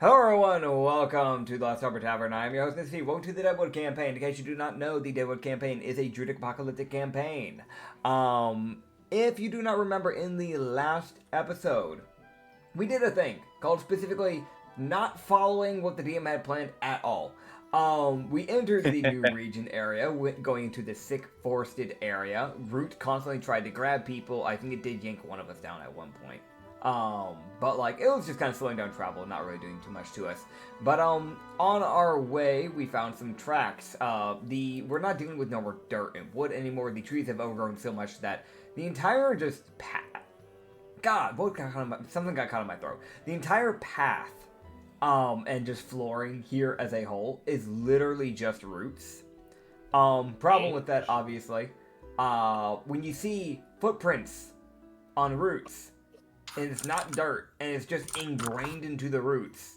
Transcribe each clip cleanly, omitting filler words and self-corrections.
Hello everyone, welcome to the Last Supper Tavern. I am your host, Nitsify. Welcome to the Deadwood Campaign. In case you do not know, the Deadwood Campaign is a Druidic Apocalyptic campaign. If you do not remember, in the last episode, we did a thing called specifically not following what the DM had planned at all. We entered the new region area, going into the sick forested area. Root constantly tried to grab people. I think it did yank one of us down at one point. But like, it was just kind of slowing down travel, not really doing too much to us. But, on our way, we found some tracks. We're not dealing with no more dirt and wood anymore. The trees have overgrown so much that the entire something got caught in my throat. The entire path, and just flooring here as a whole is literally just roots. Problem with that, obviously, when you see footprints on roots, and it's not dirt, and it's just ingrained into the roots.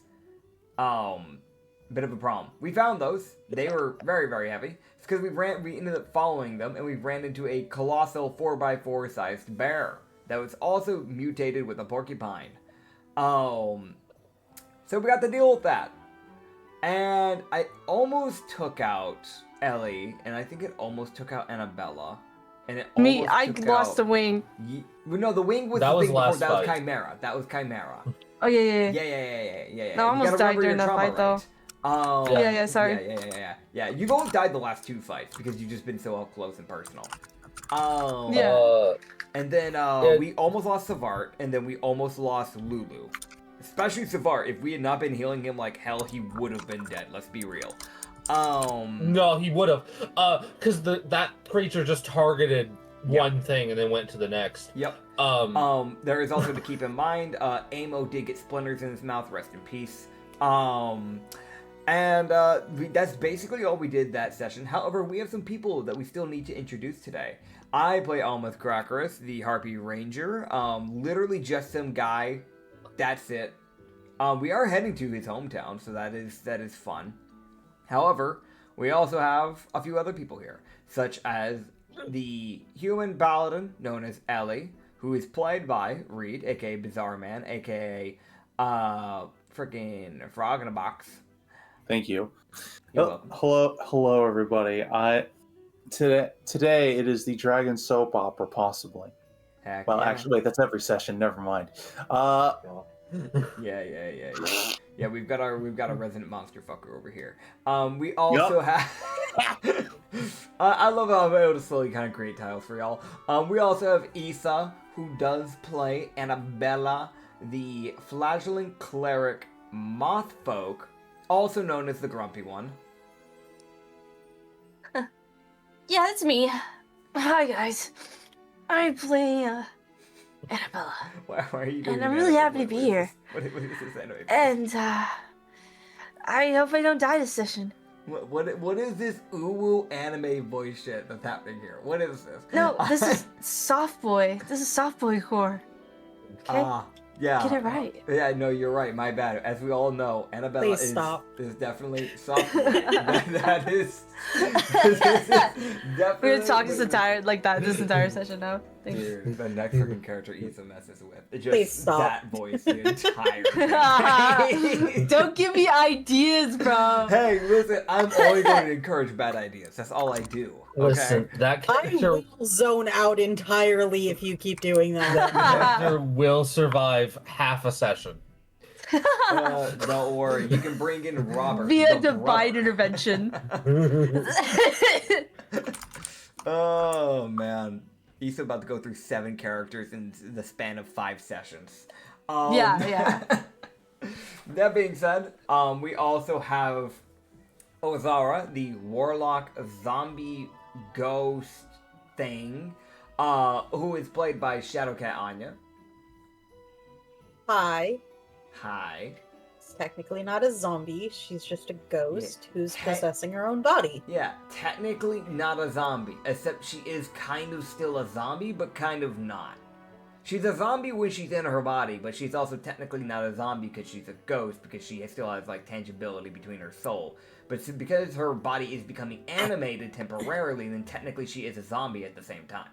Bit of a problem. We found those. They were very, very heavy. It's because we ended up following them, and we ran into a colossal 4x4 sized bear that was also mutated with a porcupine. So we got to deal with that. And I almost took out Ellie, and I think it almost took out Annabella. And I lost the wing. No, the wing was that the was thing last before. That was fight. Chimera. That was Chimera. Oh yeah. No, I almost died during that fight, though. Yeah, sorry. Yeah. You've only died the last two fights because you've just been so up close and personal. And then we almost lost Savart, and then we almost lost Lulu. Especially Savart. If we had not been healing him like hell, he would have been dead. Let's be real. No, he would have. Because that creature just targeted one thing and then went to the next. Yep. There is also to keep in mind, Amo did get splinters in his mouth. Rest in peace. That's basically all we did that session. However, we have some people that we still need to introduce today. I play Almeth Crackerus, the Harpy Ranger. Literally just some guy. That's it. We are heading to his hometown, so that is fun. However, we also have a few other people here, such as the human paladin known as Ellie, who is played by Reed, aka Bizarre Man, aka freaking Frog in a Box. Thank you. You're welcome. Hello, everybody. Today it is the Dragon soap opera, possibly. Heck Well, yeah. actually, wait, that's every session. Never mind. Yeah. Yeah, we've got a resident monster fucker over here. We also have. I love how I'm able to slowly kind of create tiles for y'all. We also have Issa, who does play Annabella, the flagellant cleric moth folk, also known as the grumpy one. Yeah, that's me. Hi guys. I play Annabella. Why are you doing And I'm that? really happy to be here. What is this anyway? And I hope I don't die this session. What is this uwu anime voice shit that's happening here? What is this? No, this is soft boy. This is soft boy core. Okay? Yeah. Get it right. Yeah, no, you're right. My bad. As we all know, Annabella is definitely soft. that is definitely. We're gonna talk this entire session now. Thanks. Dude, the next freaking character Issa messes with. It's just Please stop. that voice the entire thing. Don't give me ideas, bro. Hey, listen, I'm only going to encourage bad ideas. That's all I do. Okay? Listen, that I character, will zone out entirely if you keep doing that. character will survive half a session. Don't worry. You can bring in Robert. Via the divine brother. intervention. Oh, man. He's about to go through 7 characters in the span of 5 sessions. Yeah. That being said, we also have Ozara, the warlock zombie ghost thing, who is played by Shadowcat Anya. Hi. Hi. She's technically not a zombie. She's just a ghost who's Hey. possessing her own body. Yeah, technically not a zombie, except she is kind of still a zombie, but kind of not. She's a zombie when she's in her body, but she's also technically not a zombie because she's a ghost, because she still has, like, tangibility between her soul. But because her body is becoming animated temporarily, then technically she is a zombie at the same time.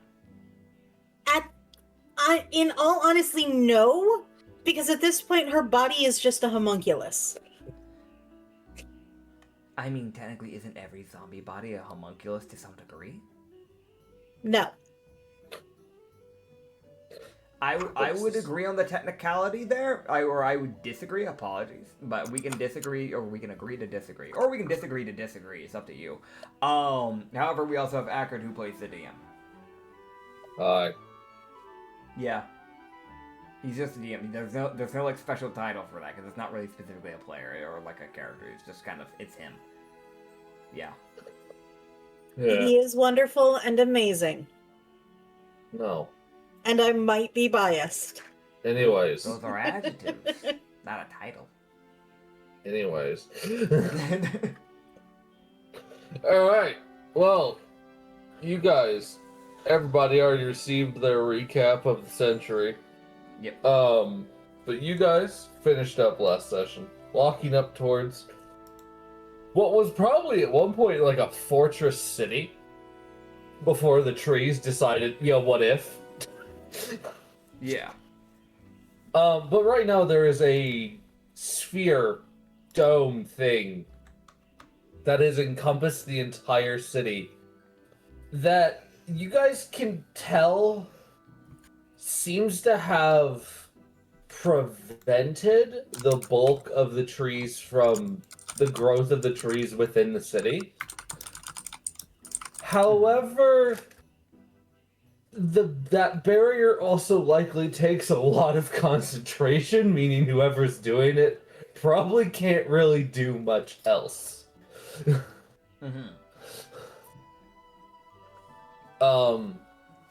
In all honesty, no. Because at this point, her body is just a homunculus. I mean, technically, isn't every zombie body a homunculus to some degree? No. I would agree on the technicality there, or I would disagree. Apologies, but we can disagree, or we can agree to disagree, or we can disagree to disagree. It's up to you. However, we also have Acrid, who plays the DM. Hi. Yeah, he's just a DM. There's no like special title for that because it's not really specifically a player or like a character. It's just kind of it's him. Yeah. Yeah. He is wonderful and amazing. No. And I might be biased. Anyways. Those are adjectives, not a title. Anyways. Alright. Well, you guys, everybody already received their recap of the century. Yep. But you guys finished up last session, walking up towards what was probably at one point like a fortress city before the trees decided, what if? Yeah. But right now there is a sphere dome thing that has encompassed the entire city that you guys can tell seems to have prevented the bulk of the trees from the growth of the trees within the city. However, that barrier also likely takes a lot of concentration, meaning whoever's doing it probably can't really do much else. Mm-hmm.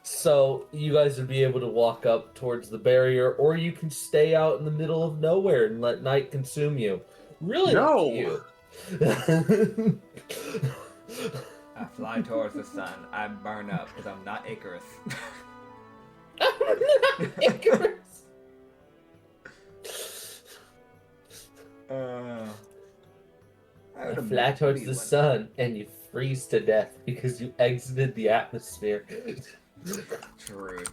So you guys would be able to walk up towards the barrier, or you can stay out in the middle of nowhere and let night consume you. Really up to you. I fly towards the sun. I burn up because I'm not Icarus. Icarus. I You fly towards the sun and you freeze to death because you exited the atmosphere. True.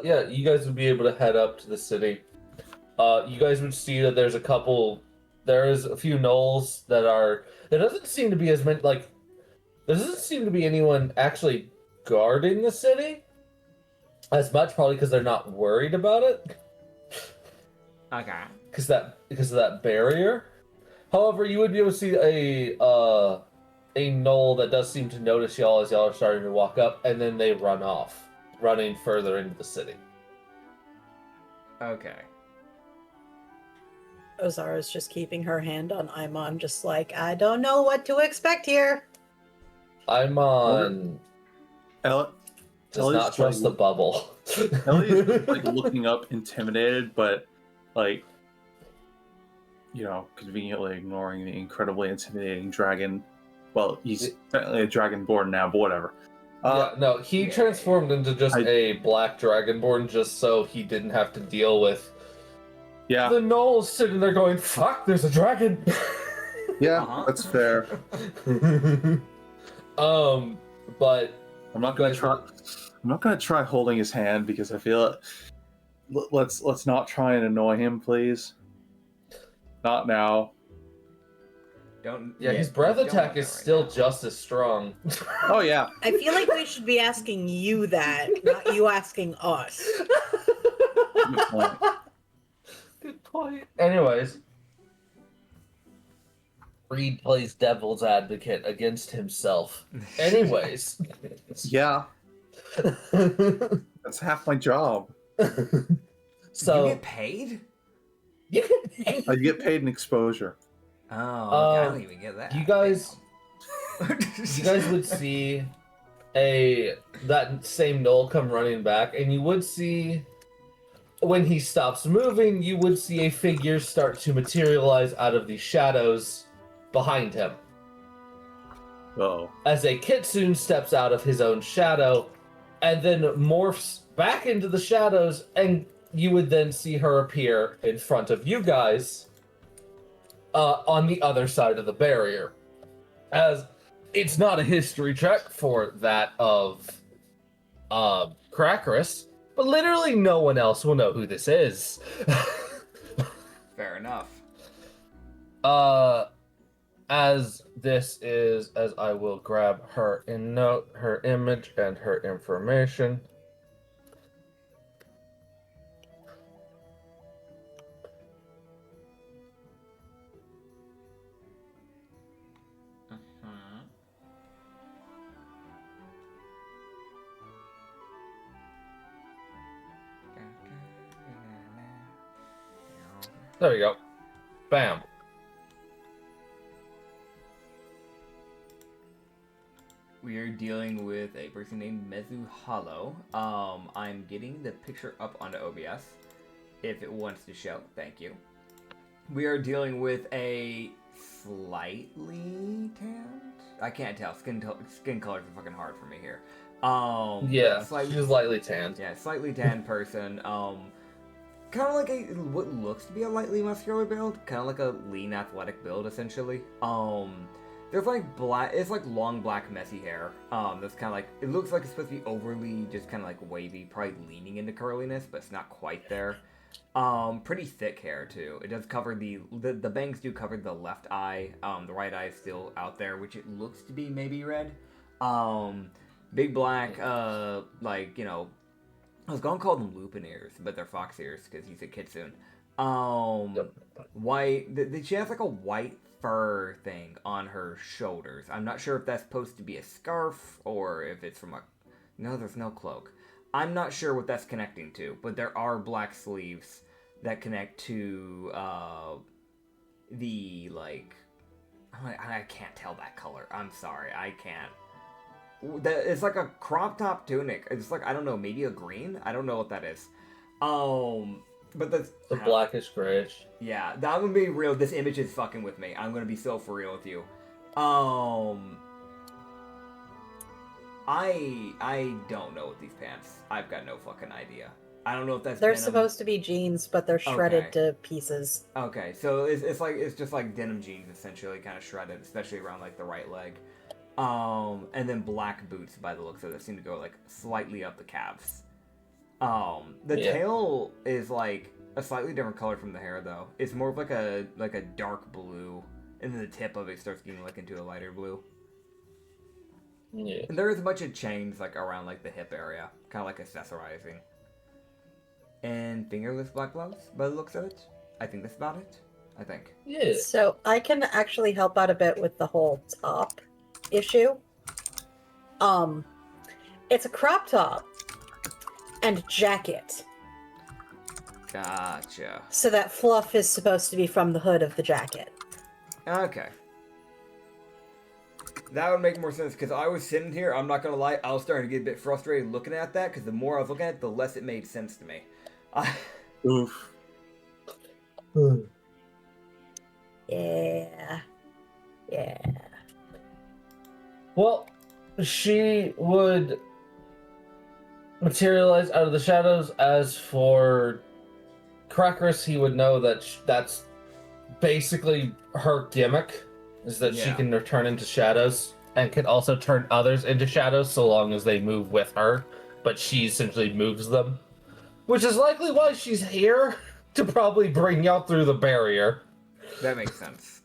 Yeah, you guys would be able to head up to the city. You guys would see that there's a few gnolls that are. There doesn't seem to be as many. There doesn't seem to be anyone actually guarding the city as much, probably because they're not worried about it. Okay. Because of that barrier. However, you would be able to see a gnoll that does seem to notice y'all as y'all are starting to walk up, and then they run off, running further into the city. Okay. Ozara's just keeping her hand on Imon, just like, I don't know what to expect here. I'm on. Does Does not trust the bubble. Elliot is looking up, intimidated, but conveniently ignoring the incredibly intimidating dragon. Well, he's technically a dragonborn now, but whatever. He transformed into just a black dragonborn just so he didn't have to deal with the gnolls sitting there going, "Fuck, there's a dragon." Yeah, that's fair. But I'm not gonna try holding his hand because I feel let's not try and annoy him, please. Not now. His breath attack is still just as strong. Oh yeah. I feel like we should be asking you that, not you asking us. Good point. Good point. Anyways, Reed plays devil's advocate against himself. Anyways. Yeah. That's half my job. So you get paid? You get paid. You get paid in exposure. Oh, okay, I don't even get that. You guys would see that same gnoll come running back, and you would see when he stops moving, you would see a figure start to materialize out of the shadows behind him. Oh. As a kitsune steps out of his own shadow and then morphs back into the shadows, and you would then see her appear in front of you guys on the other side of the barrier. As it's not a history check for that of Crackerus, but literally no one else will know who this is. Fair enough. As I will grab her her image and her information. There we go. Bam. We are dealing with a person named Mezu Hollow. I'm getting the picture up onto OBS. If it wants to show, thank you. We are dealing with a slightly tanned? I can't tell. Skin colors are fucking hard for me here. Yeah, she's lightly tanned. Yeah, slightly tanned person. Kind of like what looks to be a lightly muscular build, kind of like a lean athletic build, essentially. There's like it's like long black messy hair. That's kind of like, it looks like it's supposed to be overly just kind of like wavy, probably leaning into curliness, but it's not quite there. Pretty thick hair too. It does cover the bangs do cover the left eye. The right eye is still out there, which it looks to be maybe red. Big black, like, you know, I was gonna call them lupin ears, but they're fox ears because he's a kitsune. White. She has like a white fur thing on her shoulders. I'm not sure if that's supposed to be a scarf or if it's from a. No, there's no cloak. I'm not sure what that's connecting to, but there are black sleeves that connect to the like. I can't tell that color. I'm sorry, I can't. It's like a crop top tunic. It's like, I don't know, maybe a green? I don't know what that is. But that's... The blackish grayish. Yeah, I'm gonna be real. This image is fucking with me. I'm gonna be so for real with you. I don't know what these pants. I've got no fucking idea. I don't know if that's They're denim. supposed to be jeans, but they're shredded Okay. to pieces. Okay, so it's just like denim jeans, essentially, kind of shredded, especially around like the right leg. And then black boots by the looks of it seem to go like slightly up the calves. The tail is like a slightly different color from the hair though. It's more of like a dark blue, and then the tip of it starts getting like into a lighter blue. Yeah. And there is a bunch of chains like around like the hip area, kind of like accessorizing. And fingerless black gloves by the looks of it. I think that's about it. I think. Yeah. So I can actually help out a bit with the whole top issue. It's a crop top and jacket. Gotcha. So that fluff is supposed to be from the hood of the jacket. Okay. That would make more sense, because I was sitting here, I'm not gonna lie, I was starting to get a bit frustrated looking at that, because the more I was looking at it, the less it made sense to me. Oof. Yeah. Well, she would materialize out of the shadows. As for Crackers, he would know that that's basically her gimmick, is that she can turn into shadows and can also turn others into shadows so long as they move with her, but she essentially moves them. Which is likely why she's here, to probably bring y'all through the barrier. That makes sense.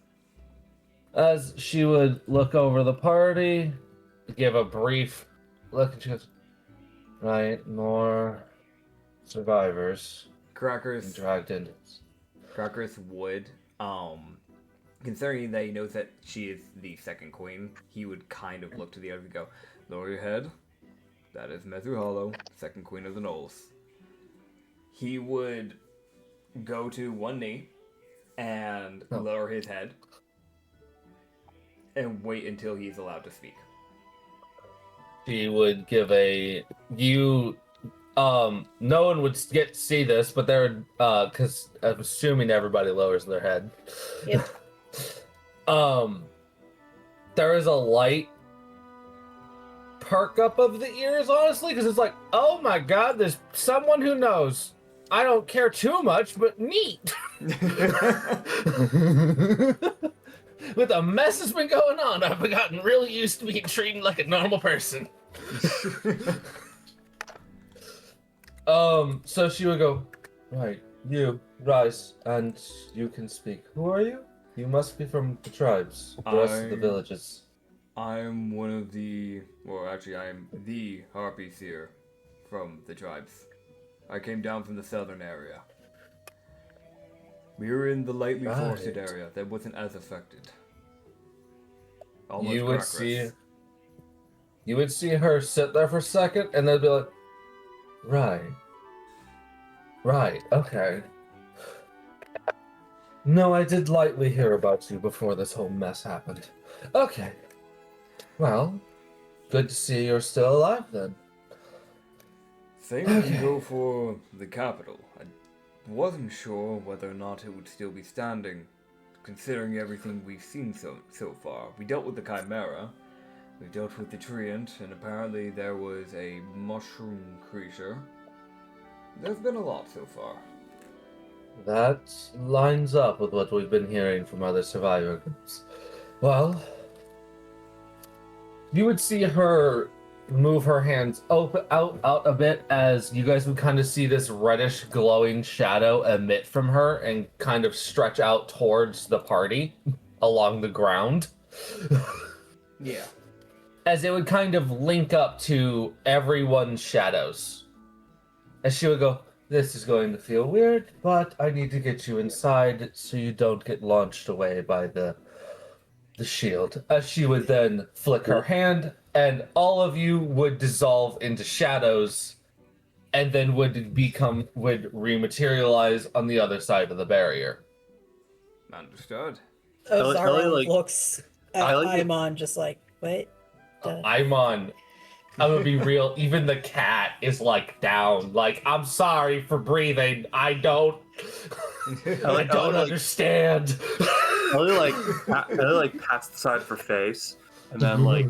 As she would look over the party, give a brief look, and she goes, right, more survivors Crackers dragged in. would, considering that he knows that she is the second queen, he would kind of look to the other and go, lower your head. That is Mezu Hollow, second queen of the Gnolls. He would go to one knee and lower his head and wait until he's allowed to speak. She would give no one would get to see this, but there would, because I'm assuming everybody lowers their head. Yep. There is a light perk up of the ears, honestly, because it's like, oh my god, there's someone who knows. I don't care too much, but neat. With the mess that's been going on, I've gotten really used to being treated like a normal person. So she would go, right, you, rise, and you can speak. Who are you? You must be from the tribes, the rest of the villages. I'm one of the... Well, actually, I'm the Harpy Seer from the tribes. I came down from the southern area. We were in the lightly forested area that wasn't as affected. Almost You would Crackress. you would see her sit there for a second, and they'd be like, right, okay. No, I did lightly hear about you before this whole mess happened. Okay. Well, good to see you're still alive then. Same can go for the capital. I wasn't sure whether or not it would still be standing, considering everything we've seen so far. We dealt with the Chimera, we dealt with the Treant, and apparently there was a mushroom creature. There's been a lot so far. That lines up with what we've been hearing from other survivor groups. Well, you would see her move her hands out a bit as you guys would kind of see this reddish glowing shadow emit from her and kind of stretch out towards the party along the ground. Yeah. As it would kind of link up to everyone's shadows. As she would go, this is going to feel weird, but I need to get you inside so you don't get launched away by the shield. As she would then flick her hand, and all of you would dissolve into shadows, and then would rematerialize on the other side of the barrier. Understood. Zara like- looks at I like it. Imon just like, wait. I'm gonna be real, even the cat is like down. Like, I'm sorry for breathing. I don't understand. Ellie like pats the side of her face, and then like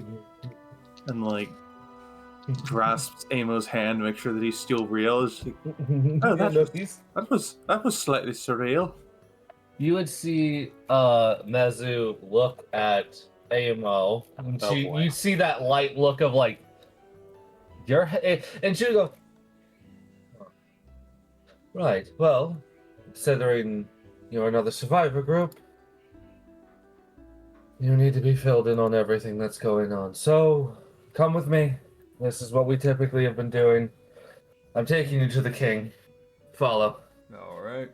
grasps Amo's hand to make sure that he's still real. It's like, oh, that was slightly surreal. You would see Mezu look at Amo, and Oh, boy. you see that light look of like and she would go, right, well, considering you're another survivor group, you need to be filled in on everything that's going on. So, come with me. This is what we typically have been doing. I'm taking you to the king. Follow. Alright.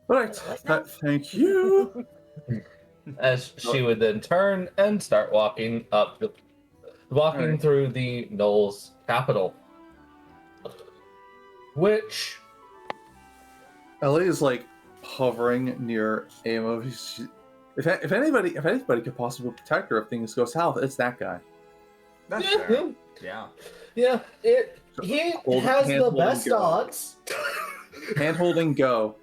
Right, thank you. As she would then turn and start walking Alright. through the Gnoll's capital. Which, Ellie is like hovering near Amo. If anybody could possibly protect her if things go south, it's that guy. That's yeah, fair. Yeah. he Hold- has hand the holding best go. odds. Hand holding, go.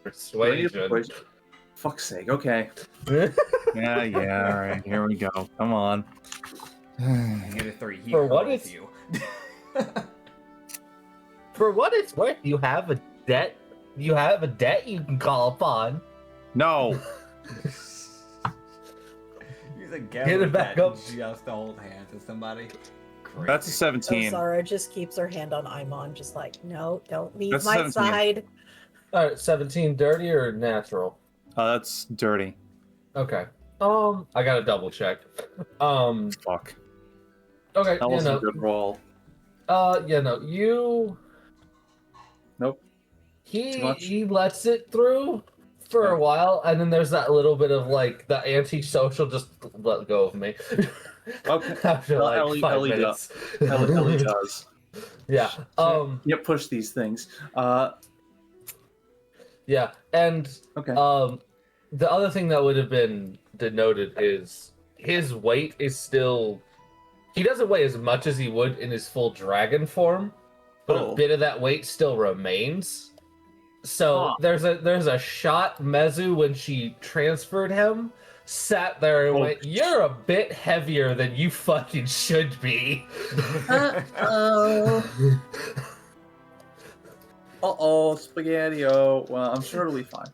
Persuasion. Fuck's sake. Okay. Yeah. All right. Here we go. Come on. You get a 3. He For what hurls it's- you. For what it's worth, you have a debt. You have a debt you can call upon. No. Use a Get it gambling back debt up. just to hold hands with somebody. Crazy. That's a 17. Zara just keeps her hand on Imon, just like, no, don't leave That's my 17. side. All right, 17, dirty or natural? That's dirty. Okay. I gotta double check. Fuck. Okay. That wasn't a good roll. You. Nope. Too much? He lets it through for a while, and then there's that little bit of like the antisocial, just let go of me. Okay. After Well, like Ellie- 5 Ellie minutes. Ellie does. Yeah. Yep. Push these things. Yeah, and Okay. the other thing that would have been denoted is his weight is still. He doesn't weigh as much as he would in his full dragon form, but Oh. a bit of that weight still remains. So Huh. there's a shot Mezu when she transferred him sat there and Oh. went, "You're a bit heavier than you fucking should be." Uh-oh. Spaghetti-o. Well, I'm sure it'll be fine.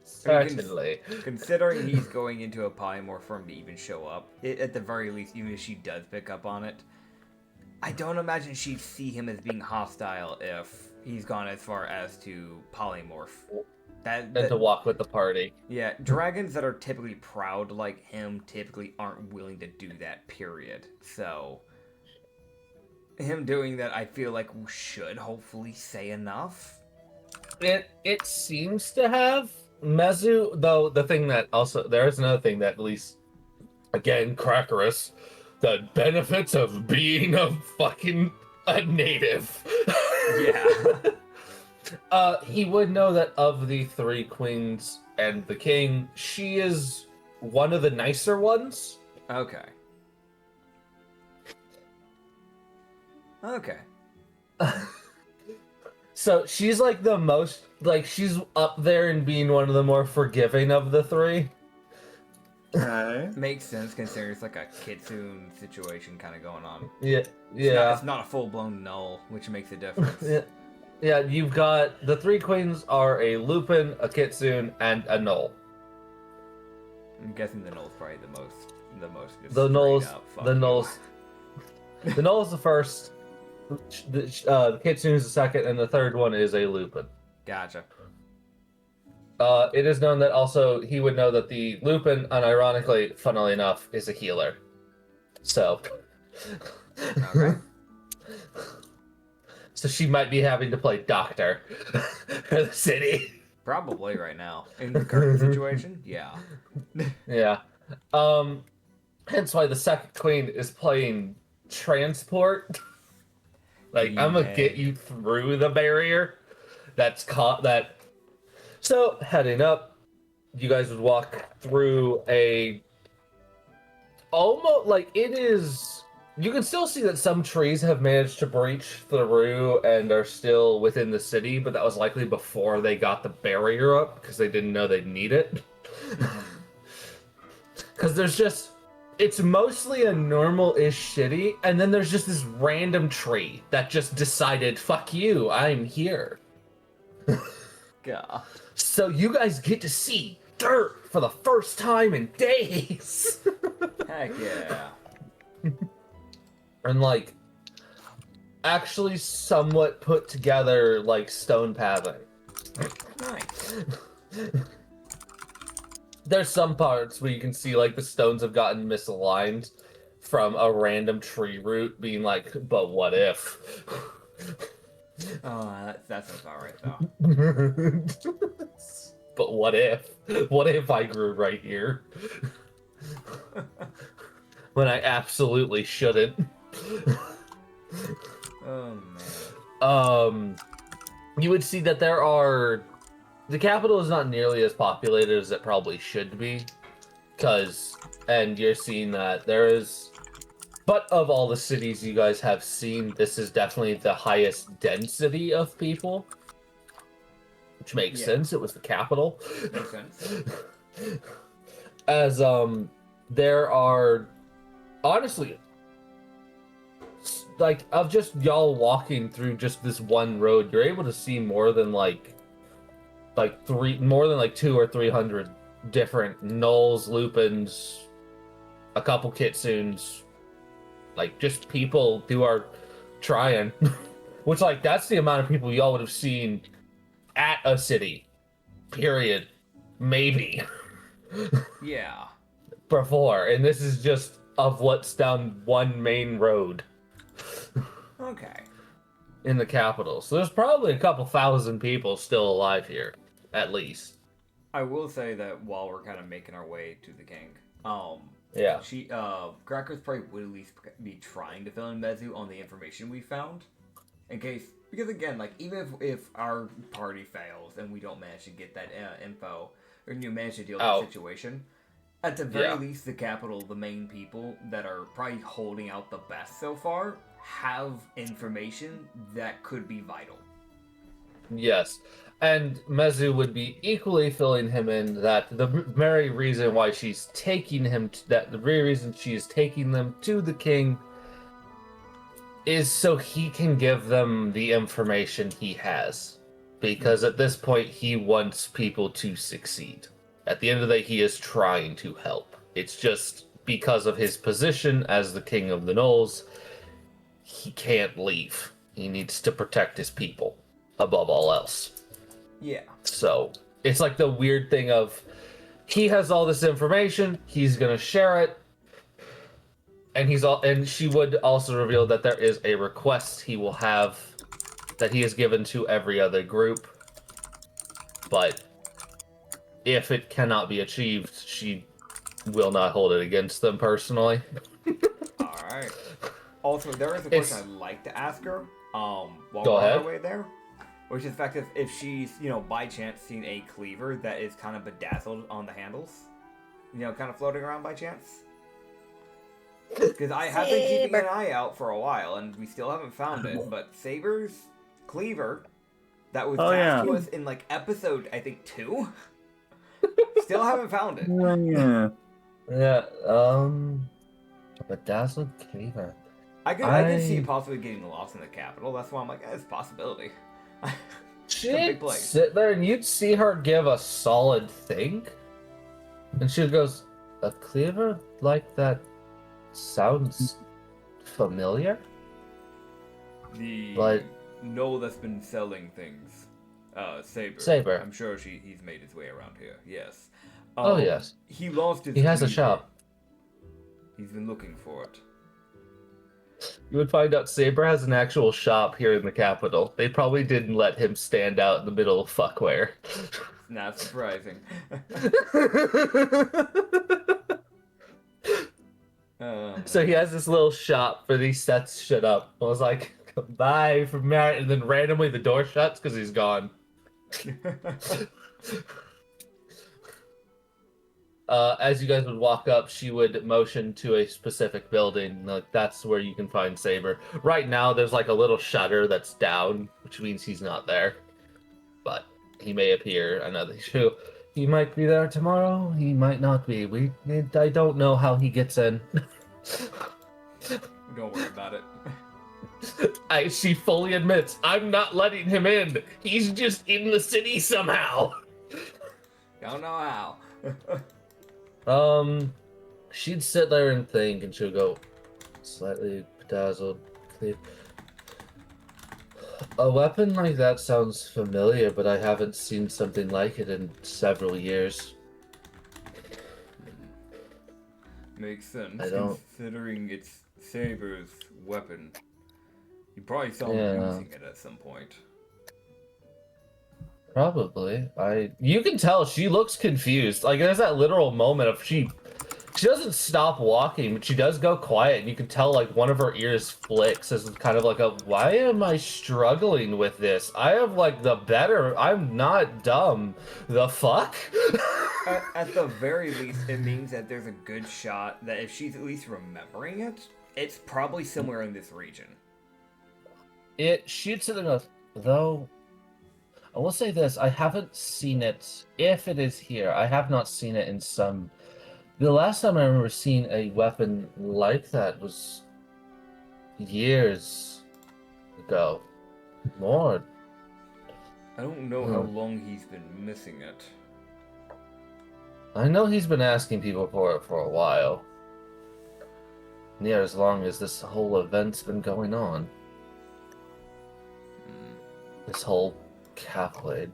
Certainly. Considering he's going into a pie more for him to even show up, at the very least, even if she does pick up on it, I don't imagine she'd see him as being hostile if he's gone as far as to polymorph. And to walk with the party. Yeah, dragons that are typically proud like him typically aren't willing to do that, period. So, him doing that, I feel like should hopefully say enough. It seems to have. Mezu, though, the thing that also... There is another thing that at least... Again, Crackerus. The benefits of being a native. Yeah. He would know that of the three queens and the king, she is one of the nicer ones. Okay. Okay. So she's like the most, like she's up there in being one of the more forgiving of the three. Okay. Makes sense considering it's like a kitsune situation kind of going on. Yeah, yeah. It's not a full-blown Gnoll, which makes a difference. Yeah. Yeah, you've got the three queens are a Lupin, a Kitsune, and a Gnoll. I'm guessing the Gnoll's probably the most. Just The Gnoll's, straight up fuck the you. Gnoll's, the Gnoll's the first. The Kitsune is the second, and the third one is a Lupin. Gotcha. It is known that also he would know that the Lupin, unironically, funnily enough, is a healer. So. Okay. So she might be having to play doctor for the city. Probably right now. In the current situation, yeah. Yeah. Hence why the second queen is playing transport. Like, I'm gonna get you through the barrier that's caught that. So, heading up, you guys would walk through a almost like it is. You can still see that some trees have managed to breach through and are still within the city, but that was likely before they got the barrier up because they didn't know they'd need it. Because there's just, it's mostly a normal-ish city, and then there's just this random tree that just decided, fuck you, I'm here. Yeah. So you guys get to see dirt for the first time in days. Heck yeah. And like actually somewhat put together like stone pathing. Nice. There's some parts where you can see like the stones have gotten misaligned from a random tree root being like, but what if? Oh, that sounds alright though. But what if? What if I grew right here? When I absolutely shouldn't. Oh man. You would see that there are. The capital is not nearly as populated as it probably should be, and you're seeing that there is. But of all the cities you guys have seen, this is definitely the highest density of people, which makes sense. It was the capital. Makes sense. As there are, honestly, like, of just y'all walking through just this one road, you're able to see more than more than 200 or 300 different Gnolls, Lupins, a couple Kitsunes, like just people who are trying. Which, like, that's the amount of people y'all would have seen at a city. Period. Maybe. Yeah. Before, and this is just of what's down one main road. Okay. In the capital. So there's probably a couple thousand people still alive here, at least. I will say that while we're kind of making our way to the king, Yeah. Crackers probably would at least be trying to fill in Mezu on the information we found, in case, because again, like, even if our party fails and we don't manage to get that info, or you manage to deal with the situation, at the very least, the capital, the main people that are probably holding out the best so far, have information that could be vital. Yes. And Mezu would be equally filling him in that the very reason why she's taking him, the very reason she is taking them to the king is so he can give them the information he has. Because at this point, he wants people to succeed. At the end of the day, he is trying to help. It's just because of his position as the king of the Gnolls, he can't leave. He needs to protect his people above all else. Yeah. So it's like the weird thing of he has all this information, he's gonna share it, and she would also reveal that there is a request he will have that he has given to every other group, but if it cannot be achieved, she will not hold it against them personally. Alright. Also, there is a question I'd like to ask her, while Go we're on ahead. our way there. Which is the fact that if she's, by chance seen a cleaver that is kind of bedazzled on the handles. Kind of floating around by chance. Because I have been keeping an eye out for a while, and we still haven't found it. But Saber's cleaver, that was tasked to us in, episode, I think, 2? Still haven't found it. Yeah. Yeah, bedazzled cleaver. I could see possibly getting lost in the capital. That's why I'm like, it's a possibility. She'd sit there and you'd see her give a solid think. And she goes, a cleaver like that sounds familiar? The But Gnoll that's been selling things. Saber. Saber. I'm sure he's made his way around here. Yes. Oh, yes. He lost his He has a cleaver. shop. He's been looking for it. You would find out Saber has an actual shop here in the capital. They probably didn't let him stand out in the middle of fuckware. Not surprising. So he has this little shop for these sets shut up. I was like, bye from Matt, and then randomly the door shuts because he's gone. As you guys would walk up, she would motion to a specific building. Like, that's where you can find Saber. Right now, there's like a little shutter that's down, which means he's not there. But he may appear another shoe. He might be there tomorrow. He might not be. I don't know how he gets in. Don't worry about it. She fully admits, I'm not letting him in. He's just in the city somehow. Don't know how. She'd sit there and think, and she'll go, slightly bedazzled. A weapon like that sounds familiar, but I haven't seen something like it in several years. Makes sense, I don't- considering it's Saber's weapon. You probably saw him using it at some point. Probably. You can tell she looks confused. Like, there's that literal moment of she doesn't stop walking, but she does go quiet, and you can tell, like, one of her ears flicks as kind of like why am I struggling with this? I have, like, I'm not dumb. The fuck? At the very least, it means that there's a good shot that if she's at least remembering it, it's probably somewhere in this region. It shoots it enough, though. I will say this, I haven't seen it, if it is here, I have not seen it in some... The last time I remember seeing a weapon like that was years ago. More. I don't know how long he's been missing it. I know he's been asking people for it for a while. Near as long as this whole event's been going on. This whole Capblade.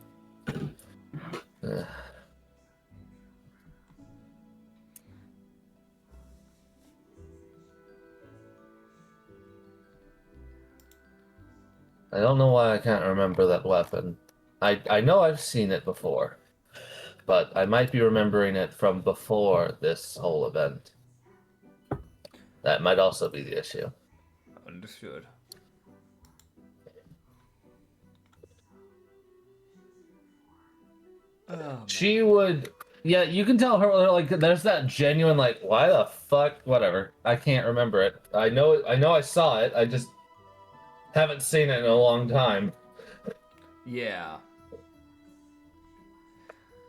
I don't know why I can't remember that weapon. I know I've seen it before, but I might be remembering it from before this whole event. That might also be the issue. Understood. She would, yeah, you can tell her, like, there's that genuine, like, why the fuck, whatever. I can't remember it. I know I saw it, I just haven't seen it in a long time. Yeah.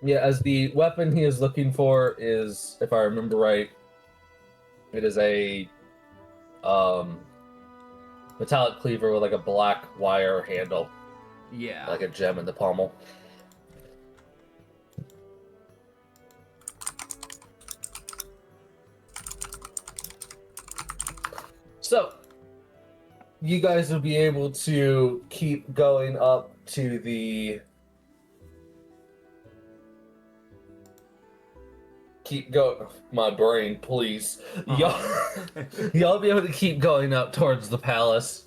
Yeah, as the weapon he is looking for is, if I remember right, it is a metallic cleaver with like a black wire handle, Yeah. like a gem in the pommel. So, you guys will be able to keep going up to the... Keep going. My brain, please. Y'all be able to keep going up towards the palace.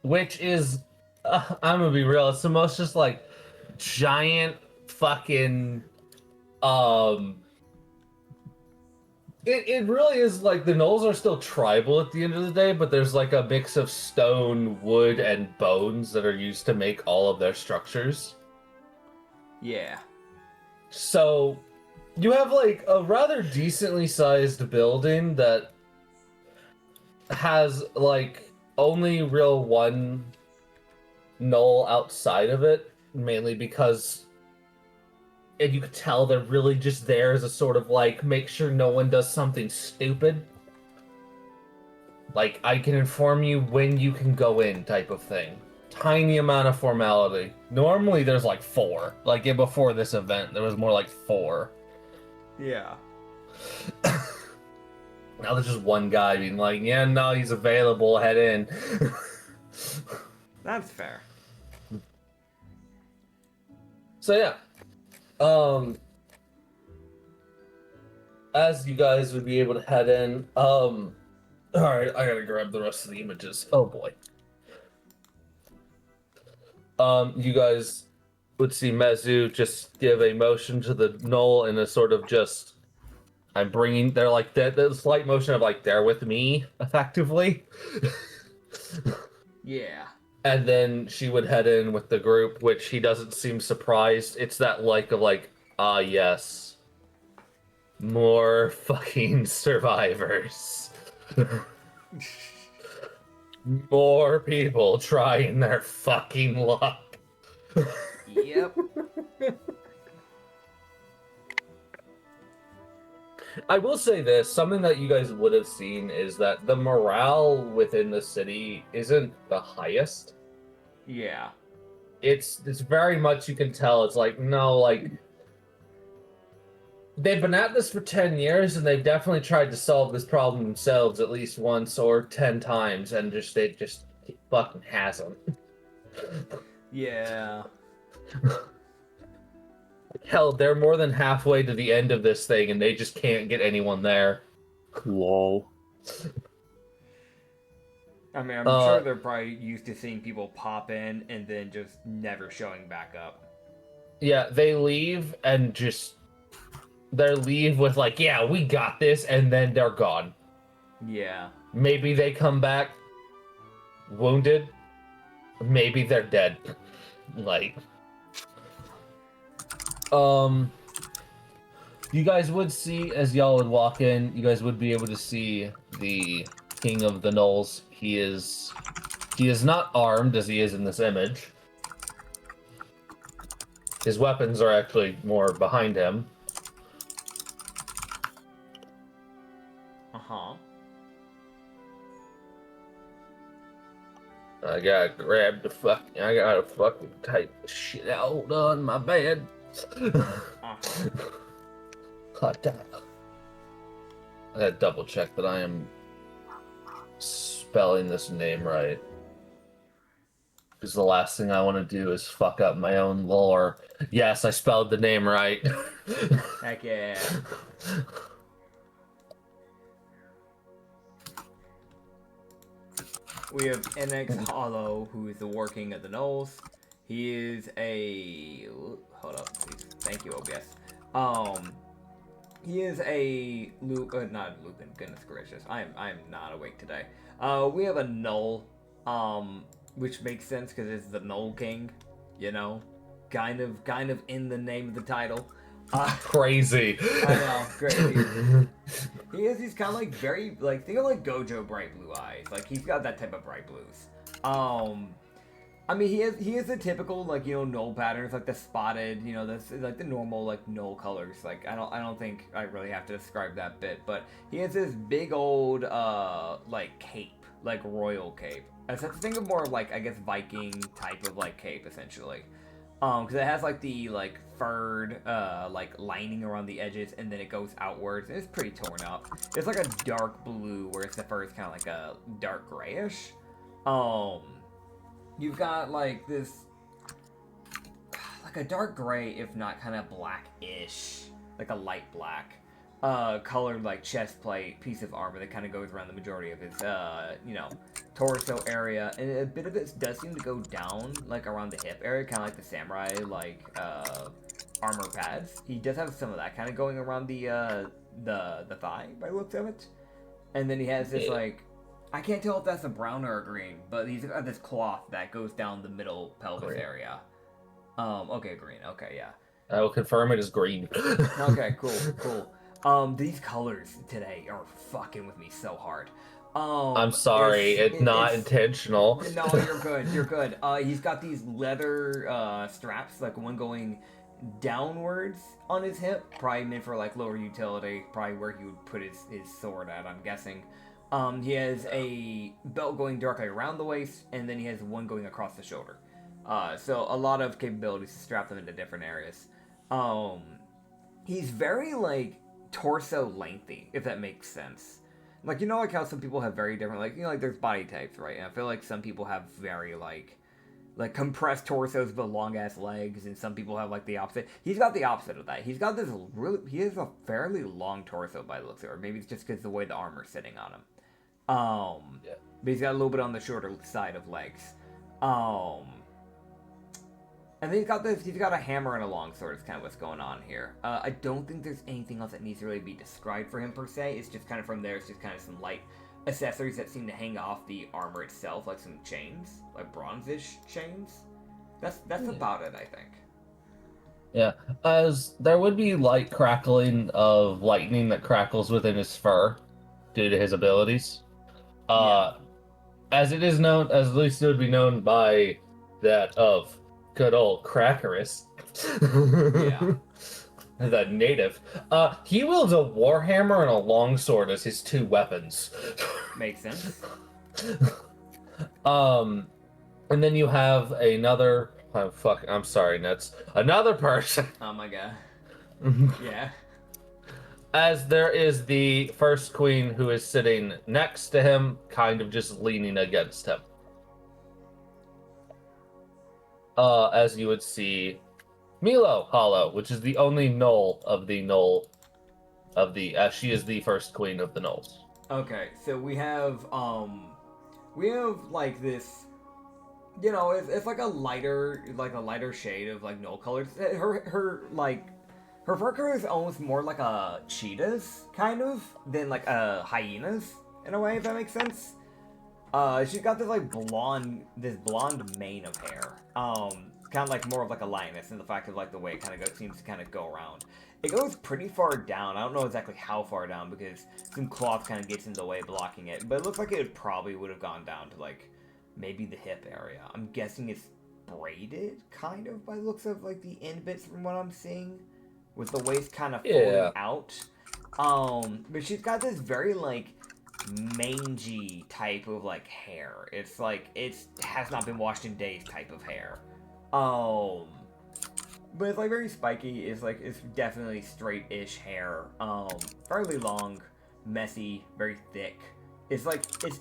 Which is, I'm gonna be real, it's the most just like giant fucking, it really is like the Gnolls are still tribal at the end of the day, but there's like a mix of stone, wood, and bones that are used to make all of their structures. Yeah. So you have like a rather decently sized building that has like only real one Gnoll outside of it, mainly because, and you could tell they're really just there as a sort of like, make sure no one does something stupid. Like, I can inform you when you can go in type of thing. Tiny amount of formality. Normally there's like 4. Like, before this event, there was more like 4. Yeah. Now there's just one guy being like, yeah, no, he's available, head in. That's fair. So yeah. As you guys would be able to head in, alright, I gotta grab the rest of the images. Oh boy. You guys would see Mezu just give a motion to the Gnoll in a sort of just, I'm bringing, they're like, the slight motion of like, they're with me, effectively. Yeah. And then she would head in with the group, which he doesn't seem surprised. It's that like of like, ah, yes. More fucking survivors. More people trying their fucking luck. Yep. I will say this, something that you guys would have seen is that the morale within the city isn't the highest. Yeah. It's very much, you can tell, it's like, no, like, they've been at this for 10 years, and they've definitely tried to solve this problem themselves at least once or 10 times, and it just fucking hasn't. Yeah. Hell, they're more than halfway to the end of this thing, and they just can't get anyone there. Lol. I mean, I'm sure they're probably used to seeing people pop in and then just never showing back up. Yeah, they leave and just... They leave with like, yeah, we got this, and then they're gone. Yeah. Maybe they come back wounded. Maybe they're dead. Like... You guys would see, as y'all would walk in, you guys would be able to see the King of the Gnolls. He is not armed as he is in this image. His weapons are actually more behind him. Uh-huh. I gotta fucking type shit out on my bed. Uh-huh. God damn. I gotta double check that I am spelling this name right. Because the last thing I want to do is fuck up my own lore. Yes, I spelled the name right. Heck yeah. We have NX Hollow, who is the War King of the Gnolls. He is a... Hold up, please. Thank you, OBS. He is a... not Lupin, goodness gracious. I am not awake today. We have a Gnoll, which makes sense because it's the Gnoll King, you know? Kind of in the name of the title. Crazy. I know, crazy. He's kind of like very, like, think of like Gojo bright blue eyes. Like, he's got that type of bright blues. I mean, he has the typical, like, you know, Gnoll patterns, like the spotted, you know, that's like the normal, like, Gnoll colors. Like, I don't think I really have to describe that bit, but he has this big old, like, cape, like, royal cape. So think of more, like, I guess, Viking type of, like, cape, essentially. Because it has like the like furred like lining around the edges, and then it goes outwards. And it's pretty torn up. It's like a dark blue, whereas the fur is kind of like a dark grayish. You've got like this, like a dark gray, if not kind of blackish, like a light black, colored like chest plate piece of armor that kind of goes around the majority of his, torso area, and a bit of it does seem to go down like around the hip area, kind of like the samurai like armor pads. He does have some of that kind of going around the thigh by the looks of it, and then he has this like, I can't tell if that's a brown or a green, but he's got this cloth that goes down the middle pelvis area. Okay, green. Okay, yeah. I will confirm it is green. Okay, cool. These colors today are fucking with me so hard. I'm sorry, it's not intentional. No, you're good. He's got these leather straps, like one going downwards on his hip, probably meant for like lower utility, probably where he would put his sword at, I'm guessing. He has a belt going directly around the waist, and then he has one going across the shoulder. So a lot of capabilities to strap them into different areas. He's very like torso lengthy, if that makes sense. Like, you know, like how some people have very different, like, you know, like there's body types, right? And I feel like some people have very like compressed torsos but long ass legs, and some people have like the opposite. He's got the opposite of that. He has a fairly long torso by the looks of it, or maybe it's just because the way the armor's sitting on him. Yeah. But he's got a little bit on the shorter side of legs. And then he's got a hammer and a longsword is kind of what's going on here. I don't think there's anything else that needs to really be described for him per se. It's just kind of from there, it's just kind of some light accessories that seem to hang off the armor itself, like some chains, like bronze-ish chains. That's about it, I think. Yeah, as there would be light crackling of lightning that crackles within his fur due to his abilities. As it is known, as at least it would be known by that of good old Crackerus. Yeah. The native. He wields a warhammer and a longsword as his two weapons. Makes sense. And then you have another. Oh, fuck, I'm sorry, Nets. Another person. Oh my god. Yeah. As there is the first queen who is sitting next to him, kind of just leaning against him. As you would see, Milo Hollow, which is the only Gnoll of the Gnoll she is the first queen of the Gnolls. Okay, so we have like this, you know, it's like a lighter shade of like Gnoll colors. Her fur color is almost more like a cheetah's kind of than like a hyena's in a way, if that makes sense. She's got this like blonde mane of hair. Kind of like more of like a lioness, and the fact of like the way it kind of seems to kind of go around. It goes pretty far down. I don't know exactly how far down because some cloth kind of gets in the way blocking it. But it looks like it probably would have gone down to like maybe the hip area. I'm guessing it's braided kind of by the looks of like the end bits from what I'm seeing, with the waist kind of folding out. But she's got this very like mangy type of like hair. It's like it has not been washed in days type of hair. But it's like very spiky. It's definitely straight-ish hair. Fairly long, messy, very thick. It's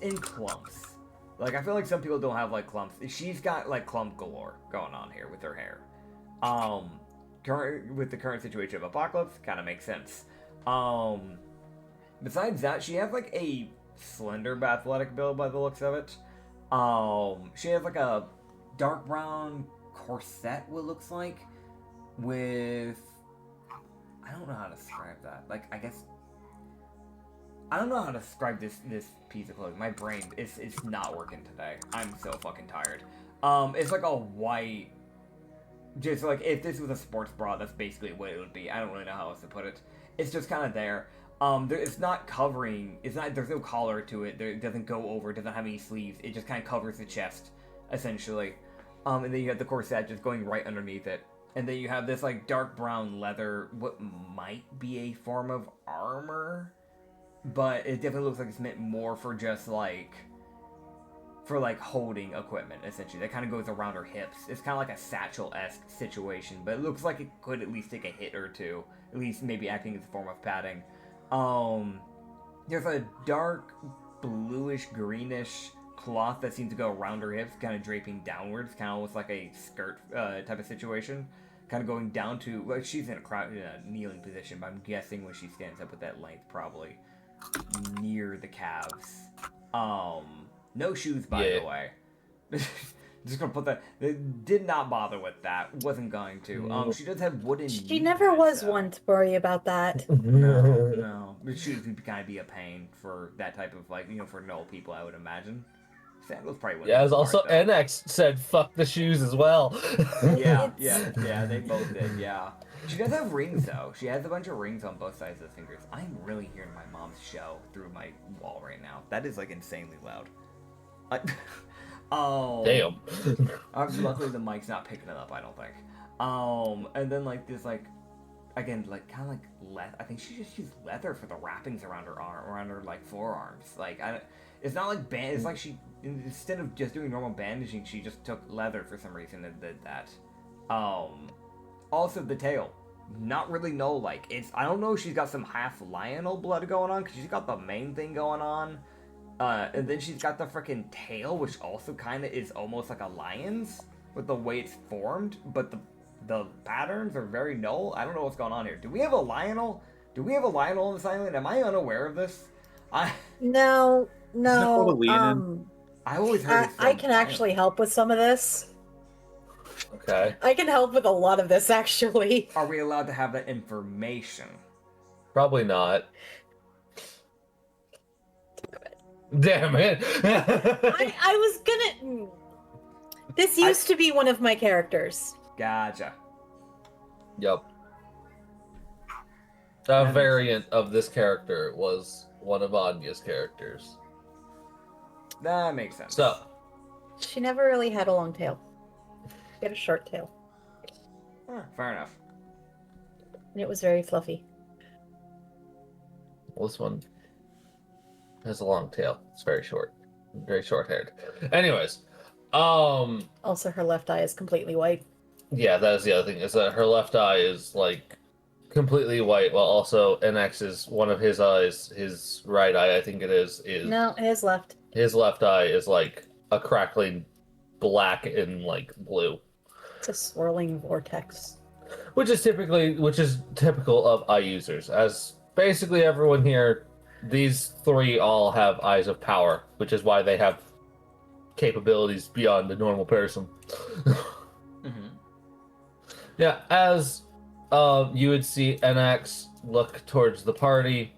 in clumps. Like I feel like some people don't have like clumps. She's got like clump galore going on here with her hair. With the current situation of Apocalypse, kind of makes sense. Besides that, she has like a slender but athletic build by the looks of it. She has like a dark brown corset, what it looks like, with, I don't know how to describe that. Like, I guess, I don't know how to describe this piece of clothing. My brain, it's not working today. I'm so fucking tired. It's like a white, just like, if this was a sports bra, that's basically what it would be. I don't really know how else to put it. It's just kind of there. It's not covering, there's no collar to it. It doesn't go over, it doesn't have any sleeves. It just kind of covers the chest, essentially. And then you have the corset just going right underneath it. And then you have this like dark brown leather, what might be a form of armor, but it definitely looks like it's meant more for just like for like holding equipment, essentially. That kind of goes around her hips. It's kind of like a satchel-esque situation, but it looks like it could at least take a hit or two, at least maybe acting as a form of padding. There's a dark bluish greenish cloth that seems to go around her hips, kind of draping downwards, kind of almost like a skirt type of situation, kind of going down to, well, she's in a kneeling position, but I'm guessing when she stands up with that length, probably near the calves. No shoes, by the way. Just gonna put that. Did not bother with that. Wasn't going to. She does have wooden. She never was one to worry about that. No. But shoes would kind of be a pain for that type of, like, for Gnoll people, I would imagine. Sandals probably wouldn't. Yeah, as also though. NX said, "Fuck the shoes" as well. Yeah, they both did. Yeah. She does have rings though. She has a bunch of rings on both sides of the fingers. I'm really hearing my mom's show through my wall right now. That is like insanely loud. Damn. Luckily the mic's not picking it up, I don't think. And then like this again, like kind of like I think she just used leather for the wrappings around her arm, around her like forearms. Like it's not like it's like she, instead of just doing normal bandaging, she just took leather for some reason and did that. Also the tail, not really like I don't know if she's got some half Lionel blood going on, because she's got the main thing going on. And then she's got the freaking tail, which also kind of is almost like a lion's with the way it's formed, but the patterns are very Gnoll. I don't know what's going on here. Do we have a Lionel? Do we have a Lionel on this island? Am I unaware of this? No. I always heard I can actually help with some of this. Okay. I can help with a lot of this, actually. Are we allowed to have that information? Probably not. Damn it. I was gonna... This used to be one of my characters. Gotcha. Yup. A variant of this character was one of Anya's characters. That makes sense. So. She never really had a long tail. She had a short tail. Fair enough. And it was very fluffy. Well, this one has a long tail. It's very short. Very short-haired. Anyways. Also, her left eye is completely white. Yeah, that is the other thing, is that her left eye is, like, completely white, while also NX is one of his eyes, his right eye, I think it is... No, his left. His left eye is, like, a crackling black and, like, blue. It's a swirling vortex. Which is typical of eye users, as basically everyone here, these three all have eyes of power, which is why they have capabilities beyond the normal person. Mm-hmm. Yeah, as you would see NX look towards the party,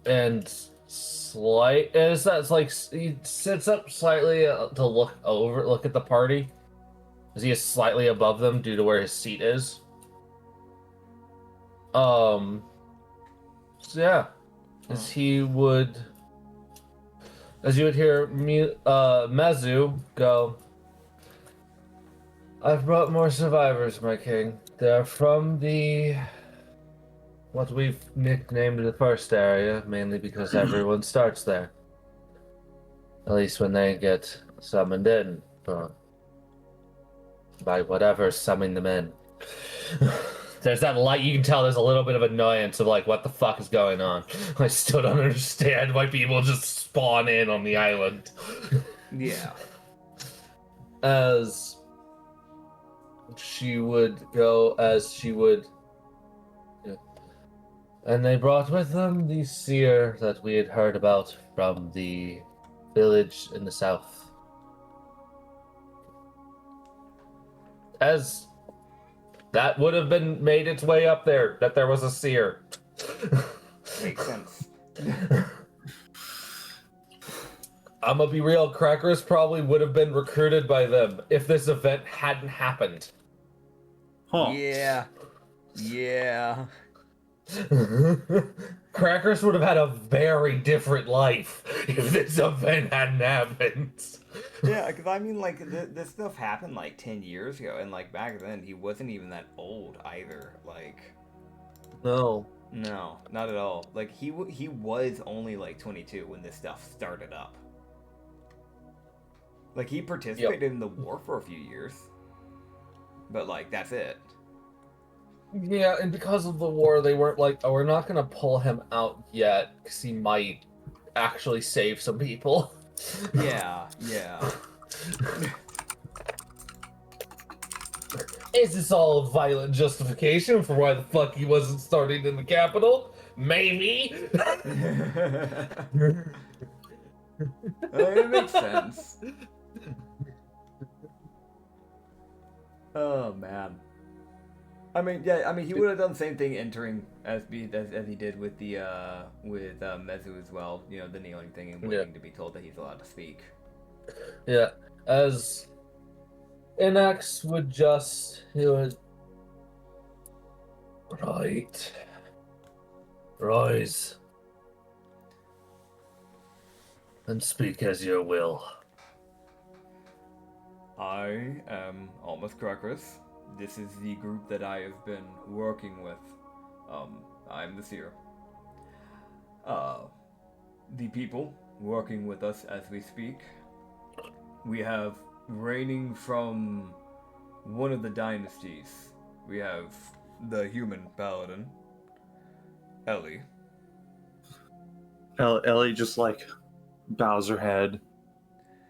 and he sits up slightly to look at the party, as he is slightly above them due to where his seat is. So yeah, as you would hear Mezu go, "I've brought more survivors, my king. They're from what we've nicknamed the first area, mainly because everyone starts there. At least when they get summoned in, by whatever's summoning them in." There's that light, you can tell there's a little bit of annoyance of like, what the fuck is going on? I still don't understand why people just spawn in on the island. Yeah. As she would go, and they brought with them the seer that we had heard about from the village in the south. As that would have been made its way up there, that there was a seer. Makes sense. I'm gonna be real, Crackers probably would have been recruited by them if this event hadn't happened. Huh. Yeah. Crackers would have had a very different life if this event hadn't happened. Yeah, because I mean, like, this stuff happened like 10 years ago, and like back then he wasn't even that old either. Like, No, not at all. Like he was only like 22 when this stuff started up. Like, he participated in the war for a few years. But, like, that's it. Yeah, and because of the war, they weren't like, oh, we're not gonna pull him out yet, because he might actually save some people. Yeah. Is this all a violent justification for why the fuck he wasn't starting in the capital? Maybe. It makes sense. Oh man. I mean, he would have done the same thing entering as he did with the Mezu as well. You know, the kneeling thing and waiting to be told that he's allowed to speak. Yeah, as Inax would just, he would, right, rise, and speak as you will. I am Almost Crackers. This is the group that I have been working with. I'm the seer. The people working with us as we speak. We have reigning from one of the dynasties. We have the human paladin, Ellie. Ellie just like bows her head.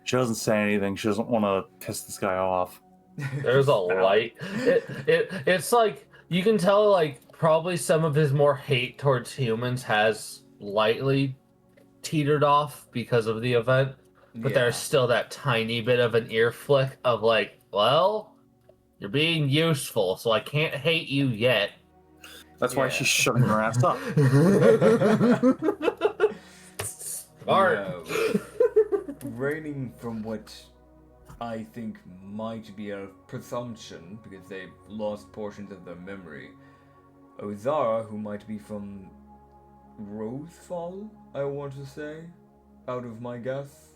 She doesn't say anything. She doesn't want to piss this guy off. There's a light. It's like, you can tell, like, probably some of his more hate towards humans has lightly teetered off because of the event. But there's still that tiny bit of an ear flick of like, well, you're being useful, so I can't hate you yet. That's why she's shutting her ass up. Smart. Reigning from what I think might be a presumption, because they've lost portions of their memory. Ozara, who might be from Rosefall, I want to say, out of my guess.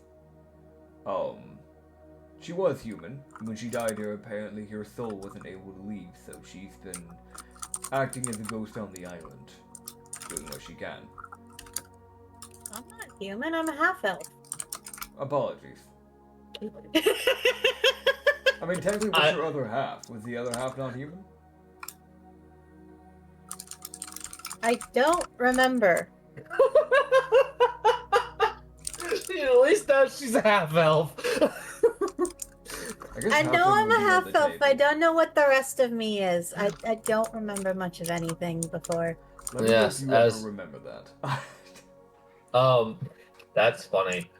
She was human. When she died here, apparently her soul wasn't able to leave, so she's been acting as a ghost on the island, doing what she can. I'm not human, I'm a half-elf. Apologies. I mean, technically, what's your other half? Was the other half not human? I don't remember. At least now she's a half-elf. I know I'm a half-elf. I don't know what the rest of me is. I don't remember much of anything before. Let me know if you ever remember that. That's funny.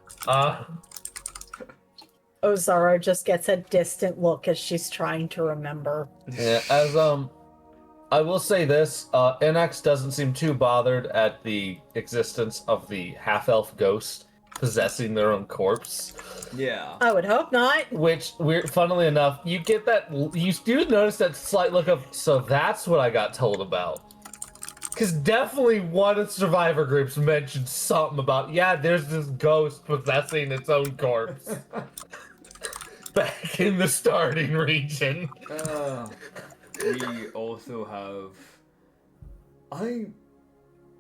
Ozara just gets a distant look as she's trying to remember. Yeah, as I will say this, NX doesn't seem too bothered at the existence of the half-elf ghost possessing their own corpse. Yeah. I would hope not. Which, funnily enough, you get that, you do notice that slight look of, so that's what I got told about. Because definitely one of the survivor groups mentioned something about, yeah, there's this ghost possessing its own corpse. Back in the starting region. We also have... I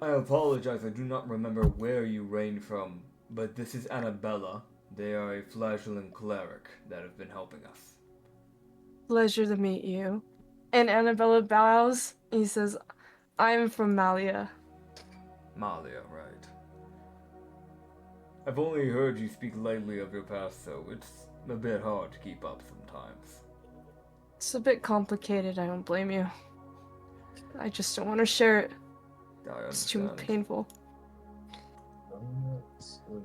apologize, I do not remember where you reign from, but this is Annabella. They are a flagellant cleric that have been helping us. Pleasure to meet you. And Annabella bows. He says, I'm from Malia. Malia, right. I've only heard you speak lightly of your past, so it's a bit hard to keep up sometimes. It's a bit complicated, I don't blame you. I just don't want to share it. It's too painful.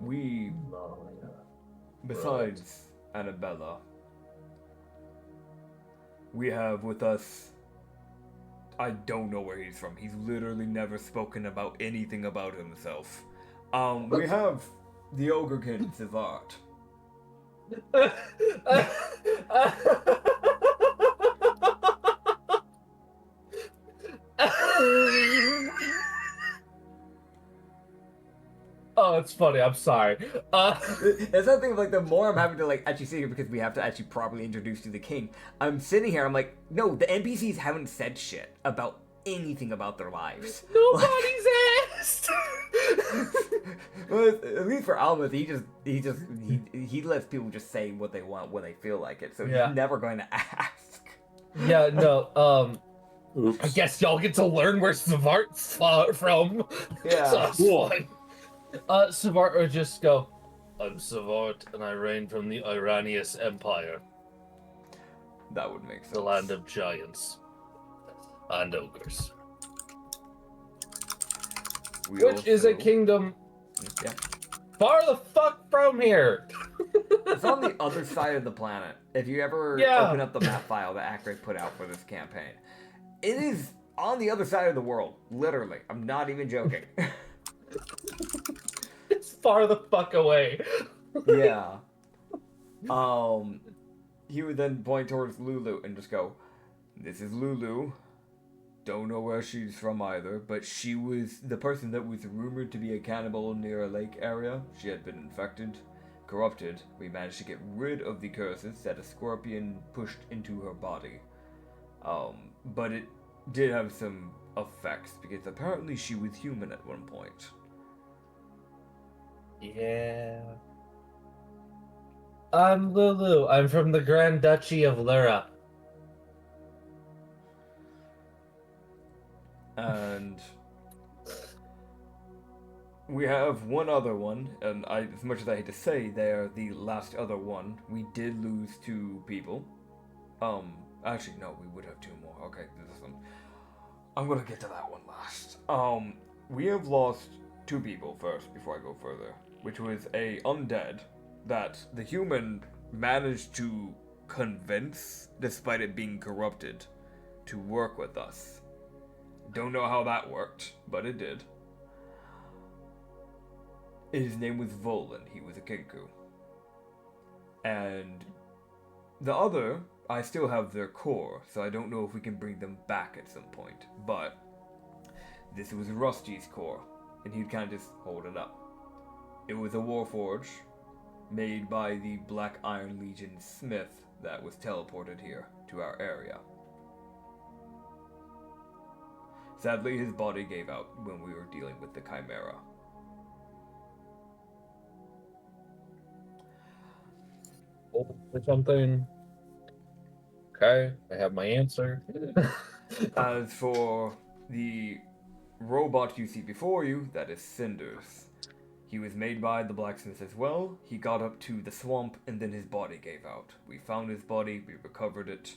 We, besides Annabella, we have with us, I don't know where he's from. He's literally never spoken about anything about himself. We have the Ogrekin Zivart. Oh, it's funny. I'm sorry. It's something like the more I'm having to like actually sit here because we have to actually properly introduce you to the king. I'm sitting here. I'm like, no, the NPCs haven't said shit about anything about their lives. Nobody's asked. Well, at least for Almas, he lets people just say what they want when they feel like it. So Yeah. he's never going to ask. Yeah, no. Oops. I guess y'all get to learn where Savart's from. Yeah. So that's Cool. fine. Savart would just go, I'm Savart, and I reign from the Iranius Empire, That would make sense. the land of giants and ogres. We Which is a also- kingdom Yeah. far the fuck from here. It's on the other side of the planet. If you ever Yeah. open up the map file that Acrid put out for this campaign, it is on the other side of the world. Literally. I'm not even joking. It's far the fuck away. Yeah. He would then point towards Lulu and just go, "This is Lulu. Don't know where she's from either, but she was the person that was rumored to be a cannibal near a lake area. She had been infected, corrupted. We managed to get rid of the curses that a scorpion pushed into her body. But it did have some effects because apparently she was human at one point." Yeah. I'm Lulu. I'm from the Grand Duchy of Lyra. And we have one other one, and as much as I hate to say, they are the last other one. We did lose 2 people. Actually, no, we would have 2 more. Okay, this is one. I'm gonna get to that one last. We have lost 2 people first before I go further, which was a undead that the human managed to convince, despite it being corrupted, to work with us. Don't know how that worked, but it did. His name was Volan. He was a Kinku. And the other, I still have their core, so I don't know if we can bring them back at some point. But this was Rusty's core, and he'd kind of just hold it up. It was a warforge made by the Black Iron Legion smith that was teleported here to our area. Sadly, his body gave out when we were dealing with the Chimera. Or something. Okay, I have my answer. As for the robot you see before you, that is Cinders. He was made by the blacksmith as well. He got up to the swamp and then his body gave out. We found his body, we recovered it,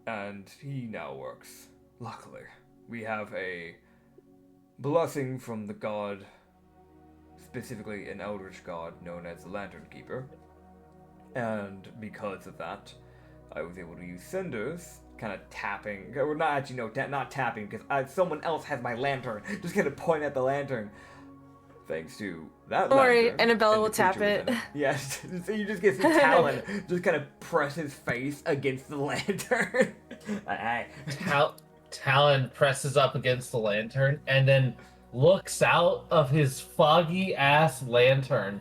and he now works. Luckily, we have a blessing from the god, specifically an eldritch god known as the Lantern Keeper. And because of that, I was able to use Cinders, kind of tapping, or not actually, no, not tapping, because someone else has my lantern, just kind of point at the lantern. Thanks to that Don't worry, lantern. Annabella and will the tap creature it. within Yes, so you just get some Talon, just kind of press his face against the lantern. Aye. Talon presses up against the lantern and then looks out of his foggy ass lantern,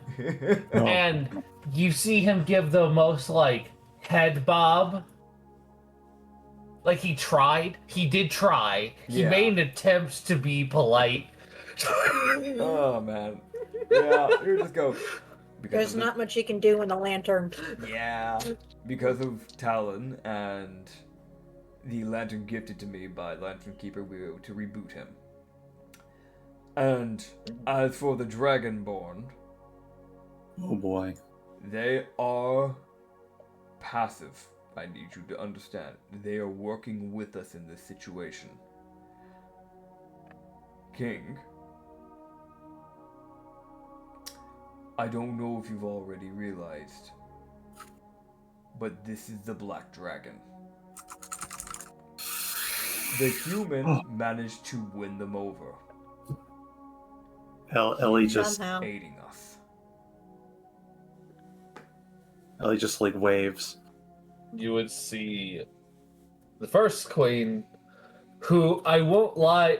and you see him give the most like head bob. Like he did try. He Yeah. made an attempt to be polite. Oh man. Yeah, you just go. because There's of the- not much you can do in a lantern. Yeah, because of Talon and the lantern gifted to me by Lantern Keeper, we were able to reboot him. And as for the Dragonborn, Oh boy. they are passive. I need you to understand. They are working with us in this situation. King, I don't know if you've already realized, but this is the Black Dragon. The human managed to win them over, Ellie just Somehow. aiding us. like waves. You would see the first queen, who I won't lie,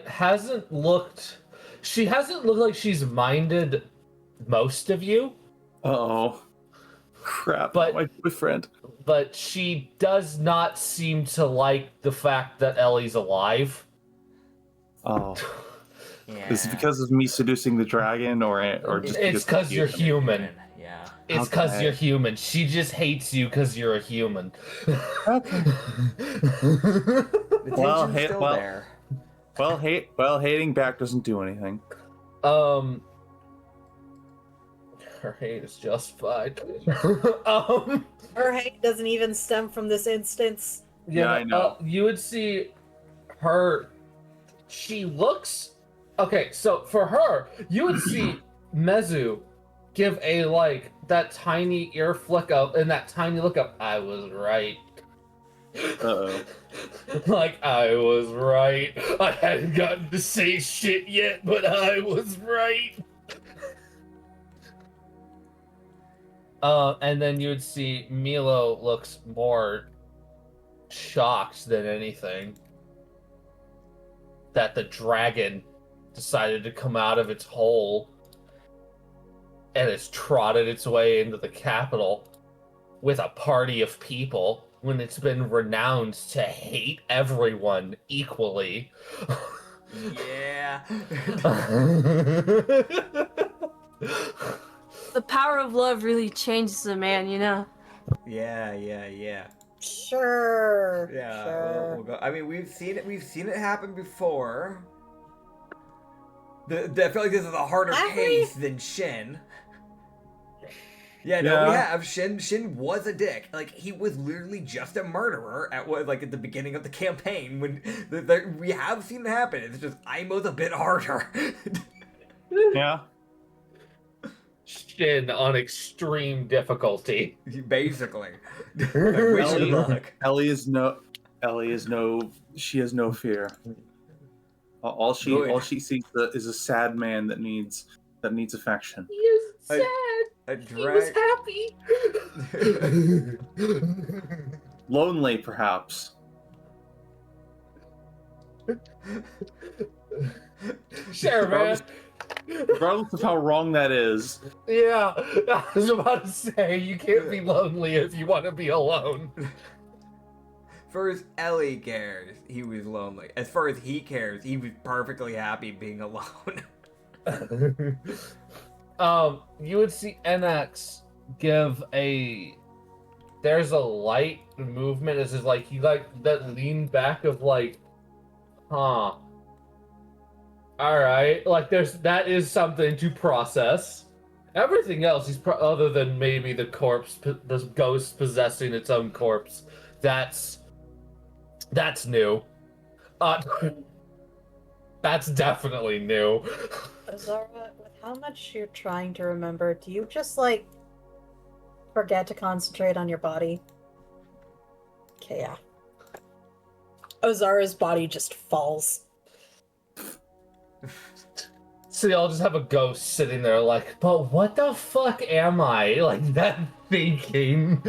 she hasn't looked like she's minded most of you, Uh-oh. Crap, But- my boyfriend. but she does not seem to like the fact that Ellie's alive. Oh. Yeah. Is it because of me seducing the dragon, or just It's because you're human. Yeah. It's because Okay. you're human. She just hates you because you're a human. Okay. The tension's still well, there. hating back doesn't do anything. Her hate is justified. Her hate doesn't even stem from this instance. Yeah, I know. You would see her. She looks. Okay, so for her, you would see Mezu give a that tiny ear flick up and that tiny look up. I was right. Uh-oh. I was right. I hadn't gotten to say shit yet, but I was right. And then you would see Milo looks more shocked than anything that the dragon decided to come out of its hole and has trotted its way into the capital with a party of people when it's been renowned to hate everyone equally. Yeah. The power of love really changes a man, you know? Yeah. Sure. Yeah, Sure. we'll go. I mean, we've seen it happen before. I feel like this is a harder Have case than Shin. Yeah, no, we have. Shin was a dick. He was literally just a murderer at the beginning of the campaign. When we have seen it happen. It's just Aimo's a bit harder. Yeah. Shin on extreme difficulty. Basically. Wish you luck. Ellie is no. She has no fear. All she sees is a sad man that needs affection. He is sad. He was happy. Lonely, perhaps. Sure, man. Regardless of how wrong that is. Yeah, I was about to say, you can't be lonely if you want to be alone. As far as Ellie cares, he was lonely. As far as he cares, he was perfectly happy being alone. You would see NX give there's a light movement. This is he that lean back of huh. Alright, that is something to process. Everything else, other than maybe the ghost possessing its own corpse, that's new. That's definitely new. Azara, with how much you're trying to remember, do you just forget to concentrate on your body? Okay, yeah. Ozara's body just falls. So y'all just have a ghost sitting there but what the fuck am I? That thinking.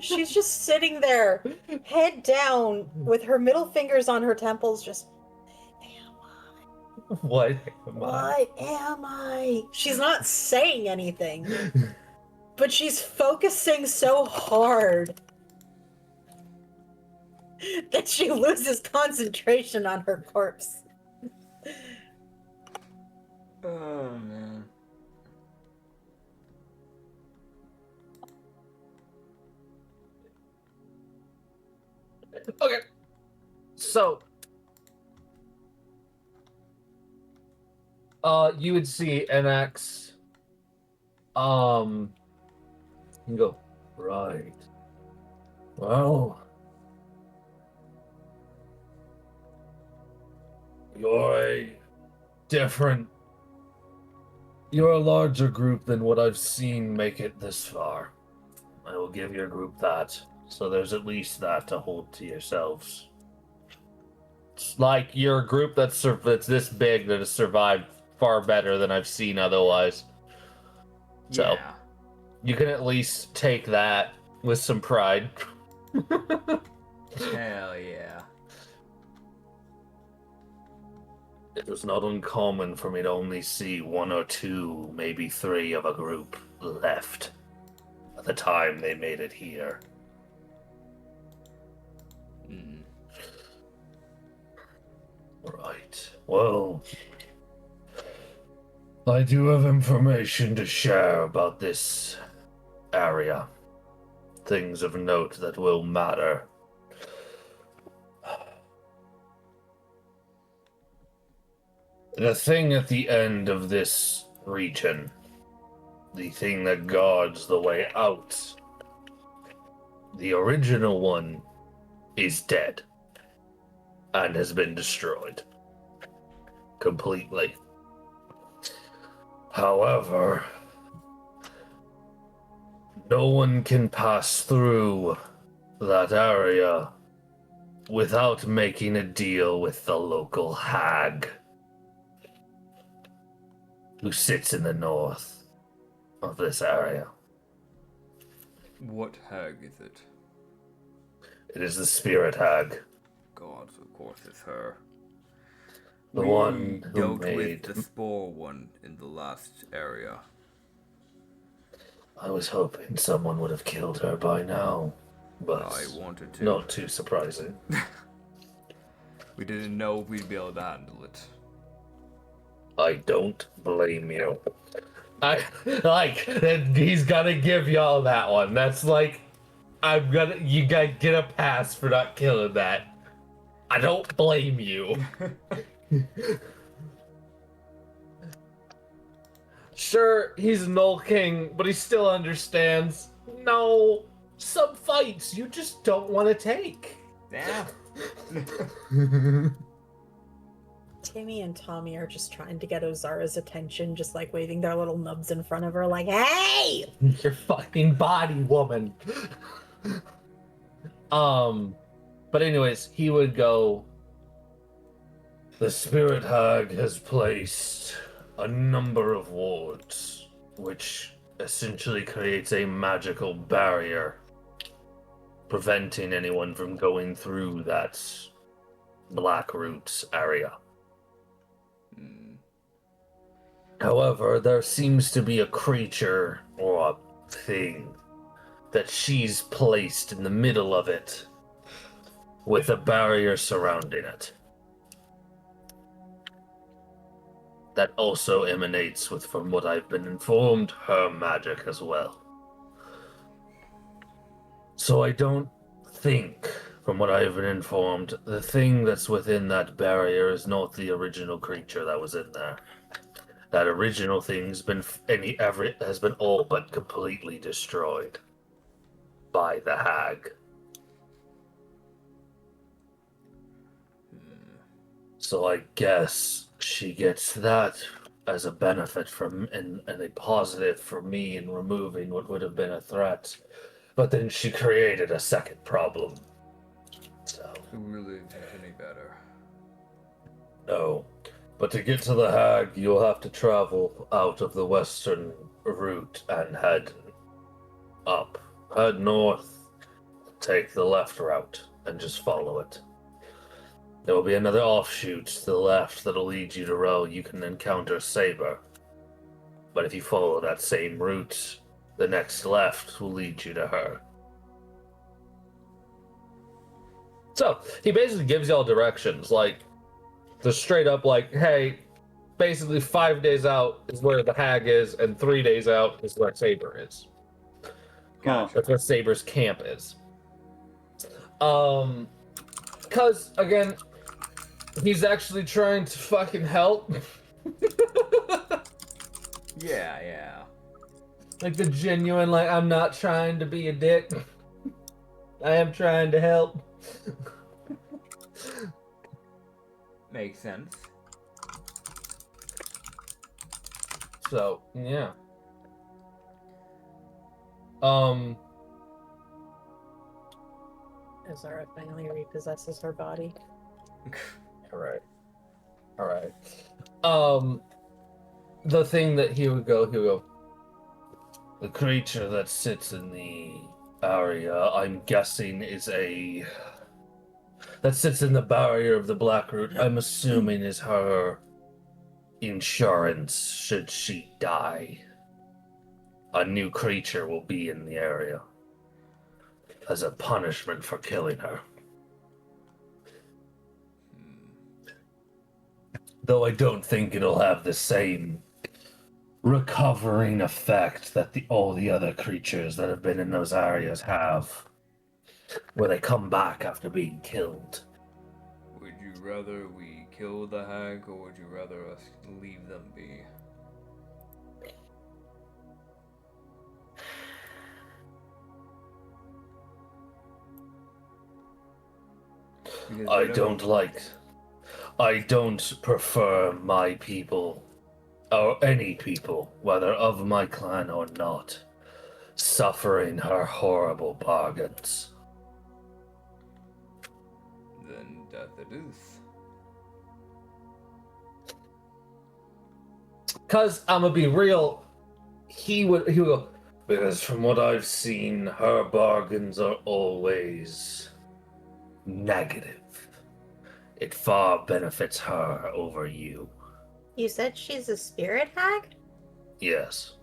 She's just sitting there, head down, with her middle fingers on her temples, just, What am I? what am I? She's not saying anything, but she's focusing so hard that she loses concentration on her corpse. Oh, man. Okay. So you would see NX you go, right. Well, you're a larger group than what I've seen make it this far. I will give your group that. So there's at least that to hold to yourselves. It's you're a group that's this big that has survived far better than I've seen otherwise. So Yeah. you can at least take that with some pride. Hell yeah. It was not uncommon for me to only see 1 or 2, maybe 3 of a group left at the time they made it here. Right. Well, I do have information to share about this area. Things of note that will matter. The thing at the end of this region, the thing that guards the way out, the original one is dead and has been destroyed completely. However, no one can pass through that area without making a deal with the local hag who sits in the north of this area. What hag is it? It is the spirit hag. God, of course it's her. The We one who dealt made... with the spore one in the last area. I was hoping someone would have killed her by now, but I wanted to. not too surprising. We didn't know if we'd be able to handle it. I don't blame you. He's gonna give y'all that one. That's like, you gotta get a pass for not killing that. I don't blame you. Sure, he's a Gnoll King, but he still understands. No, some fights you just don't want to take. Yeah. Timmy and Tommy are just trying to get Ozara's attention, just like waving their little nubs in front of her, like, hey! Your fucking body, woman. But anyways, he would go, the Spirit Hag has placed a number of wards, which essentially creates a magical barrier, preventing anyone from going through that Black Roots area. However, there seems to be a creature or a thing that she's placed in the middle of it with a barrier surrounding it. That also emanates with, from what I've been informed, her magic as well. So I don't think, from what I've been informed, the thing that's within that barrier is not the original creature that was in there. That original thing's been has been all but completely destroyed by the hag. So I guess she gets that as a benefit from and a positive for me in removing what would have been a threat. But then she created a second problem. So It really isn't any better. no. But to get to the hag, you'll have to travel out of the western route and head up. Head north, take the left route, and just follow it. There will be another offshoot to the left that'll lead you to where you can encounter Saber. But if you follow that same route, the next left will lead you to her. So, he basically gives y'all directions, like, they're straight up like, hey, basically 5 days out is where the hag is, and 3 days out is where Saber is. Gotcha. That's where Saber's camp is. Because, again, he's actually trying to fucking help. Yeah. Like the genuine, like, I'm not trying to be a dick. I am trying to help. Makes sense. So, yeah. Ozara finally repossesses her body. Alright. The thing that he would go, the creature that sits in the area, I'm guessing that sits in the barrier of the Black Root, I'm assuming is her insurance should she die. A new creature will be in the area as a punishment for killing her. Though I don't think it'll have the same recovering effect that all the other creatures that have been in those areas have, where they come back after being killed. Would you rather we kill the hag, or would you rather us leave them be? Because I don't prefer my people, or any people, whether of my clan or not, suffering her horrible bargains. Then death it is. Cause I'ma be real, he would go, because from what I've seen, her bargains are always negative. It far benefits her over you. You said she's a spirit hag? Yes.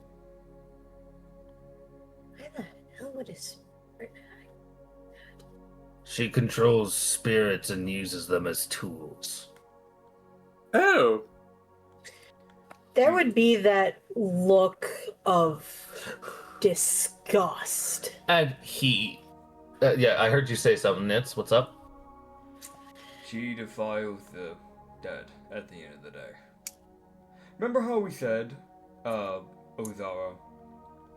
Why the hell would a spirit hag? She controls spirits and uses them as tools. Oh, There would be that look of disgust. And yeah, I heard you say something, Nitz. What's up? She defiles the dead at the end of the day. Remember how we said, Ozara,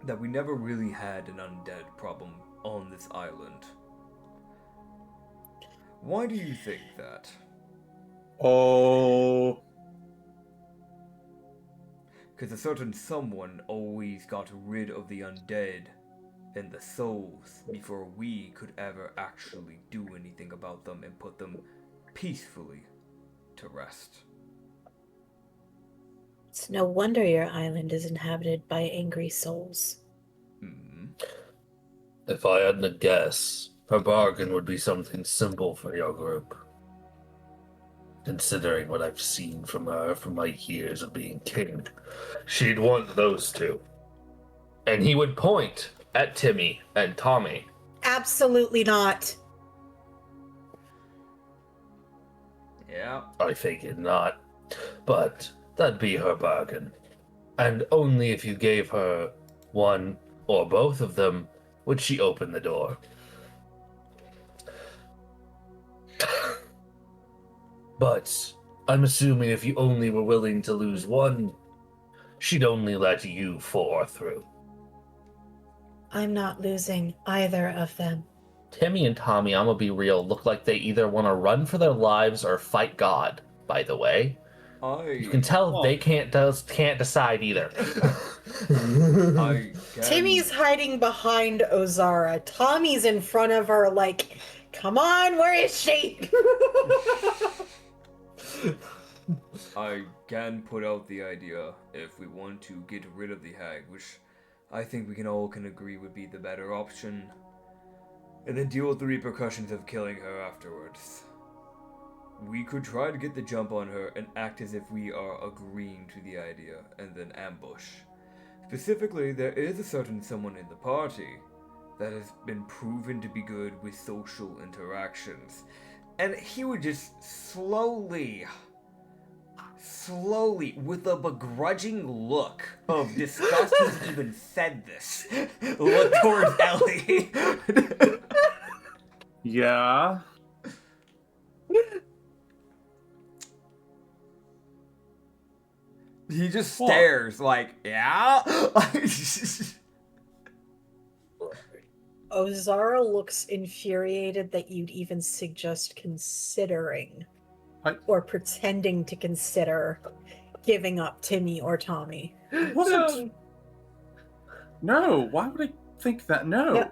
that we never really had an undead problem on this island? Why do you think that? oh, Because a certain someone always got rid of the undead and the souls before we could ever actually do anything about them and put them peacefully to rest. It's no wonder your island is inhabited by angry souls. Hmm. If I had to guess, her bargain would be something simple for your group. Considering what I've seen from her from my years of being king, she'd want those two. And he would point at Timmy and Tommy. Absolutely not. Yeah. I figured not. But that'd be her bargain. And only if you gave her one or both of them would she open the door. But I'm assuming if you only were willing to lose one, she'd only let you 4 through. I'm not losing either of them. Timmy and Tommy, I'm gonna be real, look like they either want to run for their lives or fight God, by the way. You can tell they can't decide either. Timmy's hiding behind Ozara. Tommy's in front of her like, come on, where is she? I can put out the idea if we want to get rid of the hag, which I think we can agree would be the better option, and then deal with the repercussions of killing her afterwards. We could try to get the jump on her and act as if we are agreeing to the idea, and then ambush. Specifically, there is a certain someone in the party that has been proven to be good with social interactions, and he would just slowly, with a begrudging look of disgust, he's even said this, look towards Ellie. yeah. He just stares like, yeah? Ozara looks infuriated that you'd even suggest considering or pretending to consider giving up Timmy or Tommy. No, why would I think that? No.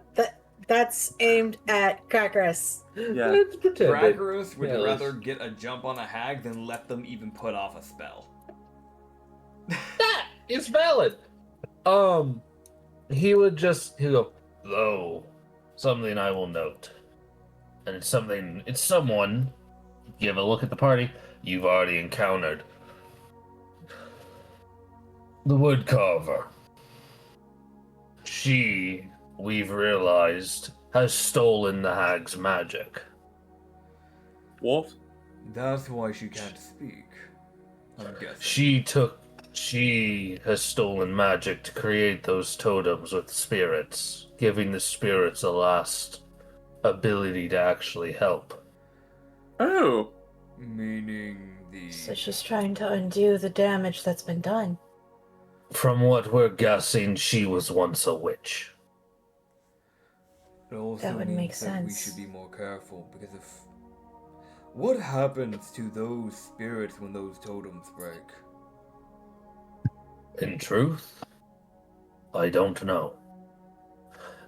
That's aimed at Crackers. Yeah. Crackers would rather get a jump on a hag than let them even put off a spell. That is valid. He'll go, though, something I will note. And it's someone, give a look at the party, you've already encountered. The woodcarver. She, we've realized, has stolen the hag's magic. What? That's why she can't speak. I'm guessing. She has stolen magic to create those totems with spirits, giving the spirits a last ability to actually help. Oh. Meaning the... So she's trying to undo the damage that's been done. From what we're guessing, she was once a witch. It also That would means make that sense. we should be more careful, because if... What happens to those spirits when those totems break? In truth, I don't know.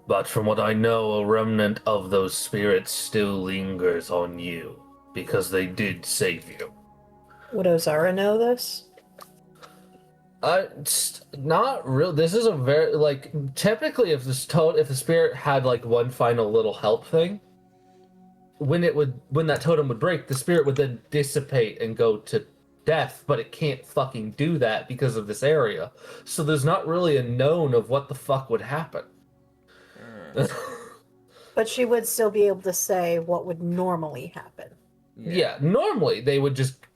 But from what I know, a remnant of those spirits still lingers on you, because they did save you. Would Ozara know this? Not real. This is a very, like, typically if the spirit had like one final little help thing, when that totem would break, the spirit would then dissipate and go to death, but it can't fucking do that because of this area. So there's not really a known of what the fuck would happen. But she would still be able to say what would normally happen. Yeah, normally they would just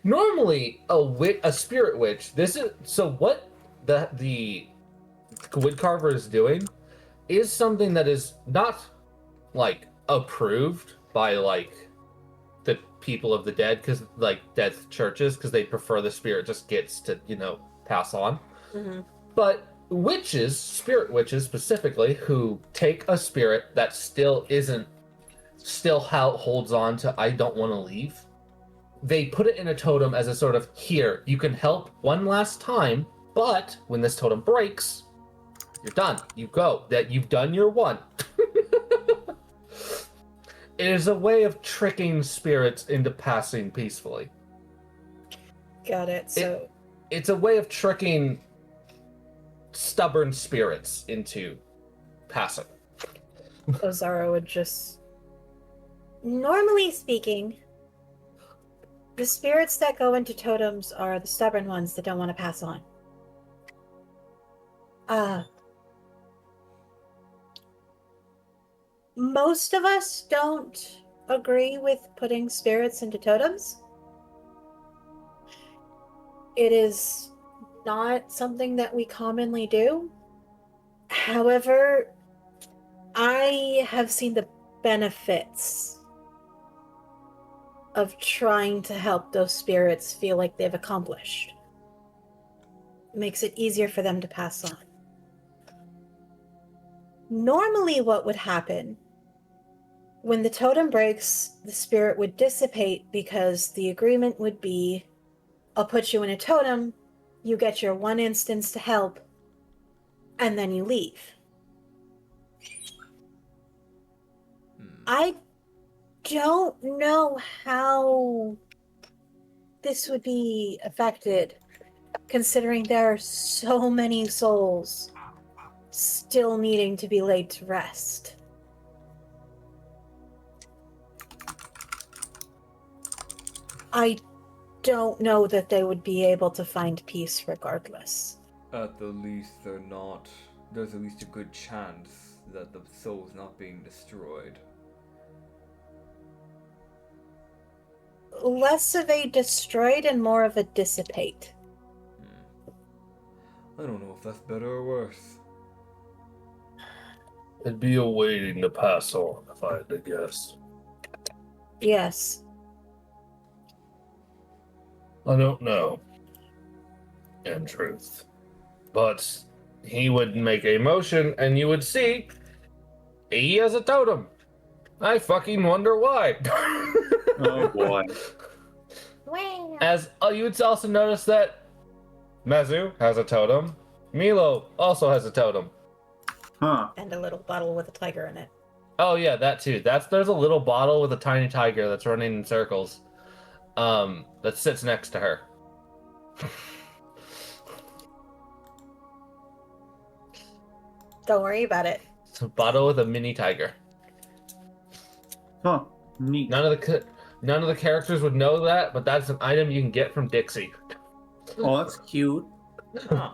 normally a spirit witch. This is so what the woodcarver is doing is something that is not like approved by like the people of the dead, because like death churches, because they prefer the spirit just gets to pass on. Mm-hmm. But witches, spirit witches specifically, who take a spirit that still holds on to I don't want to leave, they put it in a totem as a sort of, here, you can help one last time, but when this totem breaks, you're done. You go. That you've done your one. It is a way of tricking spirits into passing peacefully. Got it. So it's a way of tricking stubborn spirits into passing. Ozara would just... Normally speaking, the spirits that go into totems are the stubborn ones that don't want to pass on. Most of us don't agree with putting spirits into totems. It is not something that we commonly do. However, I have seen the benefits of trying to help those spirits feel like they've accomplished. It makes it easier for them to pass on. Normally what would happen when the totem breaks, the spirit would dissipate because the agreement would be, I'll put you in a totem, you get your one instance to help, and then you leave. I don't know how this would be affected, considering there are so many souls still needing to be laid to rest. I don't know that they would be able to find peace regardless. At the least, there's at least a good chance that the soul's not being destroyed. Less of a destroyed and more of a dissipate. I don't know if that's better or worse. It'd be a waiting to pass on, if I had to guess. Yes. I don't know, in truth. But he would make a motion, and you would see he has a totem. I fucking wonder why. Oh boy. As you would also notice that Mezu has a totem. Milo also has a totem. Huh. And a little bottle with a tiger in it. Oh yeah, that too. There's a little bottle with a tiny tiger that's running in circles. That sits next to her. Don't worry about it. It's a bottle with a mini tiger. Huh. Neat. None of the characters would know that, but that's an item you can get from Dixie. Oh, that's cute. Huh.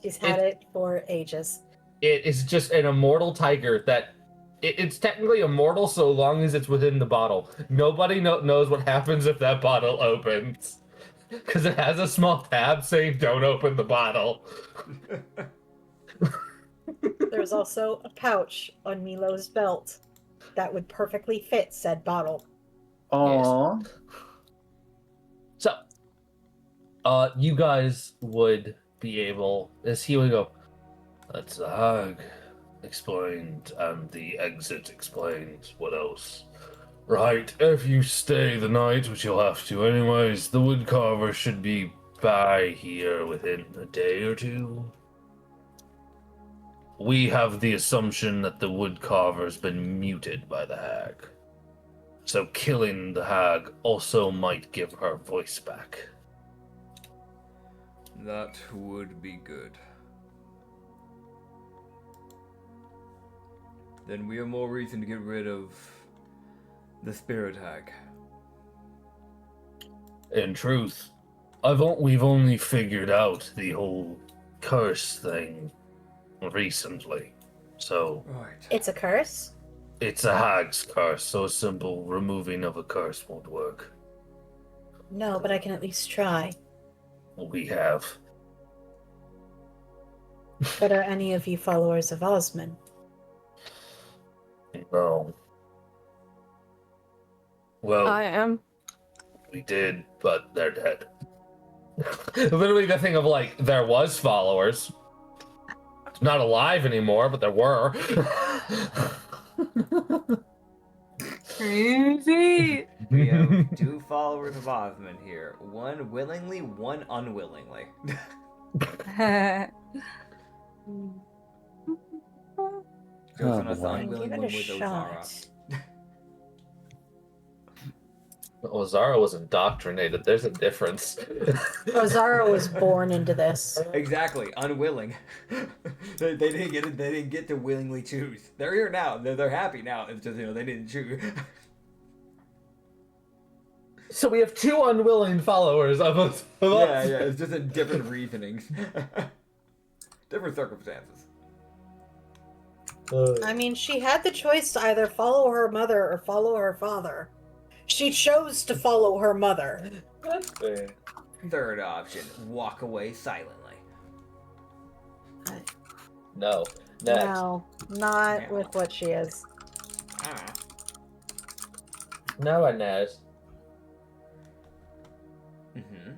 She's had it for ages. It is just an immortal tiger that it's technically immortal so long as it's within the bottle. Nobody knows what happens if that bottle opens. Because it has a small tab saying "Don't open the bottle." There's also a pouch on Milo's belt that would perfectly fit said bottle. Aww. So, you guys would be able, as he would go, that's the hag explained, and the exit explained. What else? Right, if you stay the night, which you'll have to anyways, the woodcarver should be by here within a day or two. We have the assumption that the woodcarver's been muted by the hag. So killing the hag also might give her voice back. That would be good. Then we have more reason to get rid of the spirit hag. In truth, we've only figured out the whole curse thing recently. So Right. It's a curse? it's a hag's curse, so a simple removing of a curse won't work. No, but I can at least try. We have. But are any of you followers of Osman? No. Well, I am. we did, but they're dead. Literally the thing of like, there was followers. Not alive anymore, but there were. Crazy. We have two followers of Osmond here. One willingly, one unwillingly. Chosen as the boy. unwilling Give one it a was Ozara. shot. Ozara was indoctrinated. There's a difference. Ozara was born into this. Exactly, unwilling. they didn't get it. They didn't get to willingly choose. They're here now. They're happy now. It's just they didn't choose. So we have two unwilling followers of us. Yeah. It's just in different reasonings, different circumstances. I mean, she had the choice to either follow her mother or follow her father. She chose to follow her mother. That's fair. Third option: walk away silently. No. Next. No, not with what she is. Ah. No one knows. Mm-hmm.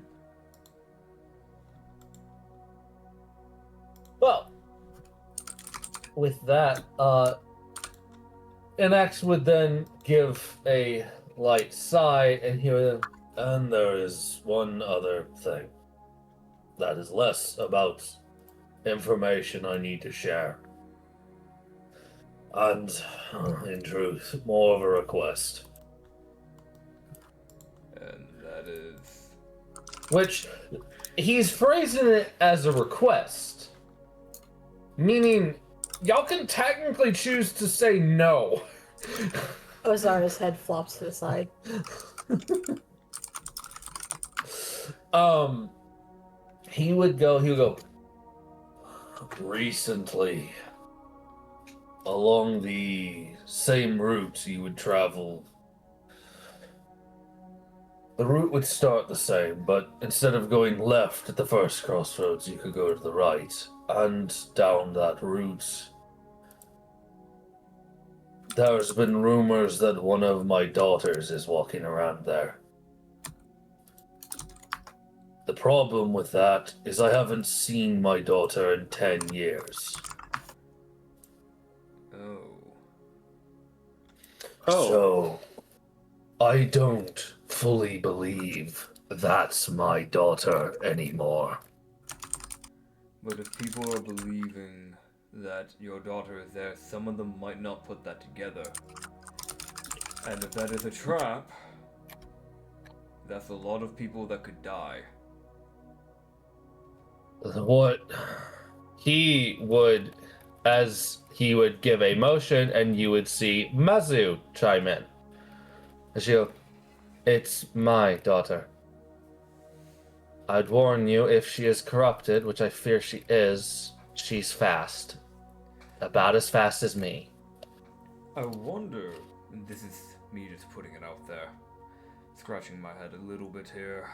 Well, with that, Enax would then give a light sigh, and he would, and there is one other thing that is less about information I need to share, and in truth, more of a request. And that is. Which he's phrasing it as a request, meaning y'all can technically choose to say no. Ozara's head flops to the side. He would go recently along the same route you would travel. The route would start the same, but instead of going left at the first crossroads, you could go to the right, and down that route. There's been rumors that one of my daughters is walking around there. The problem with that is I haven't seen my daughter in 10 years. Oh. So, I don't fully believe that's my daughter anymore. But if people are believing that your daughter is there, some of them might not put that together. And if that is a trap, that's a lot of people that could die. What he would, as he would give a motion, and you would see Mazu chime in. And she'll, it's my daughter. I'd warn you, if she is corrupted, which I fear she is, she's fast. About as fast as me. I wonder, and this is me just putting it out there, scratching my head a little bit here.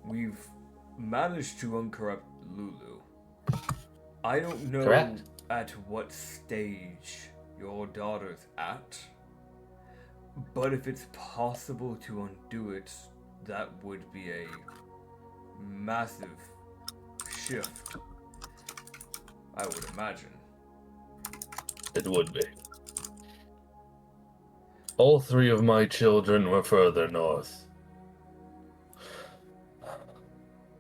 we've managed to uncorrupt Lulu. I don't know Correct. at what stage your daughter's at, but if it's possible to undo it, that would be a massive shift, I would imagine. It would be. All 3 of my children were further north.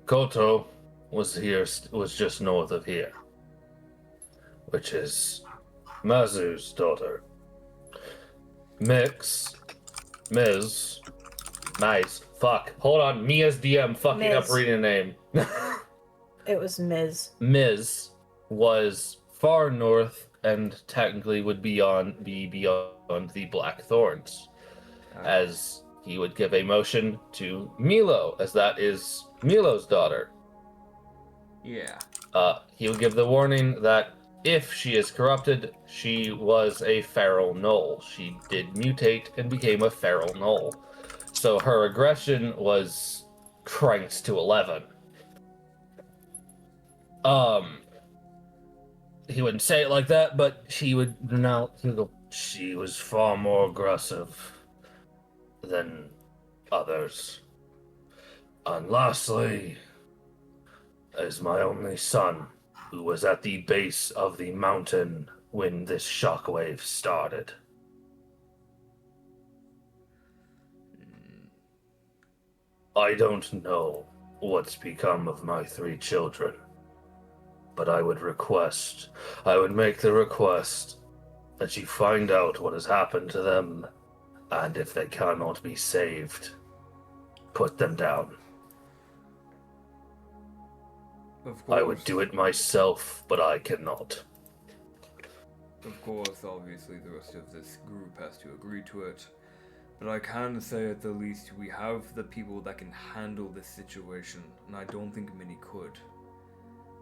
Koto was just north of here, which is Mazu's daughter. Miz, fuck, hold on, Mia's DM fucking up Miz. reading a name. It was Ms. Miz was far north and technically would be beyond the Black Thorns, as he would give a motion to Milo, as that is Milo's daughter. Yeah. He would give the warning that if she is corrupted, she was a feral gnoll. She did mutate and became a feral gnoll. So her aggression was cranked to 11. He wouldn't say it like that, but he would go, she was far more aggressive than others. And lastly, is my only son, who was at the base of the mountain when this shockwave started. I don't know what's become of my 3 children, but I would make the request that you find out what has happened to them, and if they cannot be saved, put them down. Of course. I would do it myself, but I cannot. Of course, obviously the rest of this group has to agree to it. But I can say at the least we have the people that can handle this situation, and I don't think many could.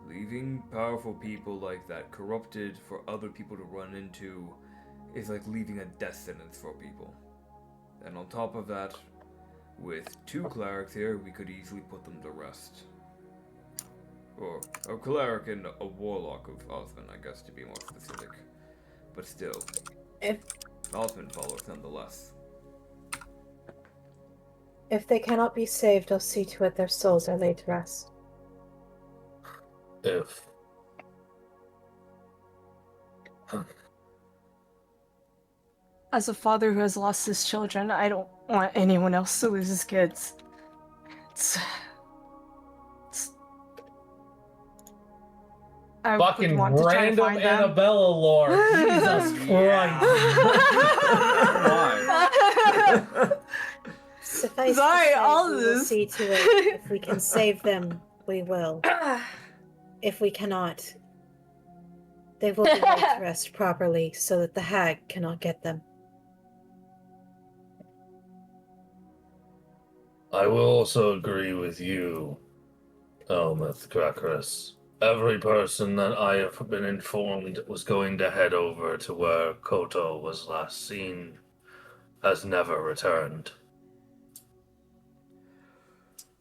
Leaving powerful people like that corrupted for other people to run into is like leaving a death sentence for people. And on top of that, with 2 clerics here, we could easily put them to rest. Or a cleric and a warlock of Osmond, I guess, to be more specific. But still, Osmond follows nonetheless. If they cannot be saved, I'll see to it their souls are laid to rest. If... As a father who has lost his children, I don't want anyone else to lose his kids. I Fucking would want to try and random find them. Annabella lore. Jesus Christ. Why? Suffice Sorry, to say, all we of will this. see to it. If we can save them, we will. If we cannot, they will be laid to rest properly so that the hag cannot get them. I will also agree with you, Elmeth Crackerus. Every person that I have been informed was going to head over to where Koto was last seen has never returned.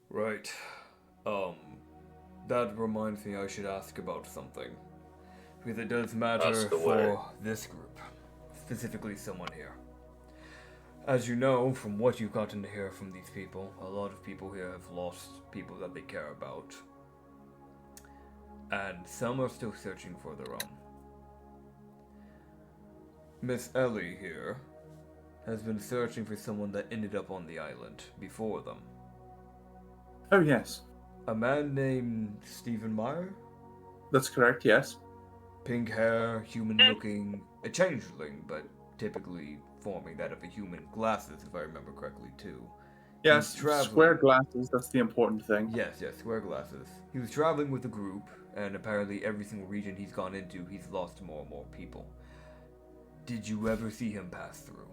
Right. That reminds me I should ask about something. Because it does matter Ask away. for this group. Specifically someone here. As you know, from what you've gotten to hear from these people, a lot of people here have lost people that they care about. And some are still searching for their own. Miss Ellie here has been searching for someone that ended up on the island before them. Oh, yes. A man named Stephen Meyer? That's correct, yes. Pink hair, human looking, a changeling, but typically forming that of a human. Glasses, if I remember correctly, too. Yes, He's traveling. square glasses, that's the important thing. Yes, square glasses. He was traveling with a group, and apparently every single region he's gone into, he's lost more and more people. Did you ever see him pass through?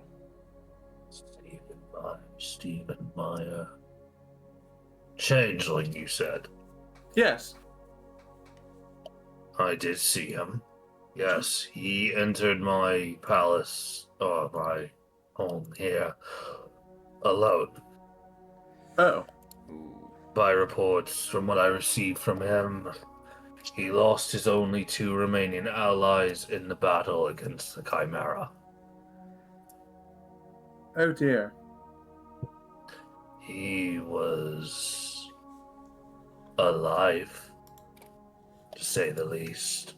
Stephen Meyer. Changeling, you said? Yes. I did see him. Yes, he entered my palace, or my home here, alone. Oh. Ooh. By reports from what I received from him, he lost his only 2 remaining allies in the battle against the Chimera. Oh dear. He was alive, to say the least.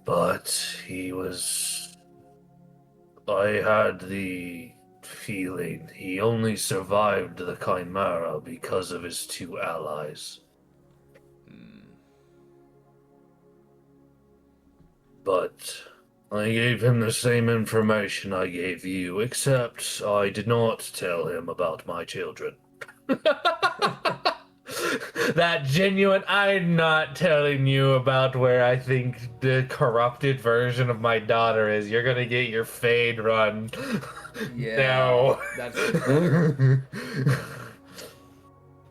But he was... I had the feeling he only survived the Chimera because of his 2 allies. But I gave him the same information I gave you, except I did not tell him about my children. That genuine, I'm not telling you about where I think the corrupted version of my daughter is. You're gonna get your fade run. Yeah, No. that's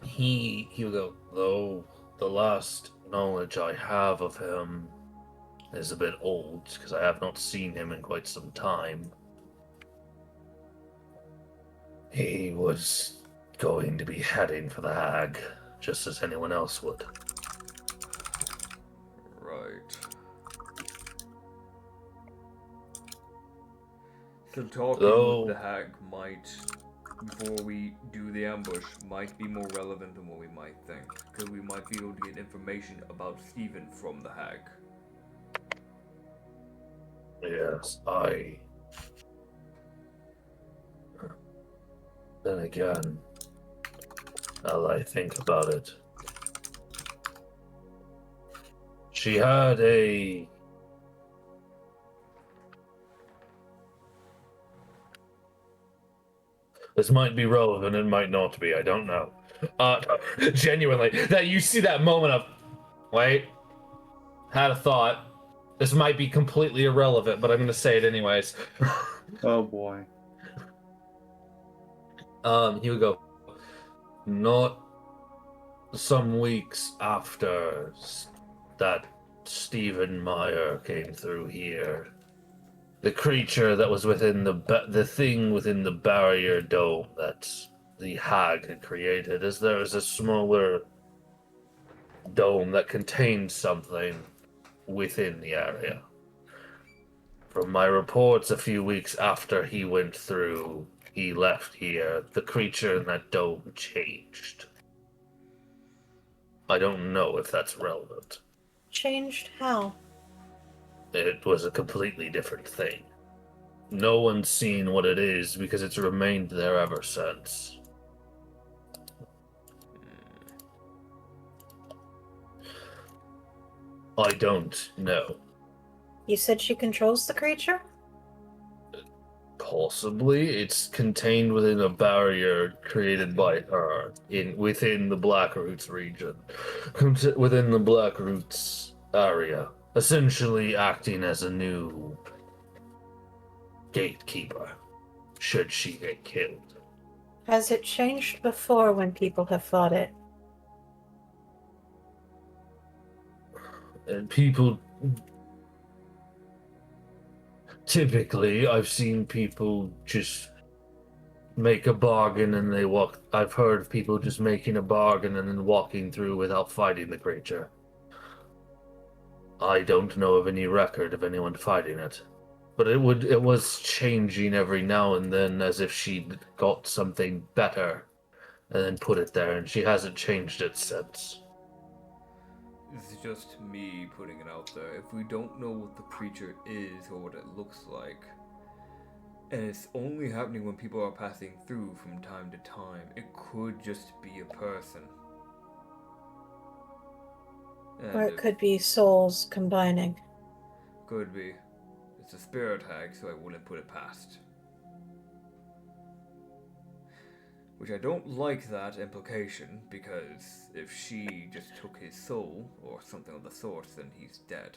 He'll go, though the last knowledge I have of him is a bit old, because I have not seen him in quite some time. He was going to be heading for the Hag, just as anyone else would. right. So talking with the Hag might, before we do the ambush, might be more relevant than what we might think, because we might be able to get information about Stephen from the Hag. Yes, Then again, now that I think about it, she had a... This might be relevant, it might not be, I don't know. Genuinely, that you see that moment of, wait, had a thought. This might be completely irrelevant, but I'm going to say it anyways. Oh boy. He would go, not some weeks after that Stephen Meyer came through here, the creature that was within the thing within the barrier dome that the Hag had created, as there was a smaller dome that contained something within the area. From my reports, a few weeks after he left here, the creature in that dome changed. I don't know if that's relevant. Changed how? It was a completely different thing. No one's seen what it is because it's remained there ever since. I don't know. You said she controls the creature? Possibly. It's contained within a barrier created by her within the Blackroots region. Within the Blackroots area. Essentially acting as a new gatekeeper, should she get killed. Has it changed before when people have fought it? And people... Typically, I've seen people just make a bargain and they walk... I've heard of people just making a bargain and then walking through without fighting the creature. I don't know of any record of anyone fighting it. But it was changing every now and then as if she'd got something better and then put it there, and she hasn't changed it since. This is just me putting it out there. If we don't know what the creature is or what it looks like, and it's only happening when people are passing through from time to time, it could just be a person. Or it could be souls combining. Could be. It's a spirit hag, so I wouldn't put it past. Which I don't like that implication, because if she just took his soul, or something of the sort, then he's dead.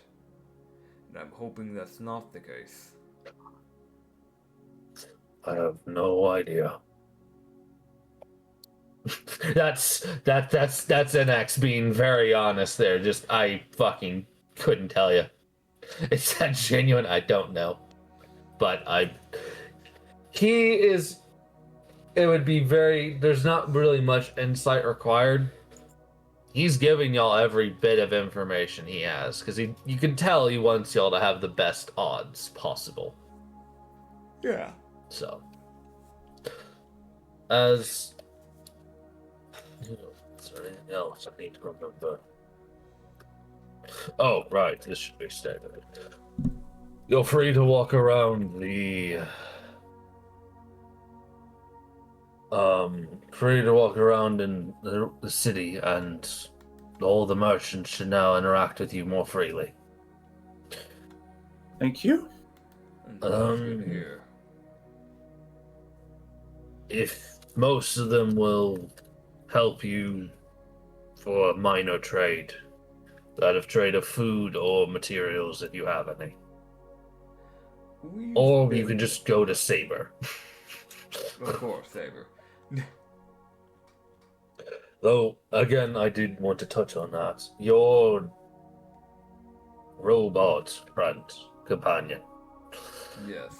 And I'm hoping that's not the case. I have no idea. That's NX being very honest there. Just, I fucking couldn't tell you. It's that genuine, I don't know. But he is it would be there's not really much insight required. He's giving y'all every bit of information he has, because you can tell he wants y'all to have the best odds possible. Yeah. So, is there anything else I need to remember? Oh, right, this should be stated. You're free to walk around in the city, and all the merchants should now interact with you more freely. Thank you. Good to hear. If most of them will help you for a minor trade, that of trade of food or materials if you have any. Or you can just go to Saber. Of course, Saber. Though, again, I did want to touch on that. Your robot friend, companion. Yes.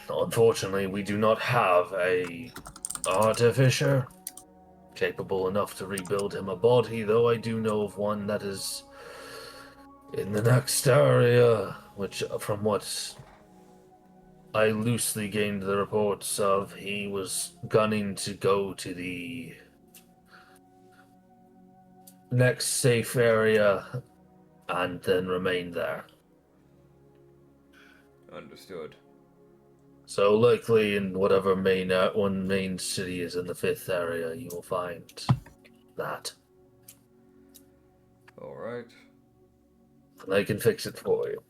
Unfortunately, we do not have a artificer capable enough to rebuild him a body, though I do know of one that is in the next area, which, from what I loosely gained the reports of, he was gunning to go to the next safe area and then remain there. Understood. So likely in whatever main city is in the 5th area, you will find that. Alright. And I can fix it for you.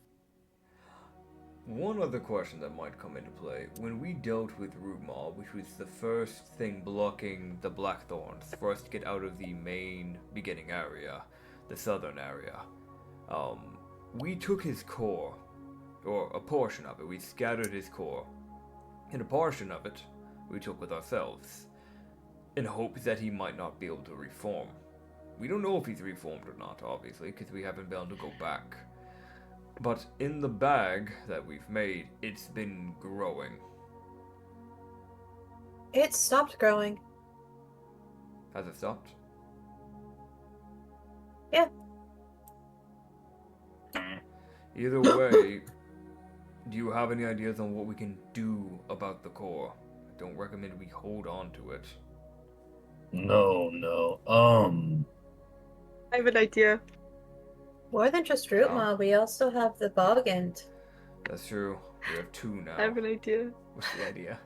One other question that might come into play. When we dealt with Rugmal, which was the first thing blocking the Blackthorns for us to get out of the main beginning area, the southern area, we took his core, or a portion of it. We scattered his core, and a portion of it we took with ourselves, in hopes that he might not be able to reform. We don't know if he's reformed or not, obviously, because we haven't been able to go back. But in the bag that we've made, it's been growing. It stopped growing. Has it stopped? Yeah. Either way, do you have any ideas on what we can do about the core? I don't recommend we hold on to it. No. I have an idea. More than just root mob, we also have the bog end. That's true. We have 2 now. I have an idea. What's the idea?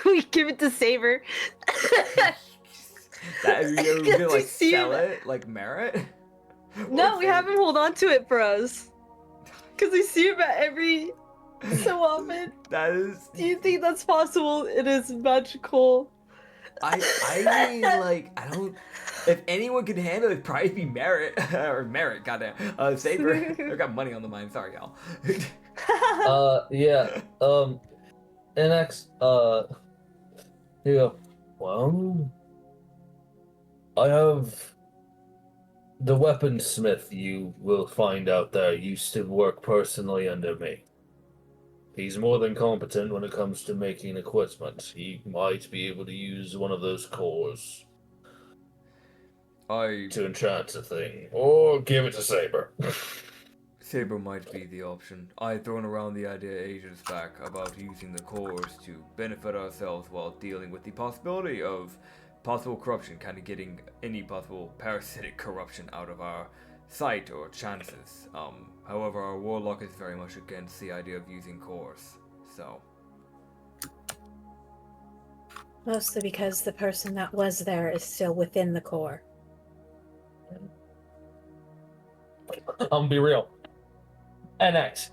We give it to Saber. That you're Because gonna we like see sell him- it like merit? No, we have him hold on to it for us. Because we see him at every so often. That is. Do you think that's possible? It is magical. I mean, like, I don't. If anyone could handle it, it'd probably be Merit or Merit. Goddamn, Saber. I got money on the mind. Sorry, y'all. Yeah. NX. Here you go. Well, I have the weaponsmith you will find out there used to work personally under me. He's more than competent when it comes to making equipment. He might be able to use one of those cores to enchant a thing, or give it to Saber. Saber might be the option. I'd thrown around the idea ages back about using the cores to benefit ourselves while dealing with the possibility of possible corruption, kind of getting any possible parasitic corruption out of our sight or chances. However, our warlock is very much against the idea of using cores, so. Mostly because the person that was there is still within the core. Be real. NX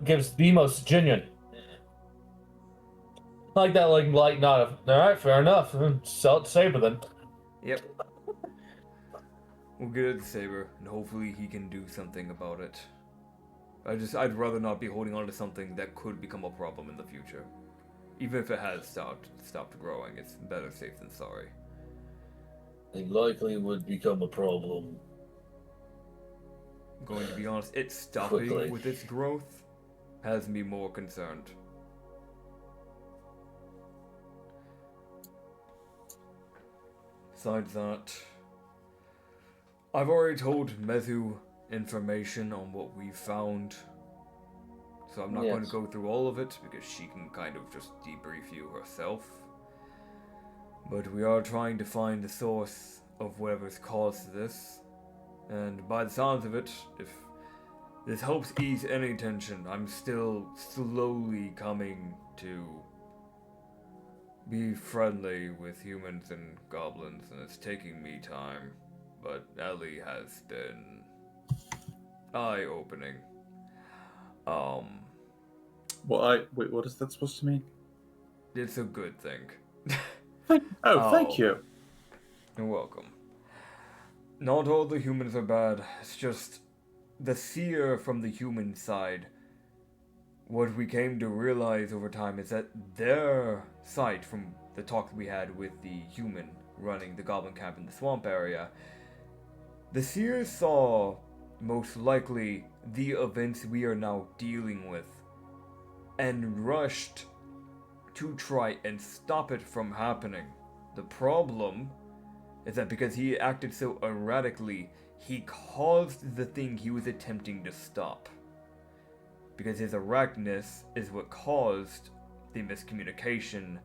gives the most genuine. Like that, like light nod of, alright, fair enough. Sell it to Saber then. Yep. We'll get it to Saber, and hopefully he can do something about it. I'd rather not be holding on to something that could become a problem in the future. Even if it has stopped growing, it's better safe than sorry. It likely would become a problem. I'm going to be honest, it stopping Quickly. with its growth has me more concerned. besides that, I've already told Mezu information on what we found, so I'm not going to go through all of it because she can kind of just debrief you herself. But we are trying to find the source of whatever's caused this, and by the sounds of it, if this helps ease any tension, I'm still slowly coming to be friendly with humans and goblins, and it's taking me time, but Ellie has been eye-opening. Wait, what is that supposed to mean? It's a good thing. Thank you. You're welcome. Not all the humans are bad, it's just the seer from the human side. What we came to realize over time is that their side, from the talk we had with the human running the goblin camp in the swamp area, the seers saw most likely the events we are now dealing with and rushed to try and stop it from happening. The problem is that because he acted so erratically, he caused the thing he was attempting to stop. Because his erraticness is what caused the miscommunication,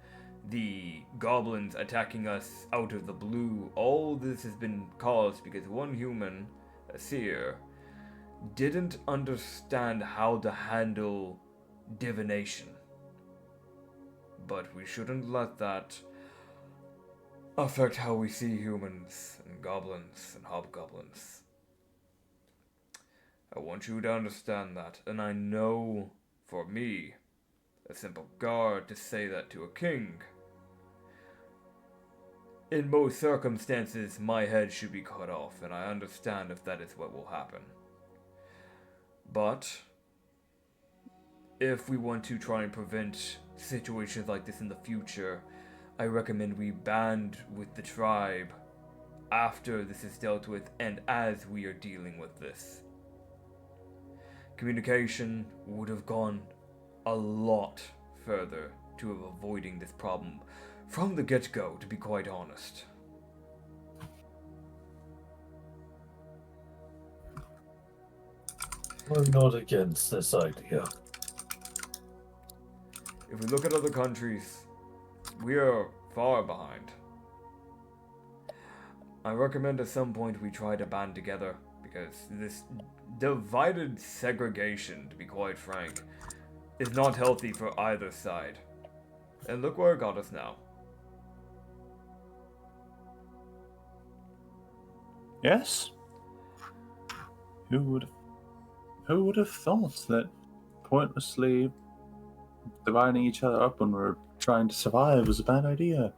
the goblins attacking us out of the blue. All this has been caused because one human, a seer, didn't understand how to handle divination. But we shouldn't let that affect how we see humans and goblins and hobgoblins. I want you to understand that, and I know, for me, a simple guard, to say that to a king. In most circumstances, my head should be cut off, and I understand if that is what will happen. But if we want to try and prevent situations like this in the future, I recommend we band with the tribe after this is dealt with and as we are dealing with this. Communication would have gone a lot further to avoiding this problem from the get-go, to be quite honest. I'm not against this idea. If we look at other countries, we are far behind. I recommend at some point we try to band together, because this divided segregation, to be quite frank, is not healthy for either side. And look where it got us now. Yes. Who would have thought that pointlessly dividing each other up when we're trying to survive was a bad idea?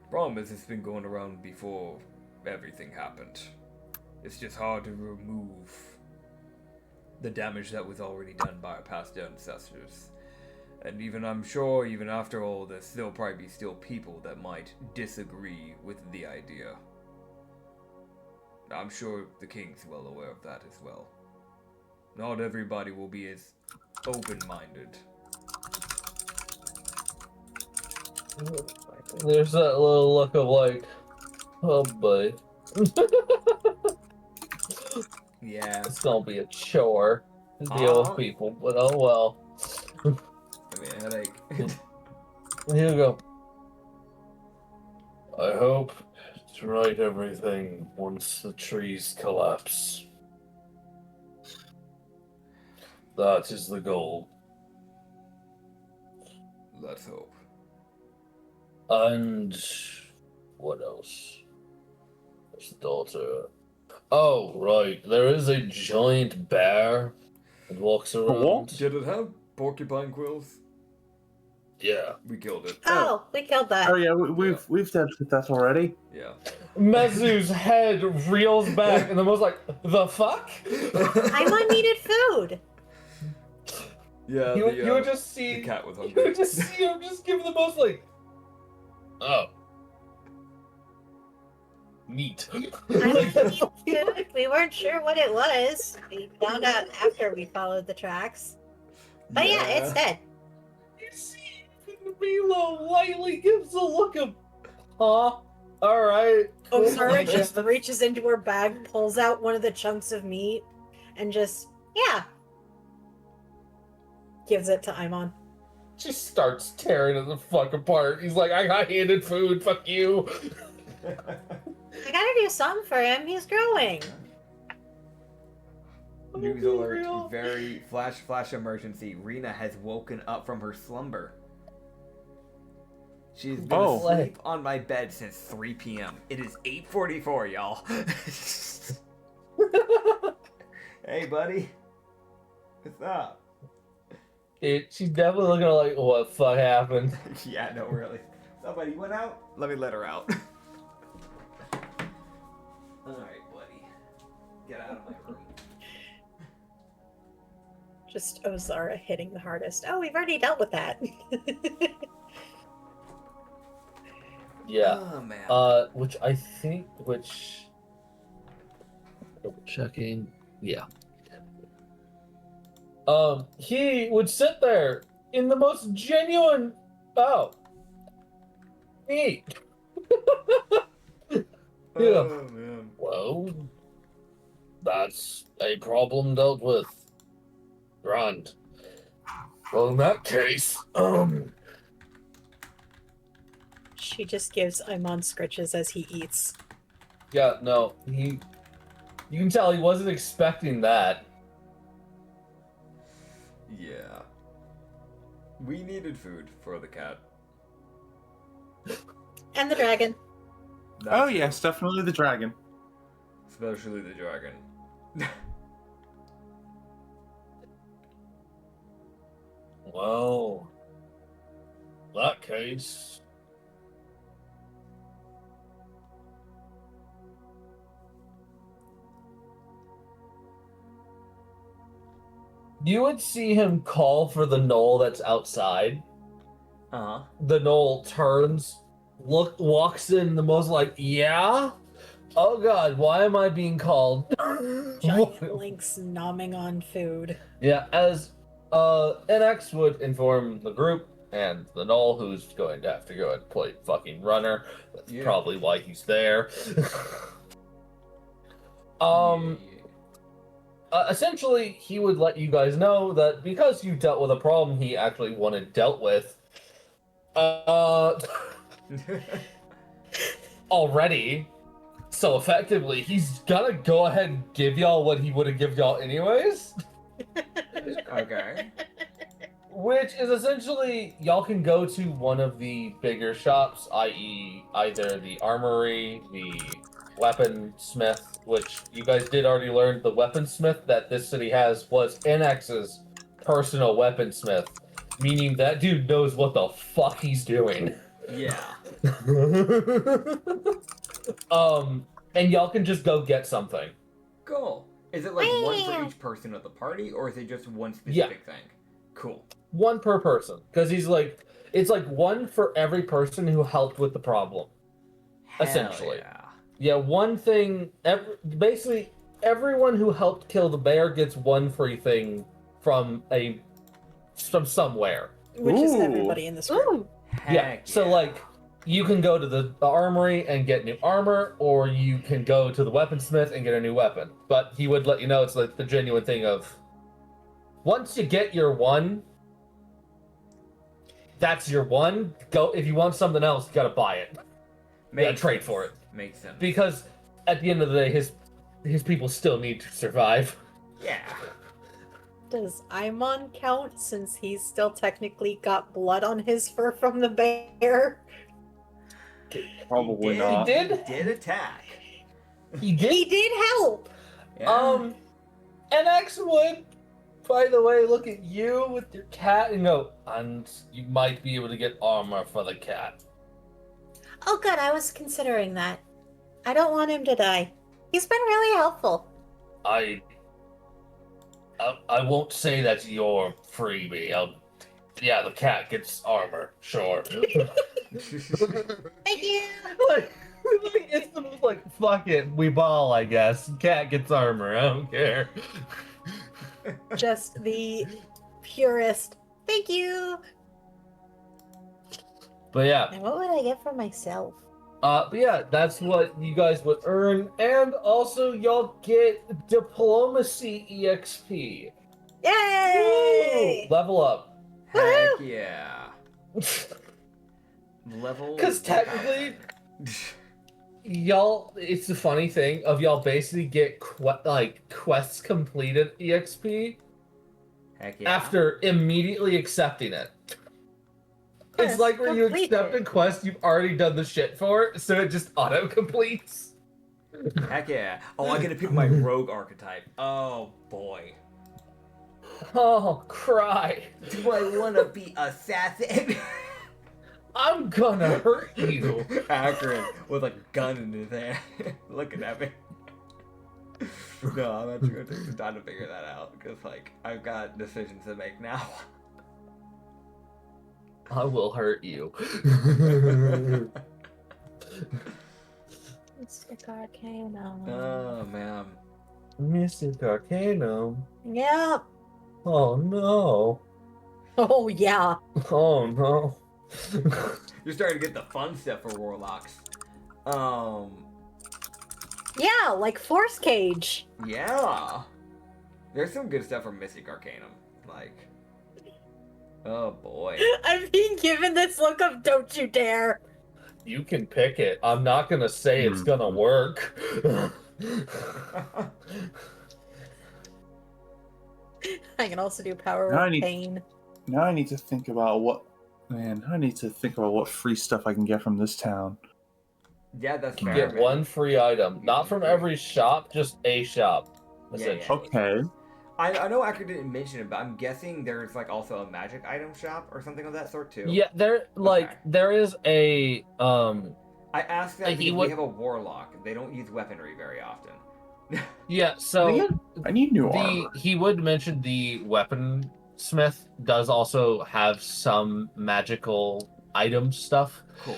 Problem is, it's been going around before everything happened. It's just hard to remove the damage that was already done by our past ancestors. And even, I'm sure, even after all this, there'll probably be still people that might disagree with the idea. I'm sure the king's well aware of that as well. Not everybody will be as open-minded. There's that little look of like, oh boy. Yeah. It's gonna be a chore to deal with people, but oh well. I mean, a headache. Here you go. I hope to write everything once the trees collapse. That is the goal. Let's hope. And what else? There's the daughter. Oh, right. There is a giant bear that walks around. What? Did it have porcupine quills? Yeah. We killed it. Oh, we killed that. Oh yeah, we've dealt with that already. Yeah. Mezu's head reels back, and the most like, the fuck? I'm on needed food. Yeah, You would just see. the cat was You hungry. would just see him just give the most like. Oh. Meat. I'm on needed food. We weren't sure what it was. We found out after we followed the tracks. But yeah, it's dead. You see, Milo lightly gives a look of Huh? Alright. Oh, cool. Zara just reaches into her bag, pulls out one of the chunks of meat, and just, yeah. Gives it to Imon. She starts tearing it the fuck apart. He's like, I got handed food, fuck you. I gotta do something for him. He's growing. News alert, very flash emergency. Rena has woken up from her slumber. She's been asleep on my bed since 3 p.m. It is 8:44, y'all. Hey, buddy. What's up? She's definitely looking like, what the fuck happened? Yeah, no, really. Somebody went out? Let me let her out. Alright, buddy. Get out of my room. Just Ozara hitting the hardest. Oh, we've already dealt with that. Yeah. Oh, man. Double checking. Yeah. He would sit there in the most genuine. Oh. Neat. Yeah. Oh, man. Well, that's a problem dealt with. Grand. Well, in that case, She just gives Imon scritches as he eats. yeah, no, you can tell he wasn't expecting that. Yeah. We needed food for the cat. And the dragon. Oh yes, definitely the dragon. Especially the dragon. Well, in that case. You would see him call for the Gnoll that's outside. Uh-huh. The Gnoll turns, walks in the most like, yeah? Oh god, why am I being called? Giant Link's nomming on food. Yeah, as NX would inform the group and the Gnoll, who's going to have to go and play fucking runner. That's probably why he's there. Essentially, he would let you guys know that because you dealt with a problem he actually wanted dealt with, already, so effectively, he's gonna go ahead and give y'all what he would have given y'all anyways. Okay. Which is essentially, y'all can go to one of the bigger shops, i.e. either the armory, the weaponsmith, which you guys did already learn the weaponsmith that this city has was NX's personal weaponsmith, meaning that dude knows what the fuck he's doing. Yeah. And y'all can just go get something. Cool. Is it like one for each person of the party, or is it just one specific thing? Cool. One per person, because he's like, it's like one for every person who helped with the problem. Essentially. Yeah, one thing, basically, everyone who helped kill the bear gets one free thing from somewhere. Which is everybody in this group. Yeah, so like, you can go to the armory and get new armor, or you can go to the weaponsmith and get a new weapon. But he would let you know it's like the genuine thing of, once you get your one, that's your one. Go, if you want something else, you gotta buy it. You gotta trade for it. Makes sense. Because at the end of the day, his people still need to survive. Yeah. Does Imon count since he's still technically got blood on his fur from the bear? Probably not. He did attack. He did? He did help! Yeah. NX would, by the way, look at you with your cat and go, and you might be able to get armor for the cat. Oh good, I was considering that. I don't want him to die. He's been really helpful. I won't say that's your freebie. Yeah, the cat gets armor, sure. Thank you! Like, it's the most like, fuck it, we ball, I guess. Cat gets armor, I don't care. Just the purest. Thank you! But yeah. And what would I get for myself? But yeah, that's what you guys would earn, and also y'all get diplomacy EXP. Yay! Level up. Heck yeah. Level. Because technically, y'all, it's the funny thing of y'all basically get quests completed EXP Heck yeah. after immediately accepting it. It's like where you accept a quest you've already done the shit for, so it just auto completes. Heck yeah. Oh, I get to pick my rogue archetype. Oh boy. Oh, cry. Do I want to be assassin? I'm gonna hurt you. Acrid with a gun in his hand, looking at me. No, I'm actually gonna take some time to figure that out because, like, I've got decisions to make now. I will hurt you. Mystic Arcanum. Oh man. Mystic Arcanum. Yep. Oh no. Oh yeah. Oh no. You're starting to get the fun stuff for warlocks. Yeah, like Force Cage. Yeah. There's some good stuff from Mystic Arcanum. Like, oh boy. I'm being given this look of don't you dare. You can pick it. I'm not gonna say it's gonna work. I can also do Power Now I of need- Pain. Now I need to think about what free stuff I can get from this town. Yeah, that's You fair. get man. one free item. Not from every shop, just a shop. Essentially. Okay. I know Acrid didn't mention it, but I'm guessing there's like also a magic item shop or something of that sort too. Yeah, there there is a I asked that He because would- we have a warlock. They don't use weaponry very often. yeah, so I need new armor. he would mention the weaponsmith does also have some magical item stuff. Cool.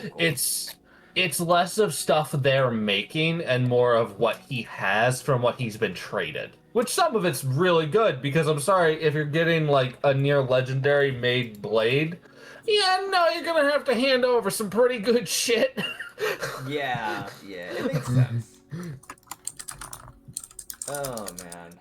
It's less of stuff they're making and more of what he has from what he's been traded. Which some of it's really good, because I'm sorry, if you're getting like a near legendary made blade, yeah, no, you're gonna have to hand over some pretty good shit. Yeah, it makes sense. Oh man.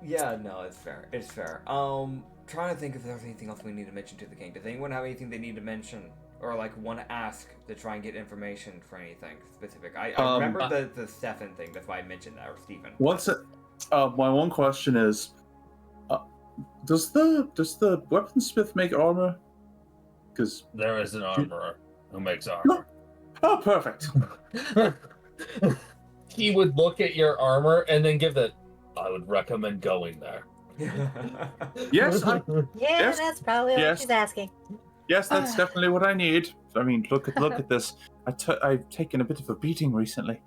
Yeah, no, it's fair. It's fair. Trying to think if there's anything else we need to mention to the king. Does anyone have anything they need to mention? Or like want to ask to try and get information for anything specific? I remember the Stefan thing, that's why I mentioned that, or Stephen. My one question is, does the weaponsmith make armor? Because There is an armorer who makes armor. oh, perfect. He would look at your armor and then give I would recommend going there. Yes, Yeah, Yes. that's probably what Yes. she's asking. yes, that's definitely what I need. I mean, look at this. I've taken a bit of a beating recently.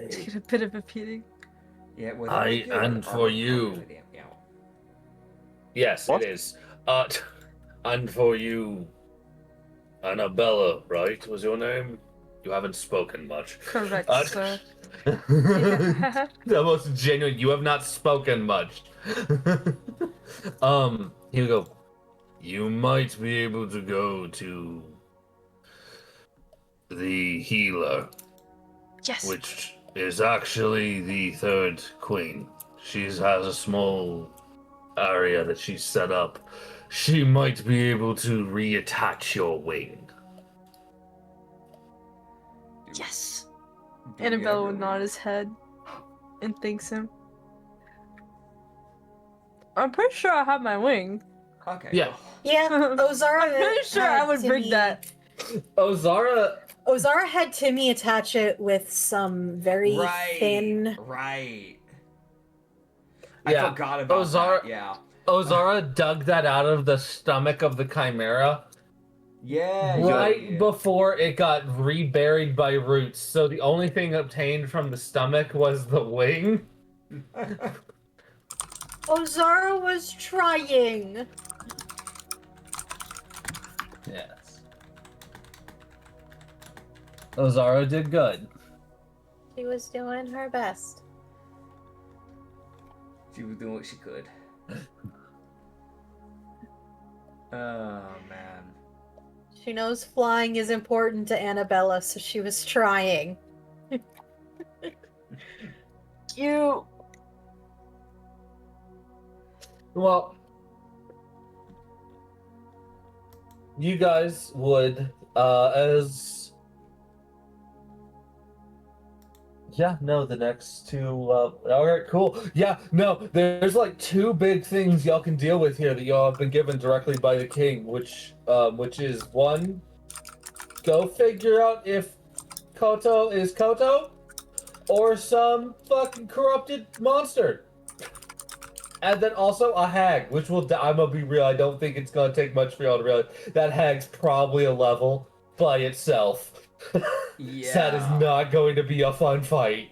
Take a bit of a beating. Yeah, was I- it your and for armor? you. Oh, damn, yeah. Yes, What? it is. And for you, Annabella, right? Was your name? You haven't spoken much. Correct, sir. The most genuine. You have not spoken much. Here we go. You might be able to go to the healer, Yes. which is actually the third queen. She has a small area that she's set up. She might be able to reattach your wing. Yes. Do we Annabelle ever- would nod his head and thanks him. I'm pretty sure I have my wing. Okay. Yeah. cool. Yeah, Ozara. I'm pretty sure I had would bring Timmy- that. Ozara, Ozara had Timmy attach it with some very Right. thin. Right. Yeah. I forgot about Ozara- that. Yeah. Ozara dug that out of the stomach of the chimera Yeah. right yeah. before it got reburied by roots. So the only thing obtained from the stomach was the wing. Ozara was trying. Yes. Ozara did good. She was doing her best. She was doing what she could. Oh man. She knows flying is important to Annabella, so she was trying. You. Well, you guys would, the next two, alright, cool. Yeah, no, there's like two big things y'all can deal with here that y'all have been given directly by the king, which is one, go figure out if Koto is Koto, or some fucking corrupted monster. And then also a hag, which I'm gonna be real, I don't think it's gonna take much for y'all to realize that hag's probably a level by itself. Yeah. That is not going to be a fun fight.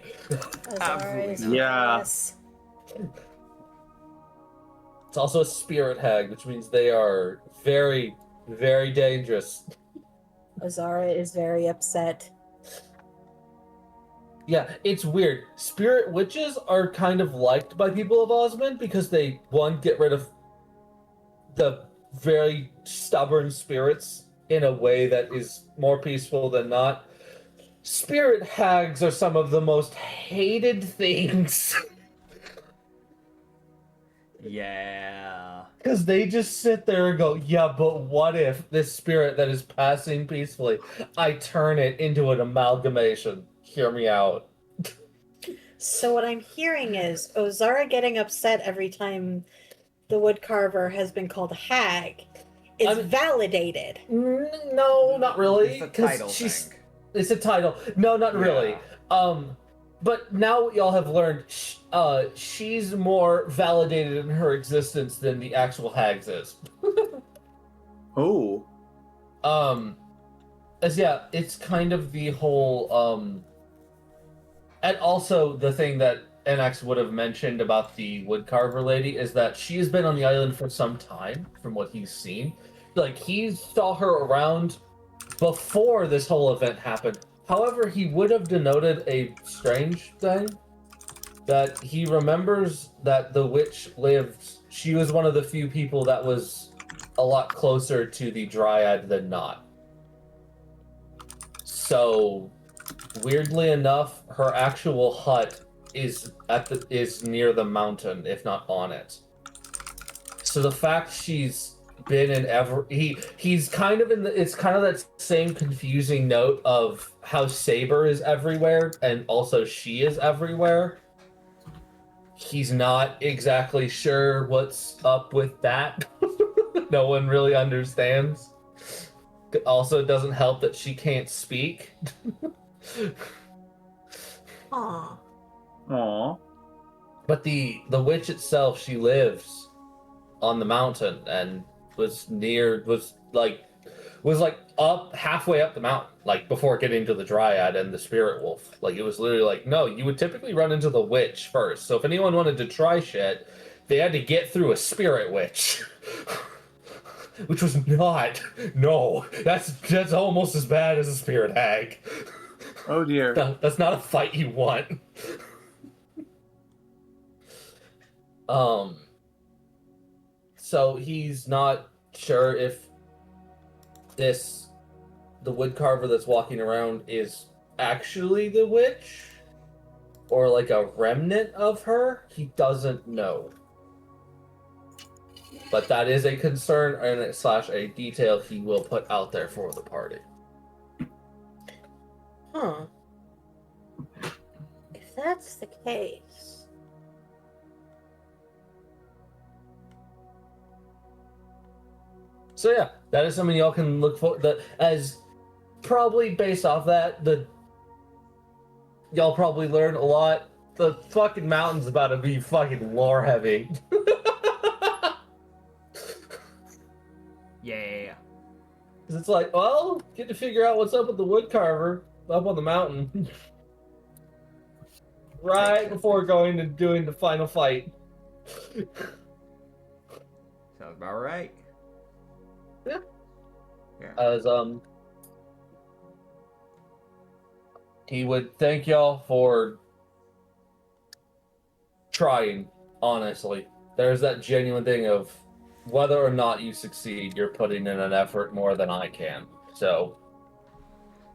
Absolutely not. Yeah. Yes. It's also a spirit hag, which means they are very, very dangerous. Azara is very upset. Yeah, it's weird. Spirit witches are kind of liked by people of Osmond because they, one, get rid of the very stubborn spirits in a way that is more peaceful than not. Spirit hags are some of the most hated things. Yeah. Because they just sit there and go, yeah, but what if this spirit that is passing peacefully, I turn it into an amalgamation? Hear me out. So what I'm hearing is Ozara getting upset every time the woodcarver has been called a hag is validated. No, not really. It's a title thing. It's a title. No, not really. But now what y'all have learned, she's more validated in her existence than the actual hags is. Oh. It's kind of the whole, and also the thing that NX would have mentioned about the woodcarver lady is that she has been on the island for some time, from what he's seen. Like, he saw her around before this whole event happened. However, he would have denoted a strange thing, that he remembers that the witch lived, she was one of the few people that was a lot closer to the Dryad than not. So, weirdly enough, her actual hut is near the mountain, if not on it. So the fact she's been in he's kind of it's kind of that same confusing note of how Saber is everywhere and also she is everywhere. He's not exactly sure what's up with that. No one really understands. Also, it doesn't help that she can't speak. Aww. Aw. But the witch itself, she lives on the mountain and was up halfway up the mountain, like before getting to the Dryad and the Spirit Wolf. Like, it was literally like, no, you would typically run into the witch first. So if anyone wanted to try shit, they had to get through a Spirit Witch. Which was not, no, that's almost as bad as a Spirit Hag. Oh dear. That's not a fight you want. So he's not sure if the woodcarver that's walking around is actually the witch or like a remnant of her. He doesn't know. But that is a concern and a detail he will put out there for the party. Huh. If that's the case. So yeah, that is something y'all can look for. As probably based off that, y'all probably learn a lot. The fucking mountain's about to be fucking lore heavy. Yeah. Because it's like, well, get to figure out what's up with the woodcarver up on the mountain. Right before going to doing the final fight. Sounds about right. Yeah. Yeah. As he would thank y'all for trying, honestly. There's that genuine thing of whether or not you succeed, you're putting in an effort more than I can. So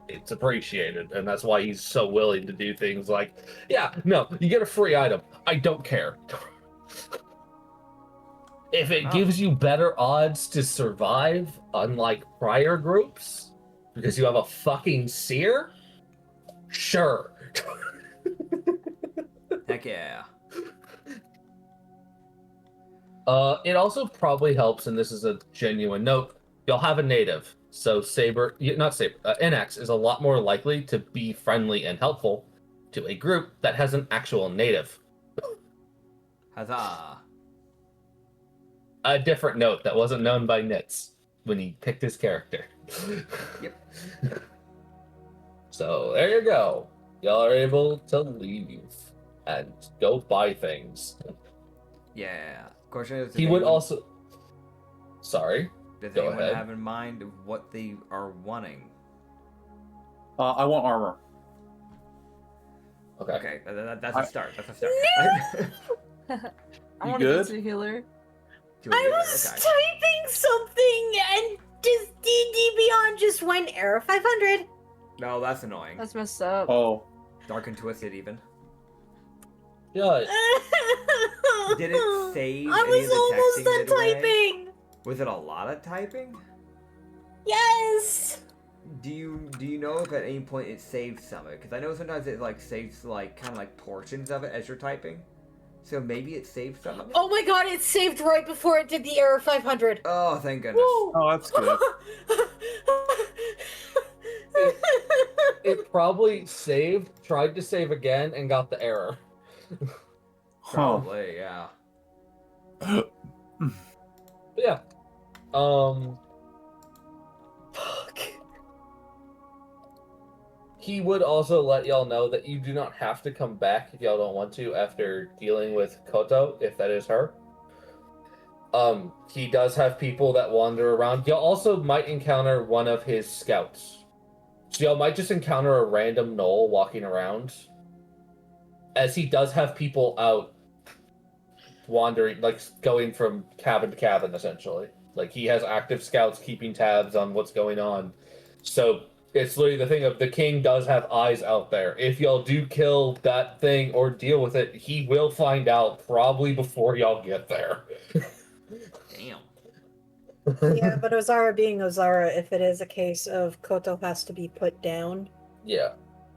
it's appreciated, and that's why he's so willing to do things like, yeah, no, you get a free item. I don't care. If it gives you better odds to survive, unlike prior groups, because you have a fucking seer, sure. Heck yeah. It also probably helps, and this is a genuine note, you'll have a native. So NX is a lot more likely to be friendly and helpful to a group that has an actual native. Huzzah. A different note that wasn't known by Nitz when he picked his character. Yep. So there you go. Y'all are able to leave and go buy things. Yeah. Question is, He would also... Sorry. Does Go anyone ahead. have in mind what they are wanting? I want armor. Okay. Okay, that's a start. That's a start. I You want to good? get to healer. I was typing something and just D&D Beyond just went error 500. No, that's annoying. That's messed up. Oh, Dark and twisted, even. Yeah. Did it save I any of was the almost texting done midway? typing. Was it a lot of typing? Yes. Do you know if at any point it saved some of it? Because I know sometimes it like saves like kind of like portions of it as you're typing. So maybe it saved some of it. Oh my god, it saved right before it did the error 500. Oh, thank goodness. Woo. oh, that's good. It probably saved, tried to save again, and got the error. Huh. Probably, yeah. But yeah. Fuck. He would also let y'all know that you do not have to come back if y'all don't want to after dealing with Koto, if that is her. He does have people that wander around. Y'all also might encounter one of his scouts. So y'all might just encounter a random Gnoll walking around. As he does have people out wandering, like going from cabin to cabin, essentially. Like he has active scouts keeping tabs on what's going on. So it's literally the thing of the king does have eyes out there. If y'all do kill that thing or deal with it, he will find out probably before y'all get there. Damn. Yeah, but Ozara being Ozara, if it is a case of Koto has to be put down, Yeah.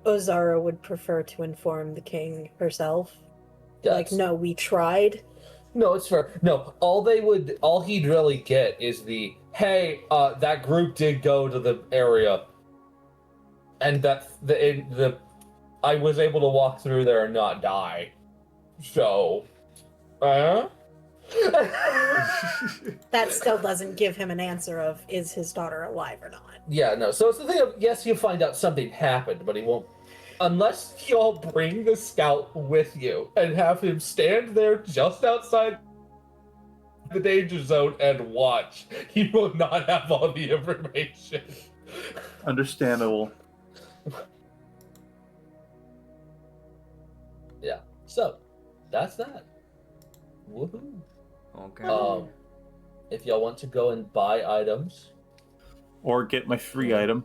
Ozara would prefer to inform the king herself. Like, Yes. no, we tried. No, it's fair. No, all he'd really get is the, hey, that group did go to the area, and that I was able to walk through there and not die. So, That still doesn't give him an answer of, is his daughter alive or not? Yeah, no. So it's the thing of, yes, he'll find out something happened, but he won't, unless y'all bring the scout with you and have him stand there just outside the danger zone and watch. He will not have all the information. Understandable. Yeah. So, that's that. Woohoo. Okay. If y'all want to go and buy items, Or get my free item.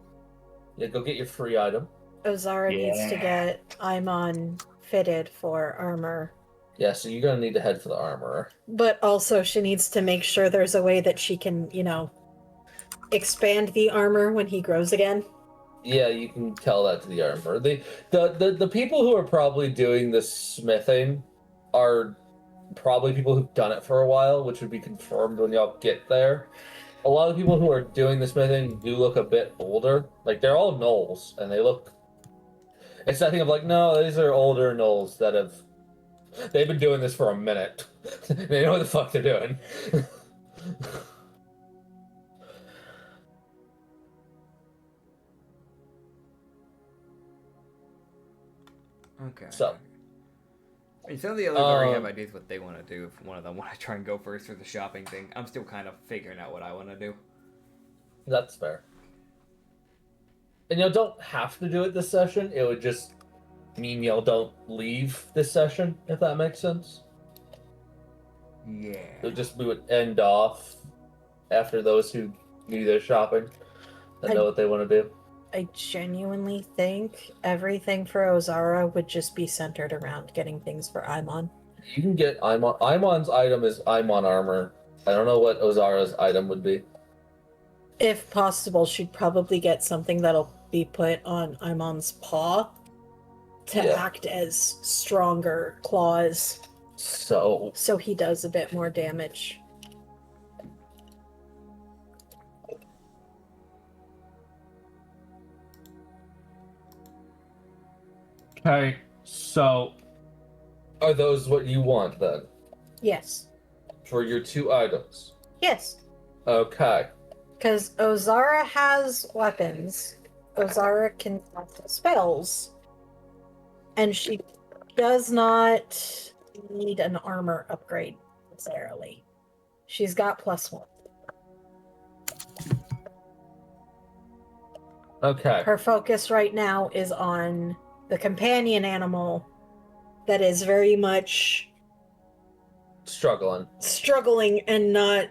yeah, go get your free item. Ozara needs to Yeah. get Aimon fitted for armor. Yeah, so you're gonna need to head for the armorer. But also she needs to make sure there's a way that she can, expand the armor when he grows again. Yeah, you can tell that to the armorer. The people who are probably doing the smithing are probably people who've done it for a while, which would be confirmed when y'all get there. A lot of people who are doing the smithing do look a bit older. Like, they're all gnolls, and they look... It's that thing of like, no, these are older gnolls that have... They've been doing this for a minute. They know what the fuck they're doing. Okay. So... I mean, some of the others already have ideas what they want to do. If one of them want to try and go first for the shopping thing, I'm still kind of figuring out what I want to do. That's fair. And y'all don't have to do it this session. It would just mean y'all don't leave this session, if that makes sense. Yeah. We would end off after those who do their shopping. and know what they want to do. I genuinely think everything for Ozara would just be centered around getting things for Aimon. You can get Aimon. Aimon's item is Aimon armor. I don't know what Ozara's item would be. If possible, she'd probably get something that'll be put on Aimon's paw to act as stronger claws. So he does a bit more damage. Okay, so are those what you want then? Yes. For your 2 items? Yes. Okay. Because Ozara has weapons. Ozara can cast spells. And she does not need an armor upgrade necessarily. She's got +1. Okay. Her focus right now is on the companion animal that is very much struggling and not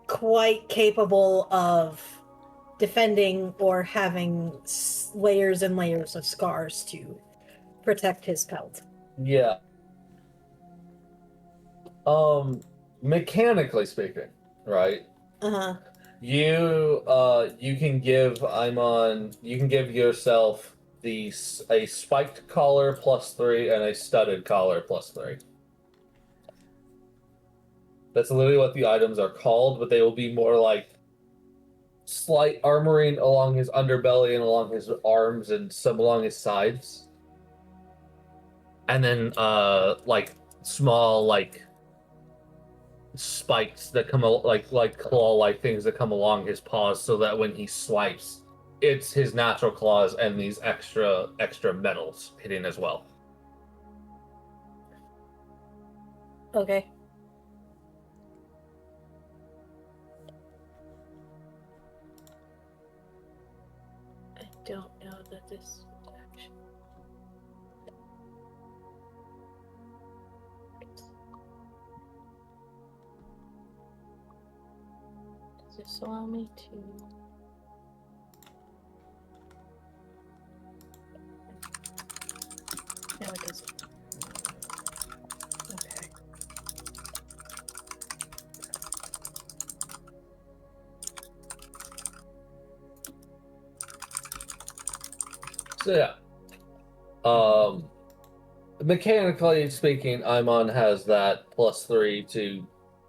quite capable of defending or having layers and layers of scars to protect his pelt. Yeah. Mechanically speaking, right? Uh-huh. You can give yourself a spiked collar +3 and a studded collar +3. That's literally what the items are called, but they will be more like slight armoring along his underbelly and along his arms and some along his sides. And then like small like spikes that come like claw-like things that come along his paws, so that when he swipes, it's his natural claws and these extra metals hitting as well. Okay. I don't know that this actually... Does this allow me to... No, it doesn't. Okay. So yeah. Mechanically speaking, Aimon has that +3 to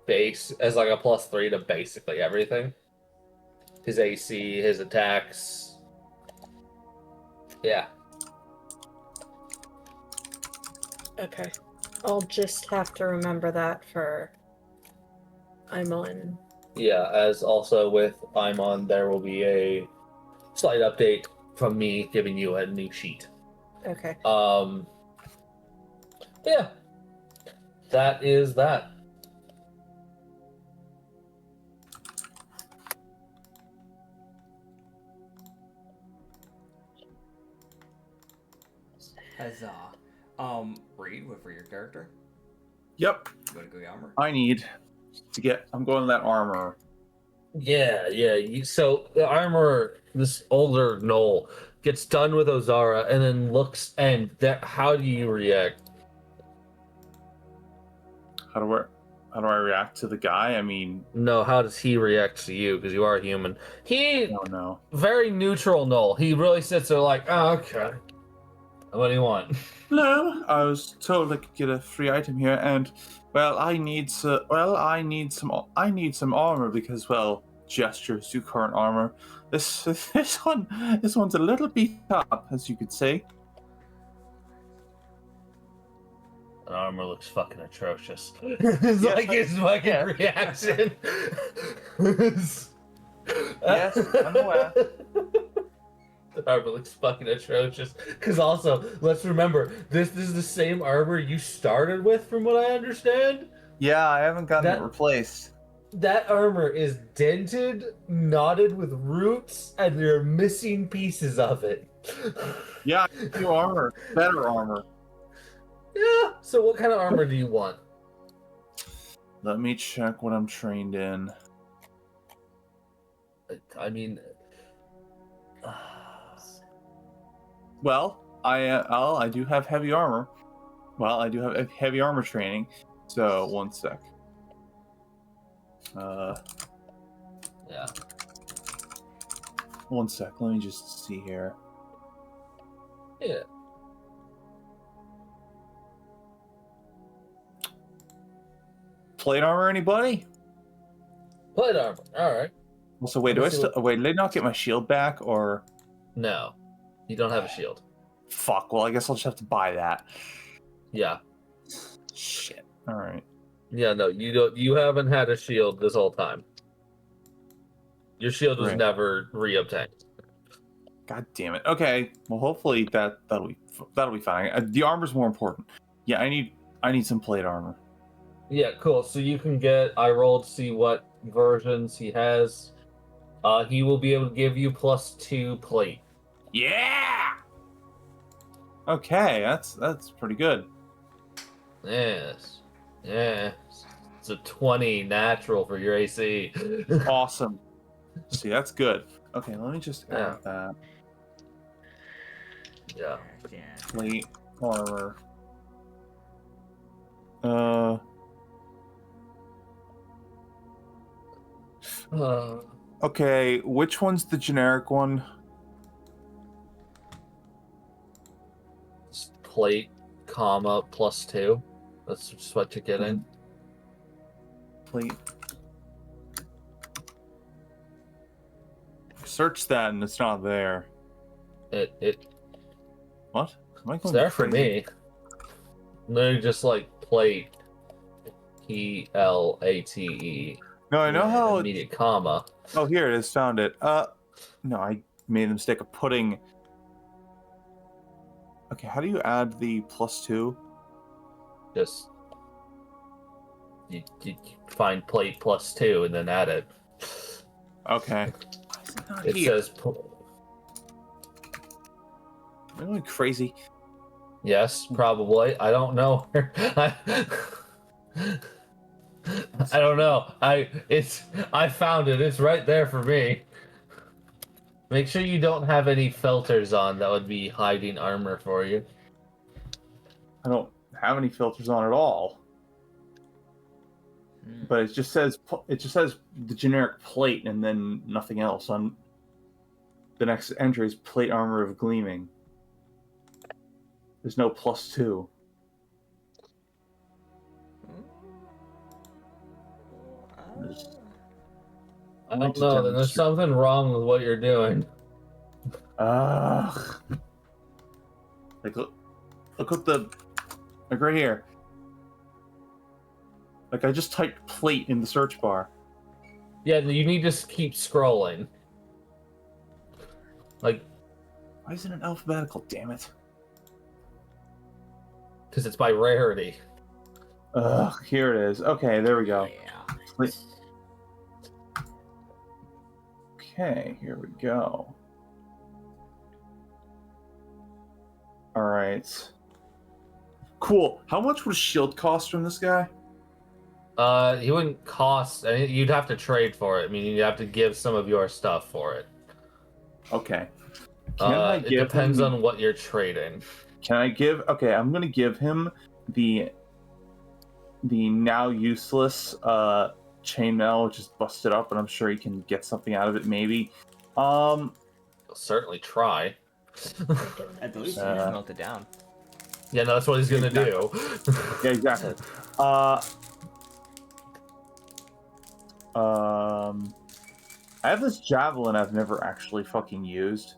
base as like a +3 to basically everything. His AC, his attacks. Yeah. Okay. I'll just have to remember that for Aimon. Yeah, as also with Aimon, there will be a slight update from me giving you a new sheet. Okay. Yeah. That is that. Huzzah. Reed, what for your character? Yep. You want to go armor? I need to get. I'm going that armor. Yeah. So the armor, this older Gnoll, gets done with Ozara and then looks, and that. How do you react? How do I react to the guy? I mean, No, how does he react to you? Because you are human. I don't know. Very neutral Gnoll. He really sits there like, oh, okay. What do you want? No, I was told I could get a free item here, and I need some armor because, well, gestures to current armor. This one's a little beat up, as you could say. An armor looks fucking atrocious. It's Yes, like his fucking reaction. Yes, I'm aware. The armor looks fucking atrocious. Because also, let's remember, this is the same armor you started with, from what I understand. Yeah, I haven't gotten it replaced. That armor is dented, knotted with roots, and there are missing pieces of it. Yeah, new armor, better armor. Yeah. So what kind of armor do you want? Let me check what I'm trained in. I mean, Well, I do have heavy armor. Well, I do have heavy armor training. So, one sec. Yeah. One sec. Let me just see here. Yeah. Plate armor, anybody? Plate armor. All right. Also, wait, did I not get my shield back, or? No, you don't have a shield. Fuck, well, I guess I'll just have to buy that. Yeah. Shit. Alright. Yeah, no, you don't. You haven't had a shield this whole time. Your shield was Right. never reobtained. God damn it. Okay, well, hopefully that'll be fine. The armor's more important. Yeah, I need some plate armor. Yeah, cool. So you can get. I rolled to see what versions he has. He will be able to give you +2 plate. Yeah. Okay, that's pretty good. Yes. Yes. It's a 20 natural for your AC. Awesome. See, that's good. Okay, let me just add that. Yeah. Plate armor. Okay, which one's the generic one? Plate, comma, +2. That's just what you're getting. Plate. Search that and it's not there. It What? Am I It's going there for crazy? me. Literally just like plate. PLATE. No, I know how. Immediate comma. Oh, here it is. Found it. No, I made the mistake of putting. Okay, how do you add the +2? Just you find plate +2 and then add it. Okay. It says Am I going crazy? yes, probably. I don't know. I don't know. I found it. It's right there for me. Make sure you don't have any filters on that would be hiding armor for you. I don't have any filters on at all. But it just says the generic plate and then nothing else. On the next entry is plate armor of gleaming. There's no +2. I don't know. Then there's something wrong with what you're doing. Ugh. Like look at like right here. Like I just typed plate in the search bar. Yeah, you need to keep scrolling. Like, Why isn't it alphabetical? Damn it. because it's by rarity. Ugh. Here it is. Okay, there we go. Plate. Okay, here we go. All right. Cool. How much would a shield cost from this guy? He wouldn't cost. I mean, you'd have to trade for it. I mean, you'd have to give some of your stuff for it. Okay. It depends on what you're trading. Can I give? Okay, I'm gonna give him the now useless chainmail, which is busted up, and I'm sure he can get something out of it. Maybe. You'll certainly try. At the least you just melt it down. Yeah, no, that's what he's gonna do. Yeah, exactly. I have this javelin I've never actually fucking used.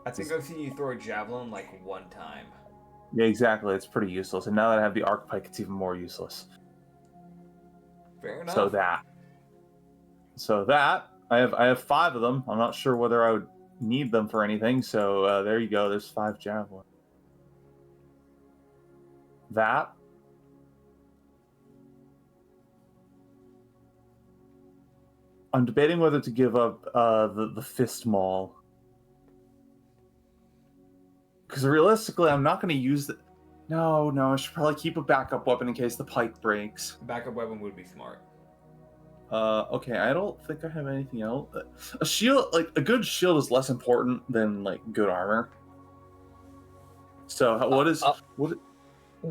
I think I've seen you throw a javelin like one time. Yeah, exactly. It's pretty useless. And now that I have the arc pike, it's even more useless. Fair enough. So that I have 5 of them. I'm not sure whether I would need them for anything. So there you go. There's 5 javelin. That. I'm debating whether to give up the fist maul. Because realistically, I'm not going to use the... No, I should probably keep a backup weapon in case the pike breaks. Backup weapon would be smart. Okay, I don't think I have anything else. A shield, like a good shield, is less important than like good armor. So what is what?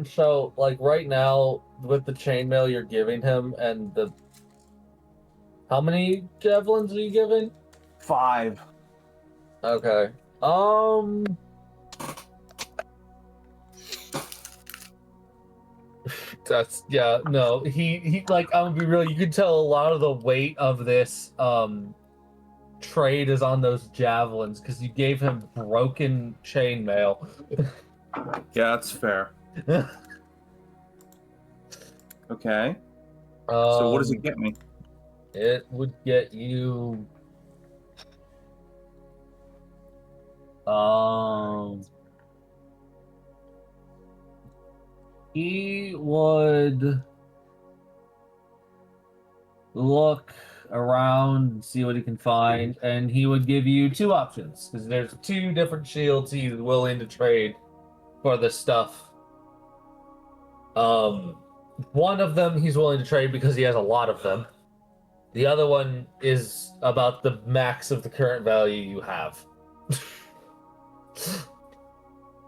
So, like right now, with the chainmail you're giving him, and the how many javelins are you giving? 5. Okay. That's no. He like I'm gonna be real. You can tell a lot of the weight of this trade is on those javelins because you gave him broken chainmail. Yeah, that's fair. Okay. So what does it get me? It would get you. He would look around and see what he can find, and he would give you 2 options because there's 2 different shields he's willing to trade for this stuff. One of them he's willing to trade because he has a lot of them. The other one is about the max of the current value you have.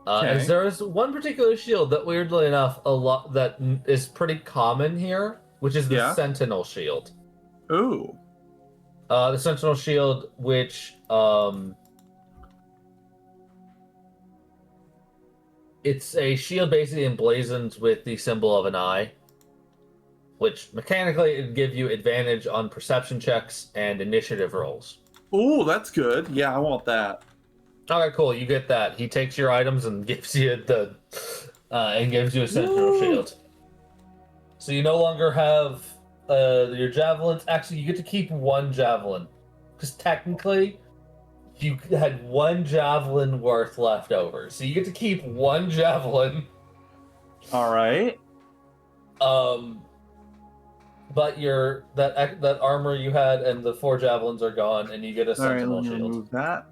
As there is one particular shield that, weirdly enough, that is pretty common here, which is the Sentinel Shield. Ooh. The Sentinel Shield, which it's a shield basically emblazoned with the symbol of an eye, which mechanically it would give you advantage on perception checks and initiative rolls. Ooh, that's good. Yeah, I want that. Alright, cool. You get that. He takes your items and gives you a Sentinel Shield. So you no longer have your javelins. Actually, you get to keep 1 javelin, because technically you had 1 javelin worth left over. So you get to keep 1 javelin. All right. But that armor you had and the 4 javelins are gone, and you get a Sentinel Shield. Remove that.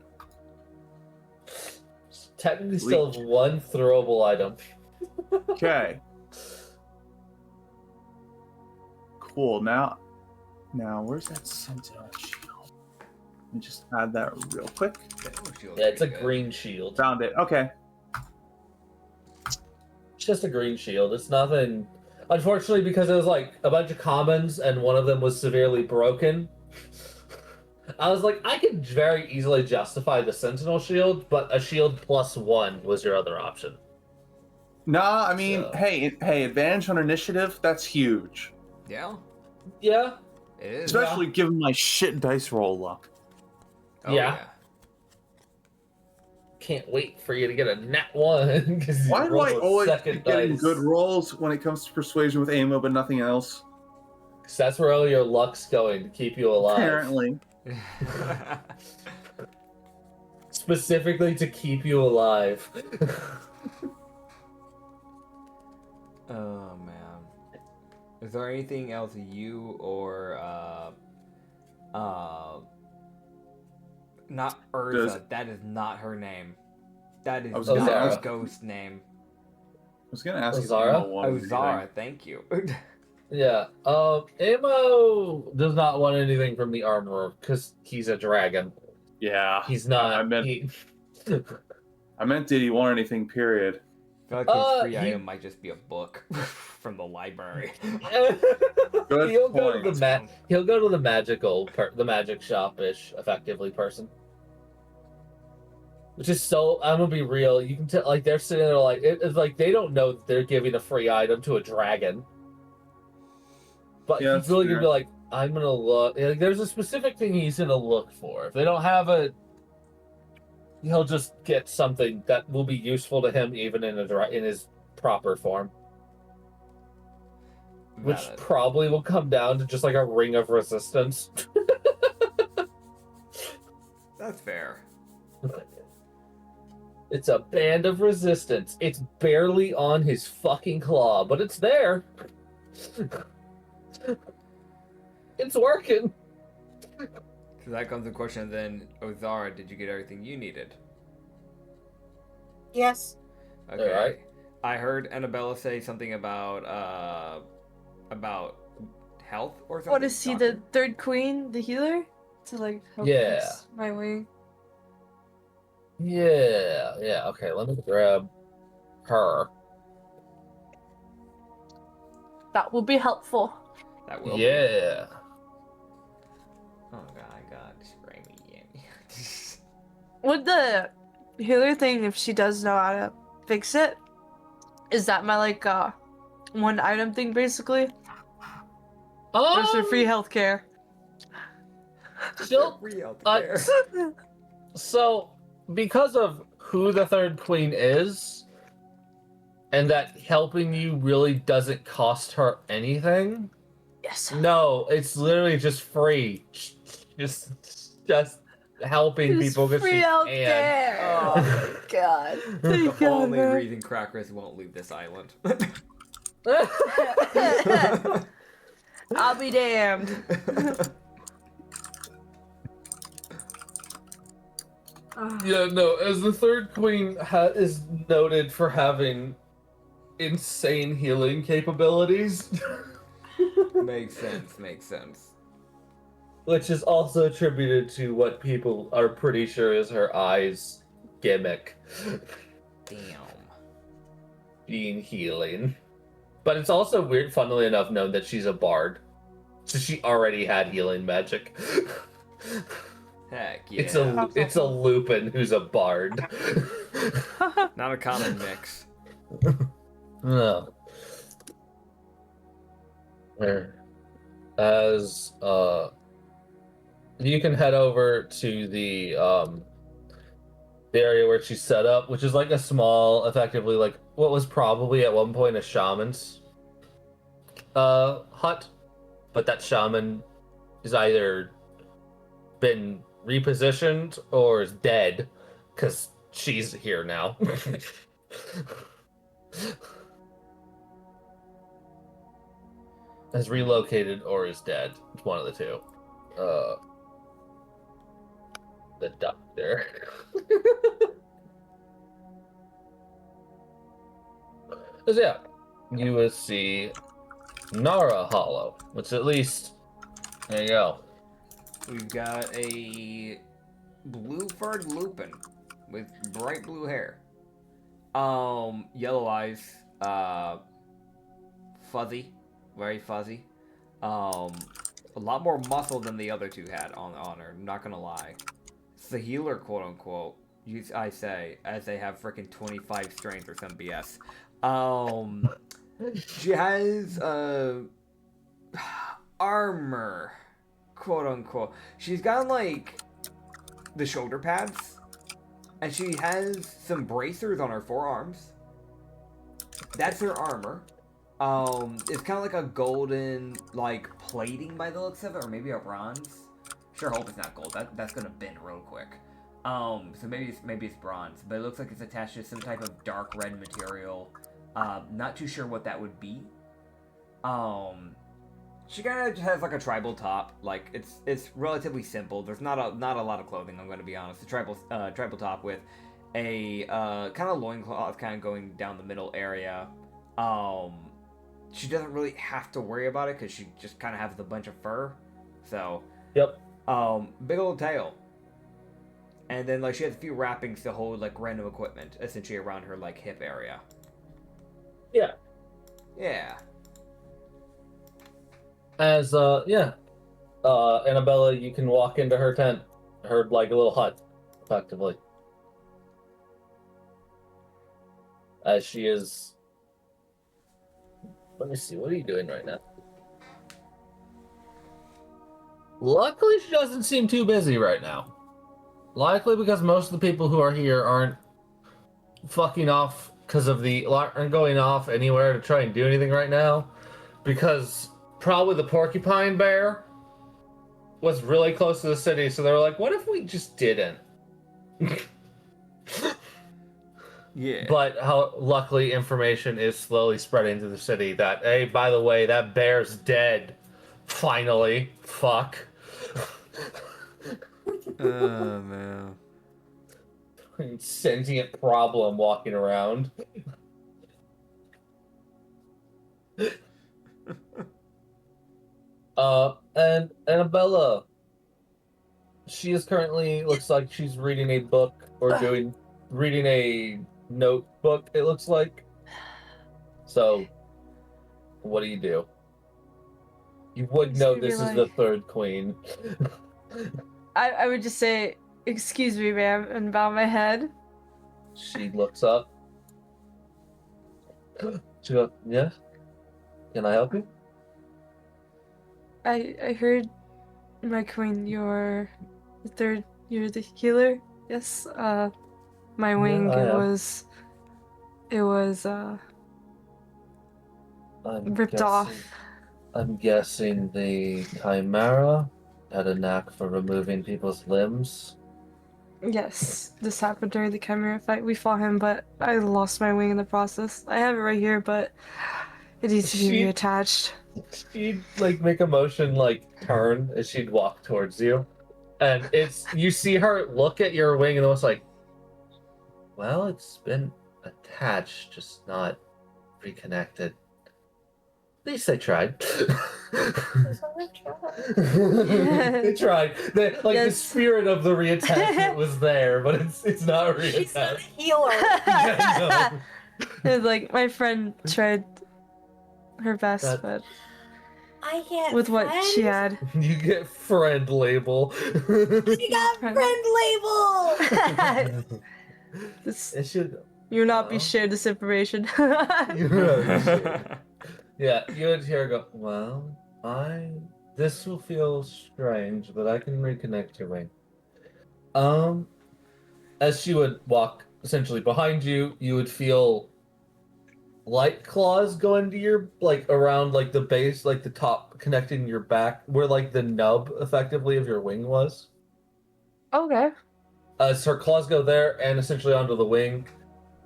Technically, still have 1 throwable item. Okay. Cool. Now, where's that Sentinel Shield? Let me just add that real quick. Yeah, it's a green shield. Found it. Okay. It's just a green shield. It's nothing. Unfortunately, because it was like a bunch of commons and one of them was severely broken, I was like, I could very easily justify the Sentinel Shield, but a shield +1 was your other option. Nah, I mean, hey, advantage on initiative, that's huge. Yeah. Yeah. It is. Especially given my shit dice roll luck. Oh, yeah. Can't wait for you to get a nat 1. Why do I always keep getting dice. good rolls when it comes to persuasion with ammo, but nothing else? Because that's where all your luck's going to keep you alive. Apparently. Specifically to keep you alive. Oh man. Is there anything else you or not Urza? That is not her name. That is not her ghost name. I was gonna ask Ozara? Ozara, thank you. Yeah. Amo does not want anything from the armorer because he's a dragon. Yeah. He's not. I meant, did he want anything, period? I feel like his free item might just be a book from the library. Good He'll point. go to the magic shop-ish, effectively person. Which is so, I'm gonna be real, you can tell, like, they're sitting there like, it's like they don't know that they're giving a free item to a dragon. But Yeah, he's really gonna be like, I'm gonna look, like, there's a specific thing he's gonna look for. If they don't have it, he'll just get something that will be useful to him even in his proper form. Which probably will come down to just like a ring of resistance. That's fair. It's a band of resistance. It's barely on his fucking claw, but it's there. It's working. So that comes the question then, Ozara, did you get everything you needed? Yes. Okay. All right. I heard Annabella say something about health or something? What is he, Doctor? the third queen, the healer? To like help Yeah. fix my wing. Yeah. Okay, let me grab her. That will be helpful. That will be. Yeah. Oh god, spray me again. Would the healer thing, if she does know how to fix it, is that my like one item thing basically? Or is there free healthcare? She'll, Free healthcare. so, because of who the third queen is, and that helping you really doesn't cost her anything, Yes. no, it's literally just free. Just helping It's people because free she healthcare. can. Oh god. The Thank God, only man. reason Crackers won't leave this island. I'll be damned. Yeah, no, as the third queen is noted for having insane healing capabilities. Makes sense. Which is also attributed to what people are pretty sure is her eyes gimmick. Damn. Being healing. But it's also weird, funnily enough, known that she's a bard. So she already had healing magic. Heck yeah. It's a Lupin who's a bard. Not a common mix. No. There. As you can head over to the area where she's set up, which is like a small, effectively like what was probably at one point a shaman's hut, but that shaman is either been repositioned or is dead because she's here now. Has relocated or is dead. It's one of the two. The doctor. So yeah, you will see Nara Hollow, which at least, there you go. We've got a blue-furred Lupin with bright blue hair. Yellow eyes, fuzzy, very fuzzy. A lot more muscle than the other two had on her, I'm not gonna lie. It's the healer, quote-unquote, I say, as they have freaking 25 strength or some BS. She has, armor, quote-unquote. She's got, like, the shoulder pads, and she has some bracers on her forearms. That's her armor. It's kind of like a golden, like, plating by the looks of it, or maybe a bronze. Sure hope it's not gold. That's gonna bend real quick. So maybe it's bronze, but it looks like it's attached to some type of dark red material. Not too sure what that would be. She kind of has like a tribal top. Like it's relatively simple. There's not a lot of clothing. I'm going to be honest. A tribal top with a kind of loincloth kind of going down the middle area. She doesn't really have to worry about it because she just kind of has a bunch of fur. So Yep. big old tail. And then like she has a few wrappings to hold like random equipment essentially around her like hip area. Yeah. Yeah. As Annabella, you can walk into her tent, her like a little hut, effectively. As she is. Let me see. What are you doing right now? Luckily, she doesn't seem too busy right now. Likely because most of the people who are here aren't fucking off aren't going off anywhere to try and do anything right now, because probably the porcupine bear was really close to the city, so they were like, what if we just didn't? Yeah. But luckily information is slowly spreading to the city that, hey, by the way, that bear's dead. Finally. Fuck. Oh, man. Sentient problem walking around. And Annabella, she is currently, looks like she's reading a book or reading a notebook, it looks like. So, what do? You would know this is the third queen. I would just say, excuse me, ma'am, and bow my head. She looks up. She goes, yes? Can I help you? I heard, my queen, you're the healer? Yes, my wing, I am. it was, ripped off. I'm guessing the Chimera had a knack for removing people's limbs. Yes, this happened during the Chimera fight. We fought him, but I lost my wing in the process. I have it right here, but it needs to be reattached. She'd make a motion, turn as she'd walk towards you, and you see her look at your wing and almost well, it's been attached, just not reconnected. At least they tried. They tried. The spirit of the reattachment was there, but it's not reattached. She's not a healer. Yeah, It's my friend tried her best, but I get with what she had. no. You get friend label. She got friend label. It should. You not be shared this information. Yeah, you would hear her go, well, this will feel strange, but I can reconnect your wing. As she would walk essentially behind you, you would feel light claws go into your, around, the base, the top connecting your back, where, the nub, effectively, of your wing was. Okay. So her claws go there, and essentially onto the wing,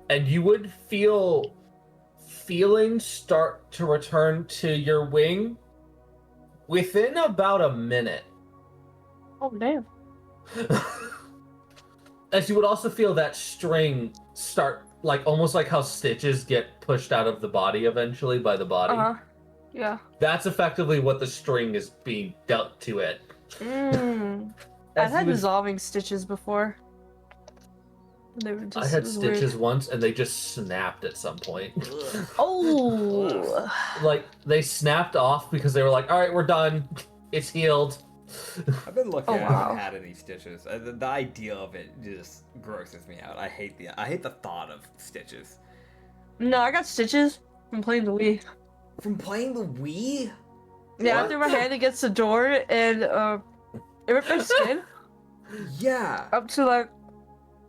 and you would feel feelings start to return to your wing within about a minute. Oh, damn. As you would also feel that string start, almost like how stitches get pushed out of the body eventually by the body. Uh-huh. Yeah. That's effectively what the string is being dealt to it. I've had dissolving stitches before. They were just, I had stitches weird. once, and they just snapped at some point. Oh! They snapped off because they were like, all right, we're done. It's healed. I've been lucky. I wow. haven't had any stitches. The idea of it just grosses me out. I hate the thought of stitches. No, I got stitches from playing the Wii. From playing the Wii? Yeah, I What? threw my hand against the door and it ripped my skin Yeah. up to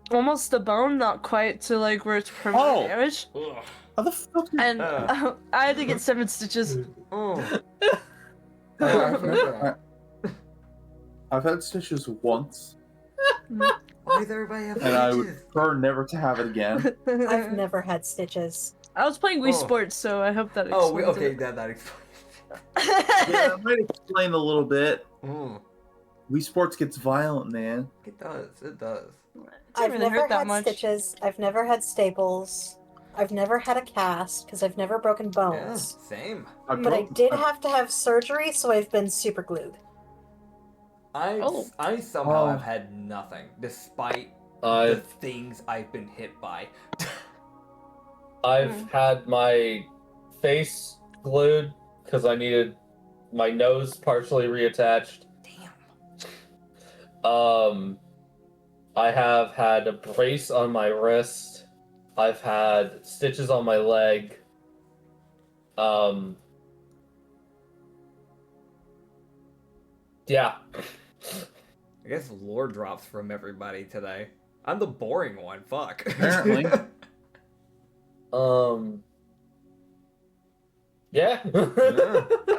almost the bone, not quite to where it's permanent damage. Ugh. How the fuck did And I had to get 7 stitches. Oh. I've had stitches once, Why does everybody have and I would stitches? prefer never to have it again. I've never had stitches. I was playing Wii Oh. Sports, so I hope that Oh, explains okay, it. that explains. Yeah, that might explain a little bit. Mm, Wii Sports gets violent, man. it does. It does. It didn't I've really never hurt that had much. stitches. I've never had staples. I've never had a cast because I've never broken Yeah, bones. same. But I did have to have surgery, so I've been super glued. I somehow Oh. have had nothing, despite the I've things I've been hit by. I've had my face glued because I needed my nose partially reattached. Damn. I have had a brace on my wrist. I've had stitches on my leg. Yeah. I guess lore drops from everybody today. I'm the boring one. Fuck. Apparently. Yeah.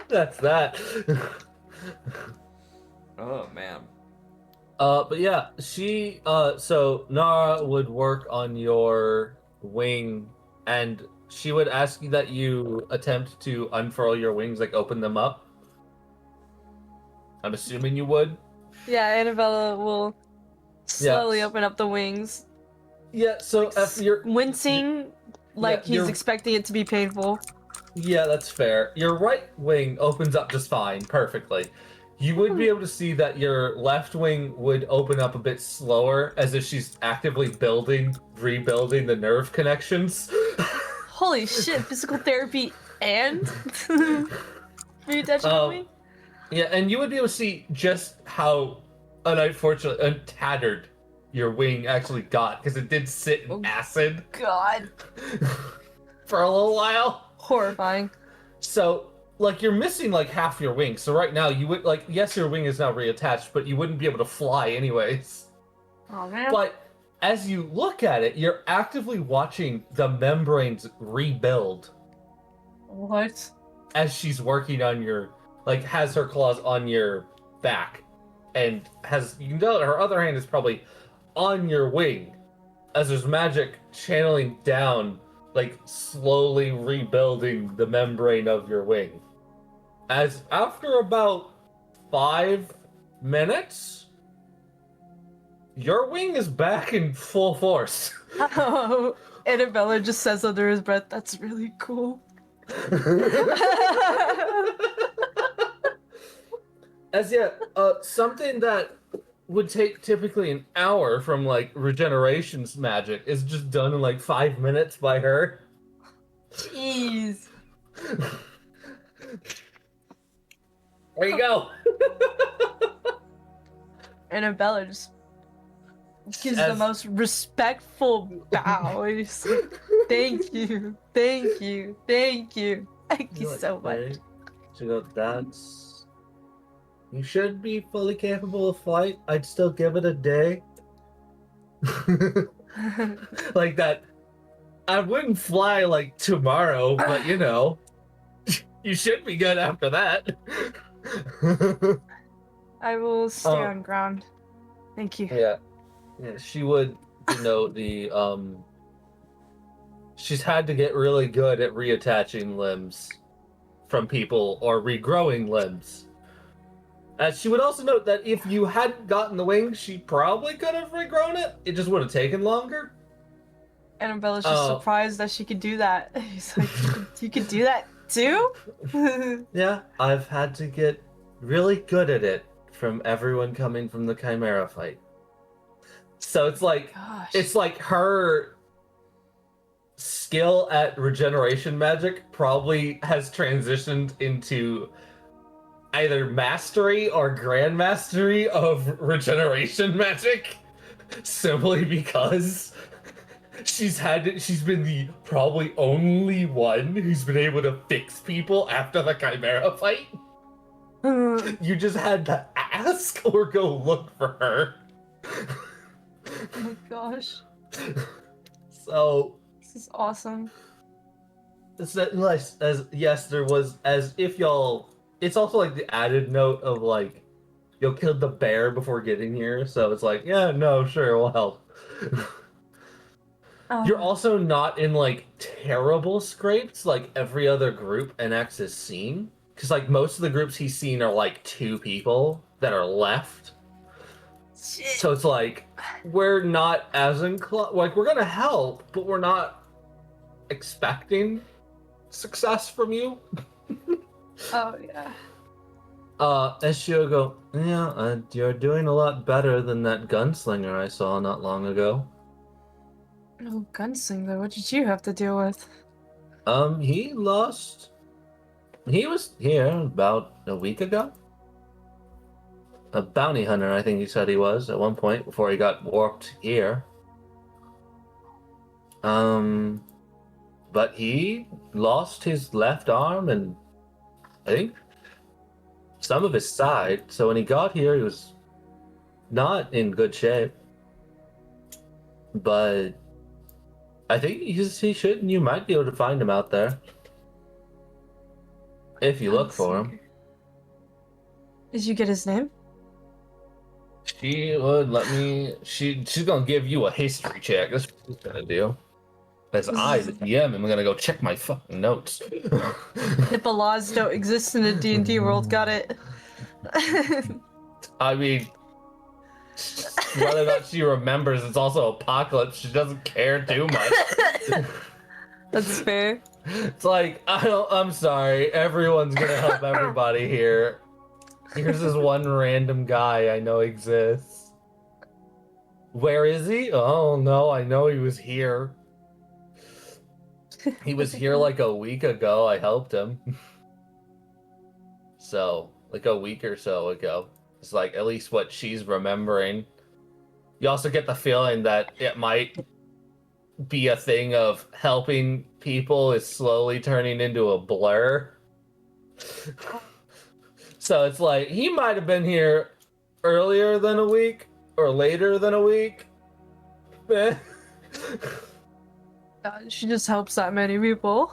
That's that. Oh man. But yeah, so Nara would work on your wing, and she would ask you that you attempt to unfurl your wings, open them up. I'm assuming you would. Yeah, Annabella will slowly Yeah. open up the wings, Yeah, so if you're wincing like Yeah, he's expecting it to be painful. Yeah, that's fair. Your right wing opens up just fine, perfectly. You would be able to see that your left wing would open up a bit slower, as if she's actively rebuilding the nerve connections. Holy shit, physical therapy and retouching on me? Yeah, and you would be able to see just how unfortunately tattered your wing actually got, because it did sit in acid God. for a little while. Horrifying. So, like, you're missing, like, half your wing. So right now, you would, like, yes, your wing is now reattached, but you wouldn't be able to fly anyways. Oh, man. But as you look at it, you're actively watching the membranes rebuild. What? As she's working on your, like, has her claws on your back. And you can tell her other hand is probably on your wing. As there's magic channeling down, like, slowly rebuilding the membrane of your wing. As after about 5 minutes, your wing is back in full force. Oh, Annabella just says under his breath, "That's really cool." As yet, something that would take typically an hour from, like, regeneration's magic is just done in, like, 5 minutes by her. Jeez. There you go. Annabella just gives the most respectful bow. He's like, thank you, thank you, thank you, thank you so much. So you should be fully capable of flight. I'd still give it a day. Like that. I wouldn't fly, like, tomorrow, but, you know, you should be good after that. I will stay on ground. Thank you. Yeah, she would, she's had to get really good at reattaching limbs from people or regrowing limbs. She would also note that if you hadn't gotten the wing, she probably could have regrown it. It just would have taken longer. Annabella's just surprised that she could do that. He's like, you could do that too? Yeah, I've had to get really good at it from everyone coming from the Chimera fight. So it's like, it's like her skill at regeneration magic probably has transitioned into either mastery or grand mastery of regeneration magic, simply because she's been the probably only one who's been able to fix people after the Chimera fight. You just had to ask or go look for her. Oh my gosh. So this is awesome. It's nice, there was, as if y'all, it's also like the added note of, like, you'll kill the bear before getting here, so it's like, yeah, no, sure, we'll help. You're also not in, like, terrible scrapes like every other group NX has seen. Because, like, most of the groups he's seen are, like, 2 people that are left. Shit. So it's like, we're not as like, we're gonna help, but we're not expecting success from you. Oh, yeah. And she'll go, yeah, you're doing a lot better than that gunslinger I saw not long ago. Oh, gunslinger, what did you have to deal with? He was here about a week ago. A bounty hunter, I think he said he was at one point before he got warped here. But he lost his left arm and I think some of his side. So when he got here, he was not in good shape. But I think he should, and you might be able to find him out there. If you look for him. Did you get his name? She would let me. She's gonna give you a history check. That's what she's gonna do. As I, the DM, am gonna go check my fucking notes. HIPAA laws don't exist in a D&D world. Got it. I mean, whether or not she remembers, it's also Apocalypse. She doesn't care too much. That's fair. It's like, I'm sorry, everyone's gonna help everybody here. Here's this one random guy I know exists. Where is he? Oh no, I know he was here. He was here like a week ago. I helped him. So, like a week or so ago. It's like at least what she's remembering. You also get the feeling that it might be a thing of helping people is slowly turning into a blur. So it's like he might have been here earlier than a week or later than a week. God, she just helps that many people.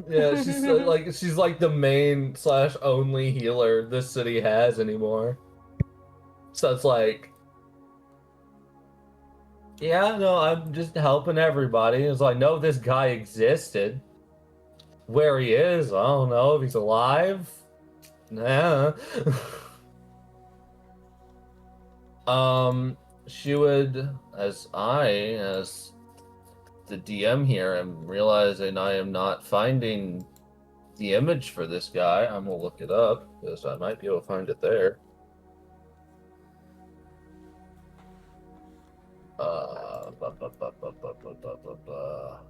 Yeah, she's like the main / only healer this city has anymore. So it's like, yeah, no, I'm just helping everybody. It's like, I know this guy existed. Where he is, I don't know if he's alive. Nah. She would, as the DM here, am realizing I am not finding the image for this guy. I'm gonna look it up because I might be able to find it there. Ba, ba, ba, ba, ba, ba, ba, ba, ba.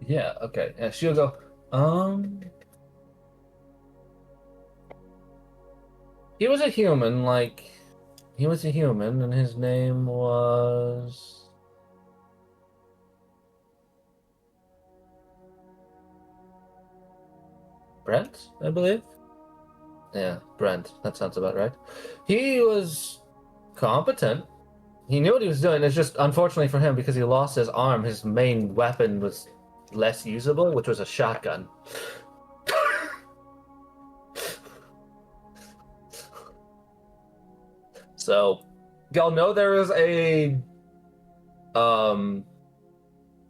Yeah, okay. And she'll go, he was a human, and his name was... Brent, I believe? Yeah, Brent. That sounds about right. He was competent. He knew what he was doing. It's just, unfortunately for him, because he lost his arm, his main weapon was less usable, which was a shotgun. So, y'all know there is a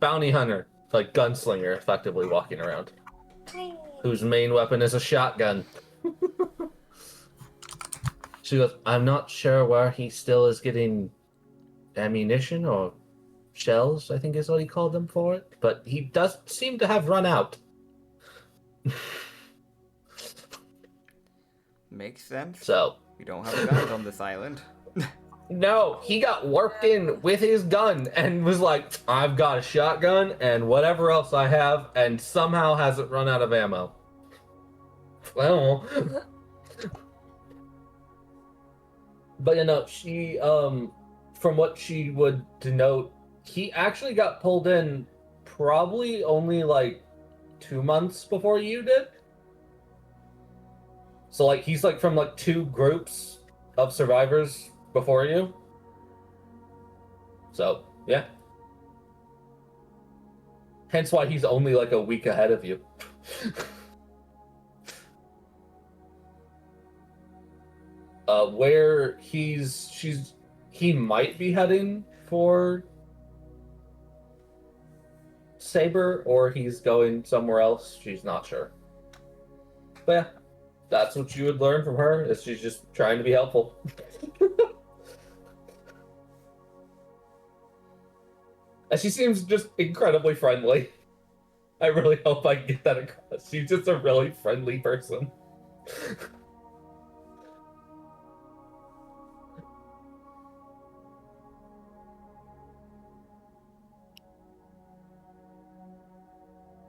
bounty hunter, like gunslinger, effectively walking around, whose main weapon is a shotgun. She goes, I'm not sure where he still is getting ammunition or shells, I think is what he called them for it, but he does seem to have run out. Makes sense. So, We don't have guns on this island. no, he got worked in with his gun and was like, I've got a shotgun and whatever else I have, and somehow hasn't run out of ammo. Well, but you know, she, from what she would denote, he actually got pulled in probably only like 2 months before you did. So like he's like from like 2 groups of survivors before you. So yeah. Hence why he's only like a week ahead of you. Where he might be heading for Saber, or he's going somewhere else. She's not sure. But yeah, that's what you would learn from her, is she's just trying to be helpful. And she seems just incredibly friendly. I really hope I get that across. She's just a really friendly person.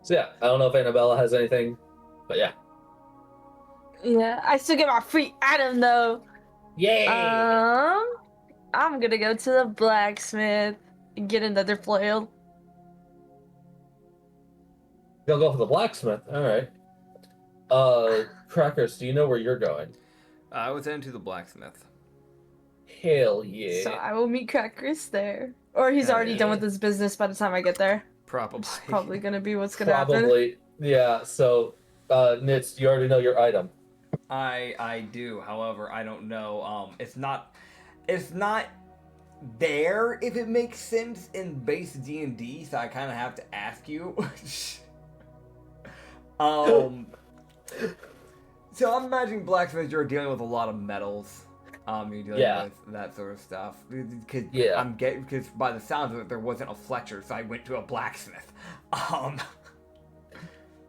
So yeah, I don't know if Annabella has anything, but yeah. Yeah, I still get my free item though. Yay! I'm gonna go to the blacksmith and get another flail. You'll go for the blacksmith. All right. Crackers, do you know where you're going? I was into the blacksmith. Hell yeah. So I will meet Crackers there. Or he's already done with his business by the time I get there. Probably. Probably gonna be what's gonna happen. Probably. Yeah, so, Nitz, you already know your item. I do. However, I don't know. It's not there, if it makes sense, in base D&D, so I kind of have to ask you. So I'm imagining blacksmith, you're dealing with a lot of metals. You're dealing Yeah. with that sort of stuff. Because Yeah. because by the sounds of it, there wasn't a Fletcher, so I went to a blacksmith.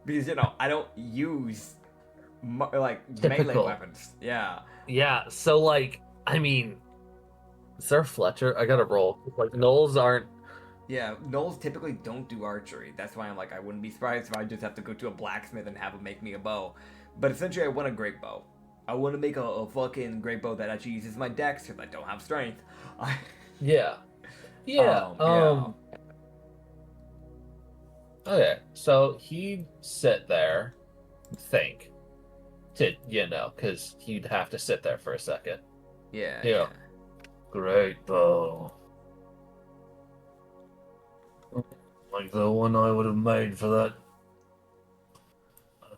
Because I don't use melee Typical. weapons. Yeah. Yeah, so like, I mean, is there a Fletcher? I gotta roll. Like, Gnolls aren't. Yeah, Gnolls typically don't do archery. That's why I'm like, I wouldn't be surprised if I just have to go to a blacksmith and have him make me a bow. But essentially, I want a great bow. I want to make a fucking great bow that actually uses my dex because I don't have strength. Yeah. Yeah. Yeah. Okay, so he'd sit there, think, because he'd have to sit there for a second. Yeah. Yeah. Great bow. Like the one I would have made for that.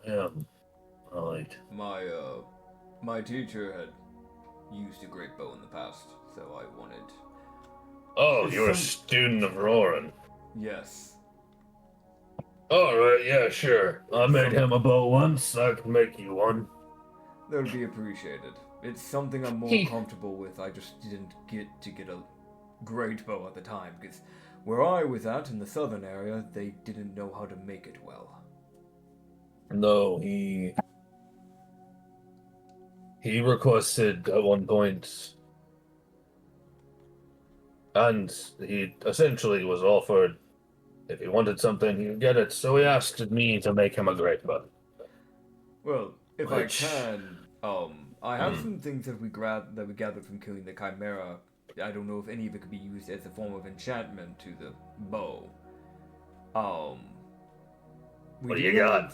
Yeah. Right. My teacher had used a great bow in the past, so I wanted. Oh, you're a student of Roran. Yes. Alright, yeah, sure. I made him a bow once, I can make you one. That would be appreciated. It's something I'm more comfortable with. I just didn't get a great bow at the time, because where I was at, in the southern area, they didn't know how to make it well. No, he requested at one point, and he essentially was offered if he wanted something, he would get it, so he asked me to make him a great bow. Well, if Which- I can, I have some things that we gathered from killing the Chimera. I don't know if any of it could be used as a form of enchantment to the bow. What do you got?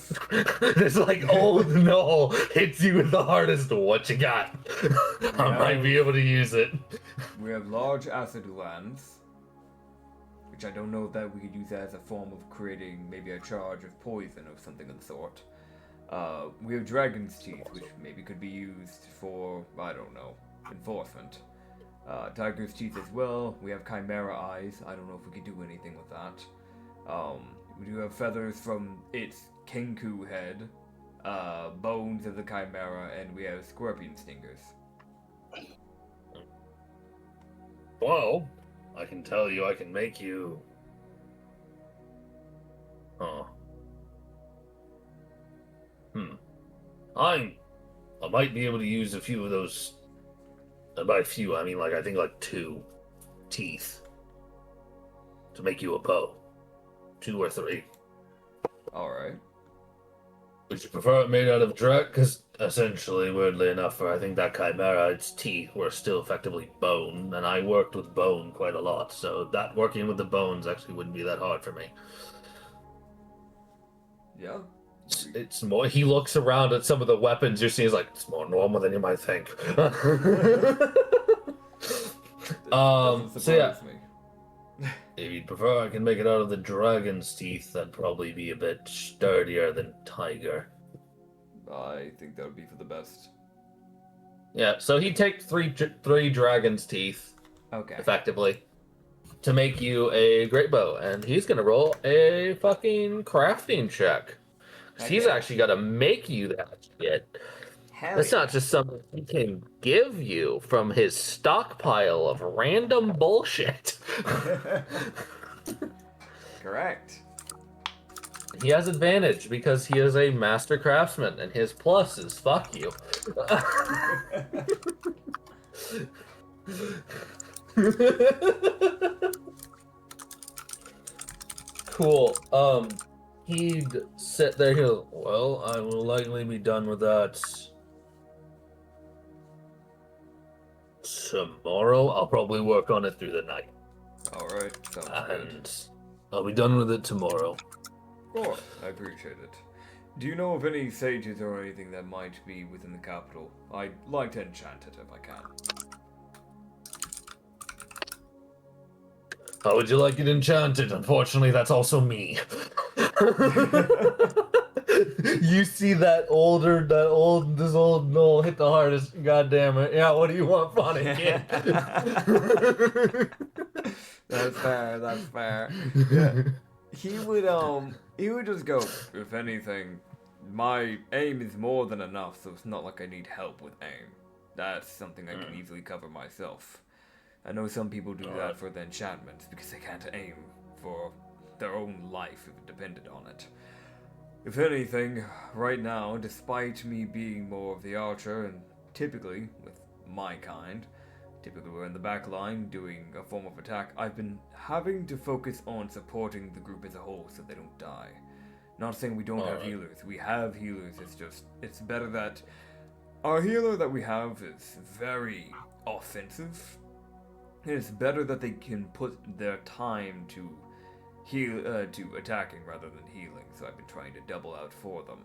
It's like old Gnoll hits you with the hardest. What you got? I might be able to use it. We have large acid lands, which I don't know if that we could use as a form of creating maybe a charge of poison or something of the sort. We have dragon's teeth, which maybe could be used for, I don't know, enforcement. Tiger's teeth as well. We have chimera eyes. I don't know if we could do anything with that. We do have feathers from its Kenku head, bones of the chimera, and we have scorpion stingers. Well, I can tell you I can make you... Huh. I might be able to use a few of those... By few, I mean I think 2 teeth to make you a bow. 2 or 3. Alright. Would you prefer it made out of dreck? Because essentially, weirdly enough, I think that chimera, its teeth were still effectively bone, and I worked with bone quite a lot, so that working with the bones actually wouldn't be that hard for me. Yeah. It's more. He looks around at some of the weapons you're seeing. He's like, it's more normal than you might think. Doesn't So yeah, surprise me. if you'd prefer, I can make it out of the dragon's teeth. That'd probably be a bit sturdier than tiger. I think that would be for the best. Yeah. So he takes three dragon's teeth, Okay. effectively, to make you a great bow, and he's gonna roll a fucking crafting check. 'Cause he's Okay. actually got to make you that shit. Hell That's yeah. not just something he can give you from his stockpile of random bullshit. Correct. He has advantage because he is a master craftsman, and his plus is fuck you. Cool. He'd sit there. Well, I will likely be done with that tomorrow. I'll probably work on it through the night, Alright, sounds good. and I'll be done with it tomorrow. Of course, I appreciate it. Do you know of any sages or anything that might be within the capital? I'd like to enchant it if I can. How would you like it enchanted? Unfortunately, that's also me. You see this old Gnoll hit the hardest. God damn it! Yeah, what do you want, funny kid? That's fair, that's fair. Yeah. He would just go, if anything, my aim is more than enough, so it's not like I need help with aim. that's something I can easily cover myself. I know some people do that for the enchantments because they can't aim for their own life if it depended on it. If anything, right now, despite me being more of the archer, and typically, with my kind, typically we're in the back line doing a form of attack, I've been having to focus on supporting the group as a whole so they don't die. Not saying we don't have healers. We have healers, it's better that our healer that we have is very offensive. It's better that they can put their time to heal, to attacking rather than healing, so I've been trying to double out for them.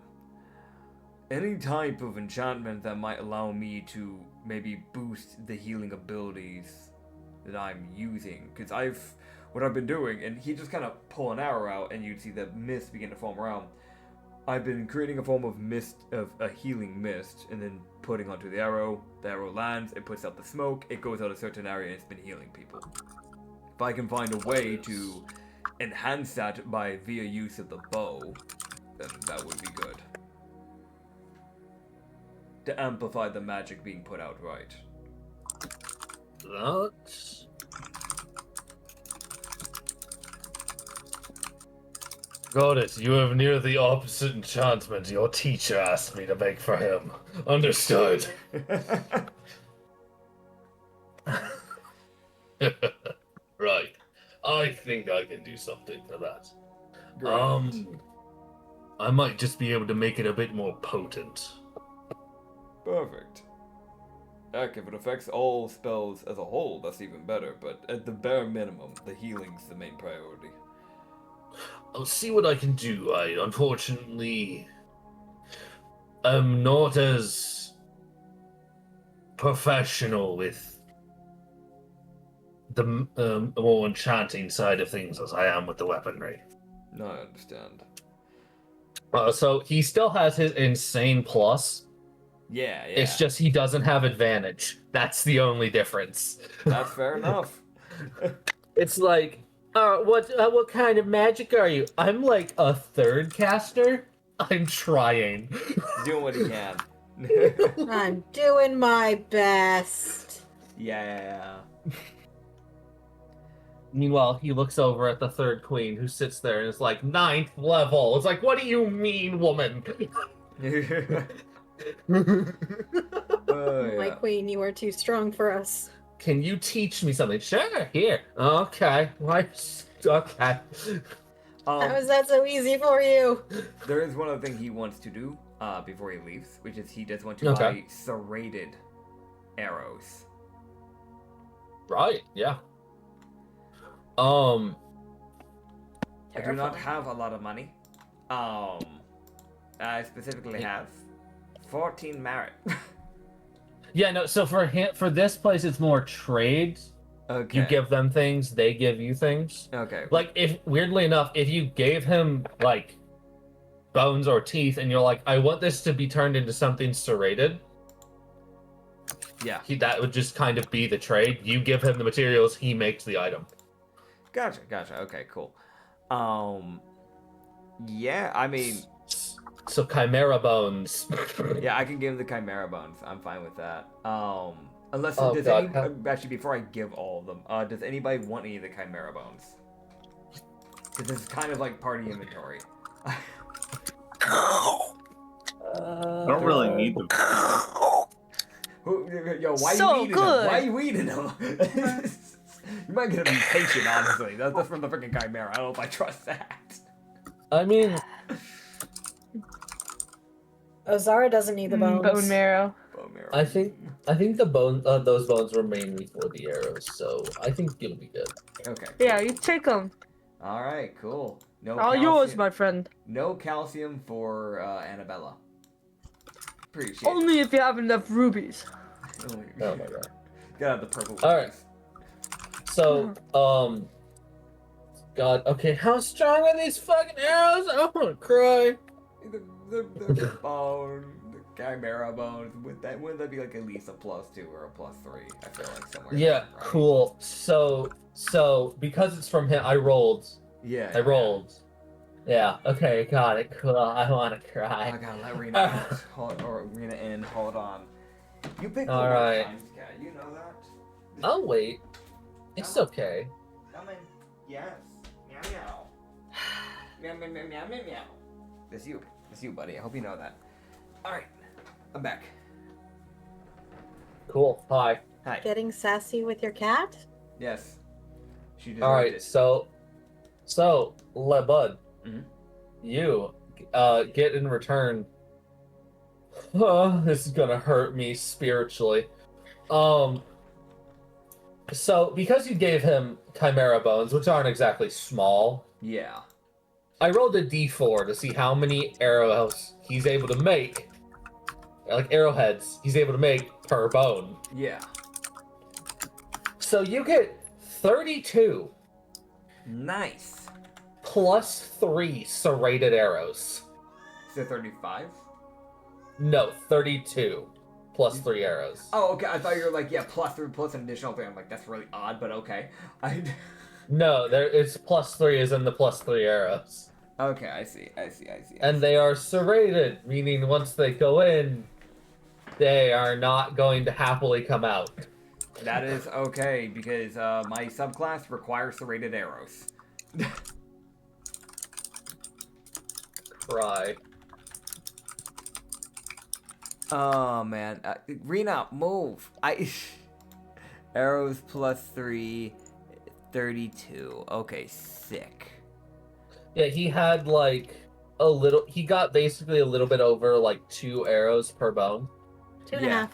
Any type of enchantment that might allow me to maybe boost the healing abilities that I'm using, because what I've been doing, and he just kind of pull an arrow out and you'd see the mist begin to form around. I've been creating a form of mist, of a healing mist, and then putting onto the arrow lands, it puts out the smoke, it goes out a certain area, and it's been healing people. If I can find a way to enhance that via use of the bow, then that would be good. To amplify the magic being put out right. That's... Got it. You have near the opposite enchantment your teacher asked me to make for him. Understood. Right. I think I can do something for that. Great. I might just be able to make it a bit more potent. Perfect. Heck, if it affects all spells as a whole, that's even better, but at the bare minimum, the healing's the main priority. I'll see what I can do. I unfortunately am not as professional with the more enchanting side of things as I am with the weaponry. No, I understand. So he still has his insane plus. Yeah. It's just he doesn't have advantage. That's the only difference. That's fair enough. It's like, what kind of magic are you? I'm like a third caster. I'm trying. He's doing what he can. I'm doing my best. Yeah. Meanwhile, he looks over at the third queen who sits there and is like, 9th level. It's like, what do you mean, woman? Oh, My yeah. queen, you are too strong for us. Can you teach me something? Sure, here. Okay. Okay. How is that so easy for you? There is one other thing he wants to do before he leaves, which is he does want to Okay. buy serrated arrows. Right, yeah. I do not have a lot of money. I specifically have 14 merit. Yeah, no, so for this place, it's more trades. Okay. You give them things, they give you things. Okay. Like, weirdly enough, if you gave him, like, bones or teeth, and you're like, I want this to be turned into something serrated, Yeah. that would just kind of be the trade. You give him the materials, he makes the item. Gotcha. Okay, cool. Yeah, I mean, So chimera bones. yeah, I can give him the chimera bones. I'm fine with that. Unless Oh, does God. actually before I give all of them, does anybody want any of the chimera bones? Because this is kind of like party inventory. I don't really need them. Yo, why So you eating good. them? Why you eating them? You might get a mutation, honestly. That's from the freaking chimera. I don't know if I trust that. I mean, Ozara doesn't need the bones. Bone marrow. Bone marrow. I think the those bones were mainly for the arrows, so I think it'll be good. Okay. Yeah, you take them. All right. Cool. No. All calcium, yours, my friend. No calcium for Annabella. Appreciate. Only if you have enough rubies. it. Oh my god. Got the purple. All right. ones. So, God, okay, how strong are these fucking arrows? I wanna cry. The bone, the chimera bones. Would that be like at least a +2 or a +3? I feel like somewhere. Yeah, right? cool. So because it's from him, I rolled. Yeah. I rolled. Yeah, okay, got it. Cool. I wanna I cry. gotta let Rena out. Or Rena in. Hold on. You picked the All worst right. times, cat. You know that. I'll wait. It's okay. Come in. Yes. Meow meow. Meow meow meow meow meow meow. That's you. That's you, buddy. I hope you know that. Alright. I'm back. Cool. Hi. Hi. Getting sassy with your cat? Yes. She deserved All right. it. So, Lebud, Mhm. you get in return. This is gonna hurt me spiritually. So because you gave him chimera bones, which aren't exactly small, Yeah. I rolled a d4 to see how many arrows he's able to make, like arrowheads he's able to make per bone. Yeah. So you get 32 Nice. plus 3 serrated arrows. So 35? No, 32 plus 3 arrows. Oh, okay. I thought you were like, yeah, plus 3 plus an additional 3. I'm like, that's really odd, but okay. No, it's plus 3 is in the plus 3 arrows. Okay, I see. And they are serrated, meaning once they go in, they are not going to happily come out. That is okay, because my subclass requires serrated arrows. Cry. Oh, man. Rena, move. Arrows plus 3, 32. Okay, sick. Yeah, he had like a little. He got basically a little bit over like 2 arrows per bone. 2.5. Yeah.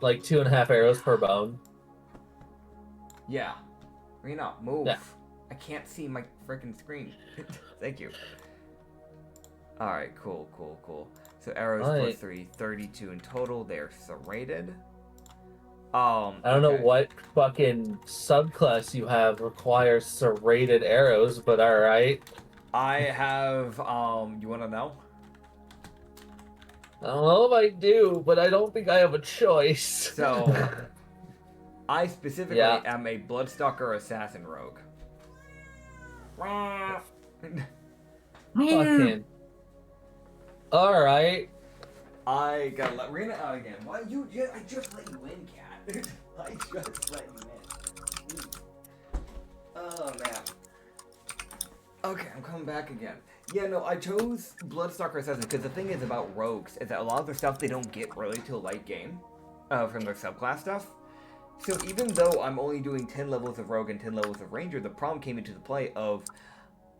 Like 2.5 arrows per bone. Yeah. Rena, move. Yeah. I can't see my freaking screen. Thank you. Alright, cool. So arrows plus 3, 32 in total. They're serrated. I don't know what fucking subclass you have requires serrated arrows, but alright. I have, you wanna know? I don't know if I do, but I don't think I have a choice. So, I specifically Yeah. am a Bloodstalker Assassin Rogue. Fucking. Alright. I gotta let Rena out again. Why you? I just let you in, cat. I just let you in. Jeez. Oh man. Okay, I'm coming back again. Yeah, no, I chose Bloodstalker Assassin because the thing is about rogues is that a lot of their stuff they don't get really till late game, from their subclass stuff. So even though I'm only doing 10 levels of rogue and 10 levels of ranger, the problem came into the play of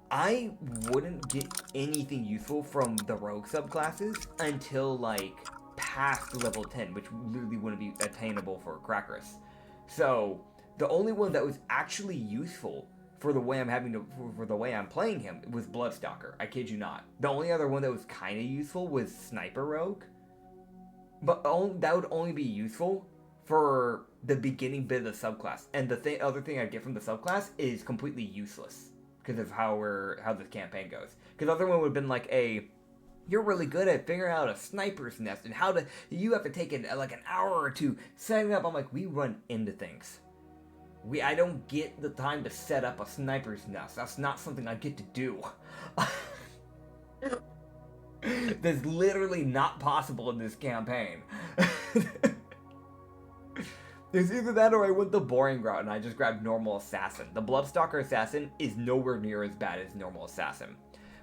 I wouldn't get anything useful from the rogue subclasses until, like, past level 10, which literally wouldn't be attainable for Crackers. So, the only one that was actually useful for the way for the way I'm playing him was Bloodstalker. I kid you not. The only other one that was kind of useful was Sniper Rogue. But that would only be useful for the beginning bit of the subclass. And the other thing I get from the subclass is completely useless. Because of how this campaign goes. Because the other one would have been like you're really good at figuring out a sniper's nest and you have to take like an hour or two setting it up. I'm like, we run into things. I don't get the time to set up a sniper's nest. That's not something I get to do. That's literally not possible in this campaign. It's either that or I went the boring route and I just grabbed normal assassin. The Bloodstalker assassin is nowhere near as bad as normal assassin.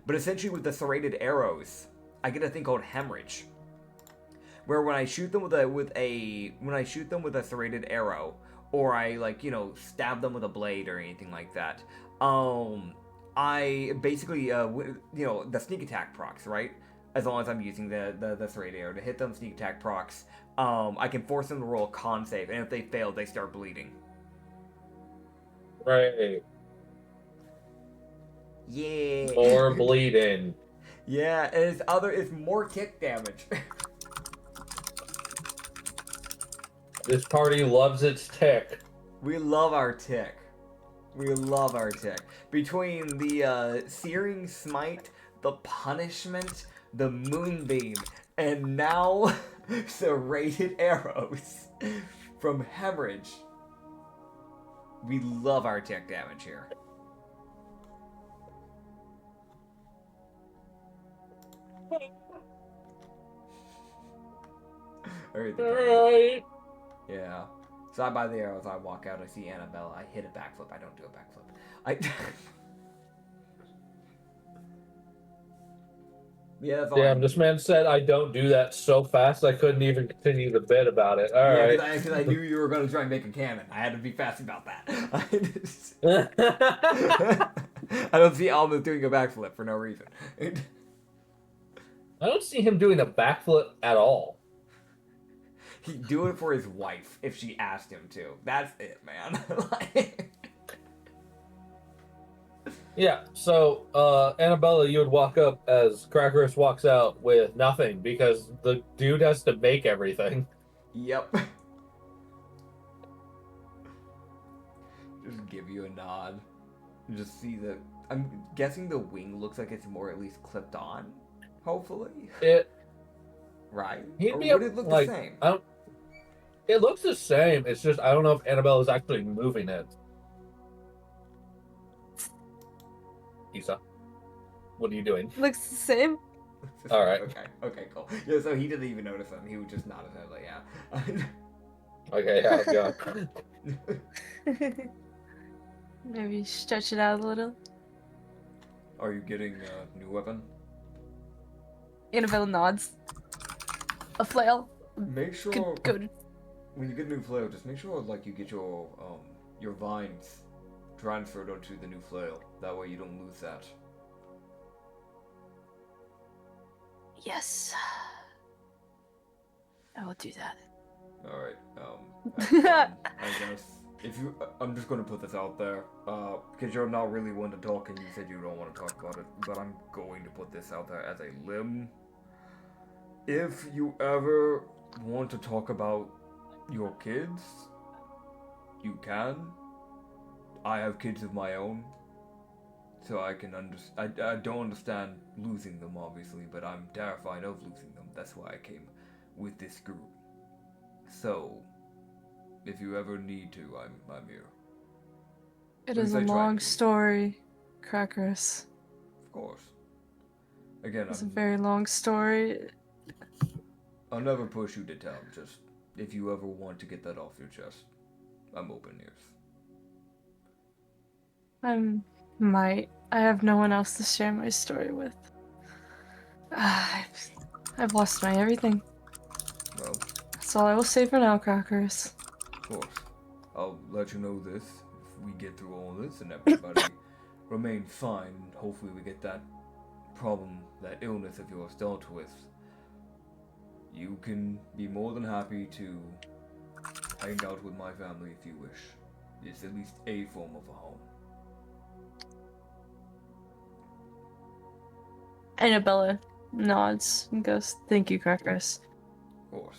But essentially with the serrated arrows, I get a thing called hemorrhage. Where when I shoot them with a serrated arrow, or I stab them with a blade or anything like that, I basically the sneak attack procs, right? As long as I'm using the serrated arrow to hit them, sneak attack procs. I can force them to roll a con save, and if they fail, they start bleeding. Right. Yeah. More bleeding. Yeah, and it's more tick damage. This party loves its tick. We love our tick. Between the Searing Smite, the Punishment, the Moonbeam, and now serrated arrows from Hemorrhage. We love our tick damage here. Alright. Alright. Yeah. So I buy the arrows, I walk out, I see Annabella, I hit a backflip. I don't do a backflip. Yeah, that's all. Damn, this man said I don't do that so fast I couldn't even continue the bit about it. Alright. Yeah, because I knew you were going to try and make a canon. I had to be fast about that. I don't see Alma doing a backflip for no reason. I don't see him doing a backflip at all. He'd do it for his wife if she asked him to. That's it, man. Yeah, so Annabella, you would walk up as Crackerus walks out with nothing because the dude has to make everything. Yep. Just give you a nod. Just see that. I'm guessing the wing looks like it's more at least clipped on. Hopefully. Right? He'd Or be would it look like, the same? It looks the same. It's just I don't know if Annabelle is actually moving it. Isa, what are you doing? Looks the same. All right. Okay, cool. Yeah, so he didn't even notice them. He would just nod his head like, yeah. Okay, yeah, go. Maybe stretch it out a little. Are you getting a new weapon? Annabella nods. A flail. Make sure Good. when you get a new flail, just make sure like you get your vines transferred onto the new flail. That way you don't lose that. Yes. I will do that. All right. I guess if you, I'm just gonna put this out there, because you're not really one to talk, and you said you don't want to talk about it, but I'm going to put this out there as a limb. If you ever want to talk about your kids, you can. I have kids of my own, so I can understand. I don't understand losing them, obviously, but I'm terrified of losing them. That's why I came with this group. So, if you ever need to, I'm here. It At is least a I tried long to be. story, Crackers. Of course. Again, It's a very long story. I'll never push you to tell. Just if you ever want to get that off your chest, I'm open ears. I have no one else to share my story with. I've lost my everything. Well, That's all I will say for now, Crackers. of course. I'll let you know this if we get through all this and everybody remains fine. Hopefully we get that problem, that illness of yours dealt with. You can be more than happy to hang out with my family if you wish. It's at least a form of a home. Annabella nods and goes, "Thank you, Crackers." Of course.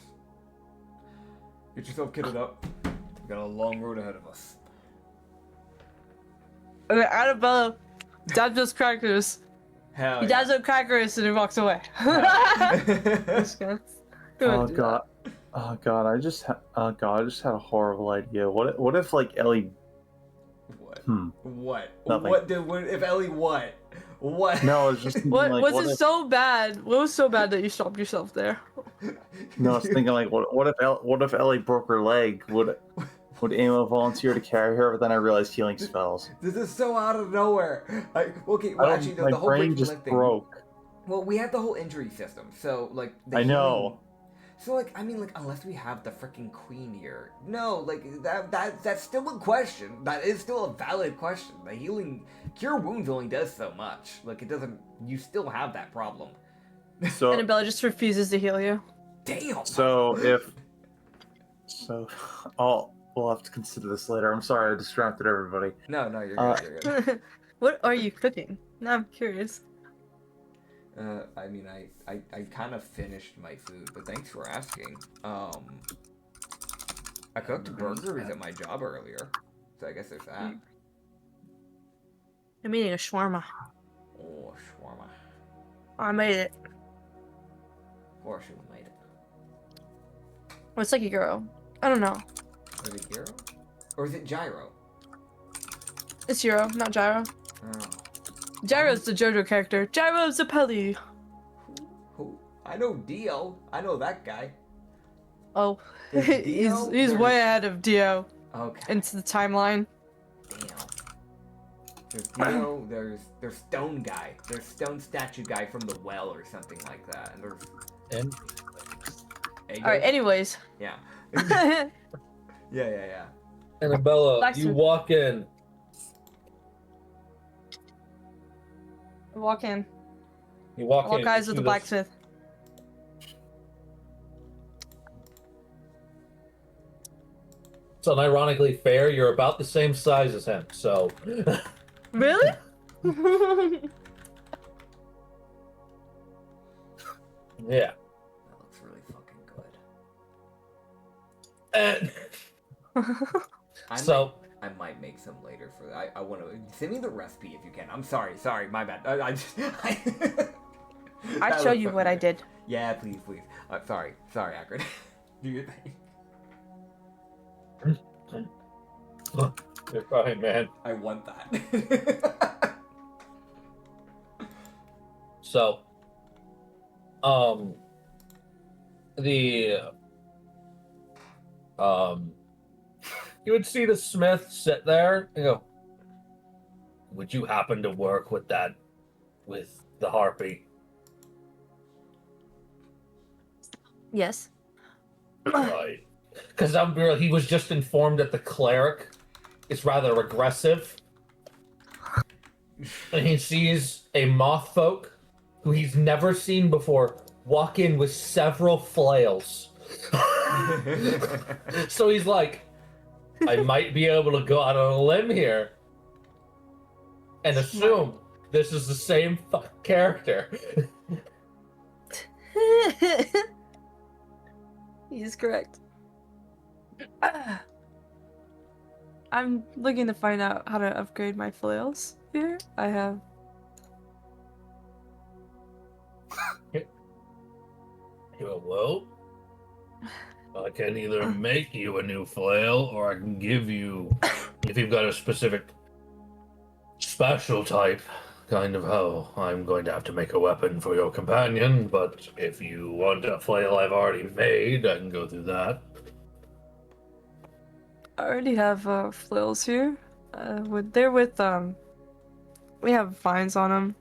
Get yourself kitted up. We've got a long road ahead of us. Okay, Annabella dabs those Crackers. Hell He yeah. dabs those Crackers and he walks away. Just gonna Oh do god. Oh god, I just had a horrible idea. What if like Ellie What? Nothing. What if Ellie what? What? No, I was just that. thinking, What like, was what it if, so bad? What was so bad that you stopped yourself there? No, I was thinking like what if Ellie broke her leg? Would Amo volunteer to carry her? But then I realized healing spells. This is so out of nowhere. Okay, I well don't- actually no, my the whole brain breaking just leg thing. broke. Well, we have the whole injury system, so like the I know. healing- So like I mean like unless we have the freaking queen here, no, like that's still a question. That is still a valid question. The healing cure wounds only does so much. Like it doesn't. You still have that problem. So Annabella just refuses to heal you. Damn. we'll have to consider this later. I'm sorry I distracted everybody. No, you're good. You're good. What are you cooking? Now I'm curious. I mean, I kind of finished my food, but thanks for asking. I cooked burgers at my job earlier, so I guess there's that. I'm eating a shawarma. Oh, shawarma. I made it. Of course you made it. Oh, it's like a gyro. I don't know. Is it gyro? Or is it gyro? It's gyro, not gyro. Oh. Gyro's the JoJo character. Gyro's the Pelly. Who? I know Dio. I know that guy. Oh, There's Dio, he's way ahead of Dio Okay. into the timeline. Damn. There's Dio, there's Stone Guy. There's Stone Statue Guy from the well or something like that. And there's And Ego. All right. Anyways. Yeah. Walk Yeah. Annabella, you Blacksmith. walk in. in. You walk Walk in. eyes you with see the blacksmith. So, ironically, fair. You're about the same size as him. So, Really? yeah. That looks really fucking good. And I so, might make some later for that. I want to send me the recipe if you can. I'm sorry, my bad. I I'd show you what I did. Yeah, please. Sorry, Acrid. Do your thing. you're fine, man. I want that. So, you would see the smith sit there and go, would you happen to work with the harpy? Yes. Right. Because he was just informed that the cleric is rather aggressive. And he sees a moth folk who he's never seen before walk in with several flails. So he's like, I might be able to go out on a limb here and assume this is the same character. He's correct. I'm looking to find out how to upgrade my flails here. I have. Well, I can either make you a new flail, or I can give you, if you've got a specific special type, kind of how I'm going to have to make a weapon for your companion, but if you want a flail I've already made, I can go through that. I already have flails here. They're with we have vines on them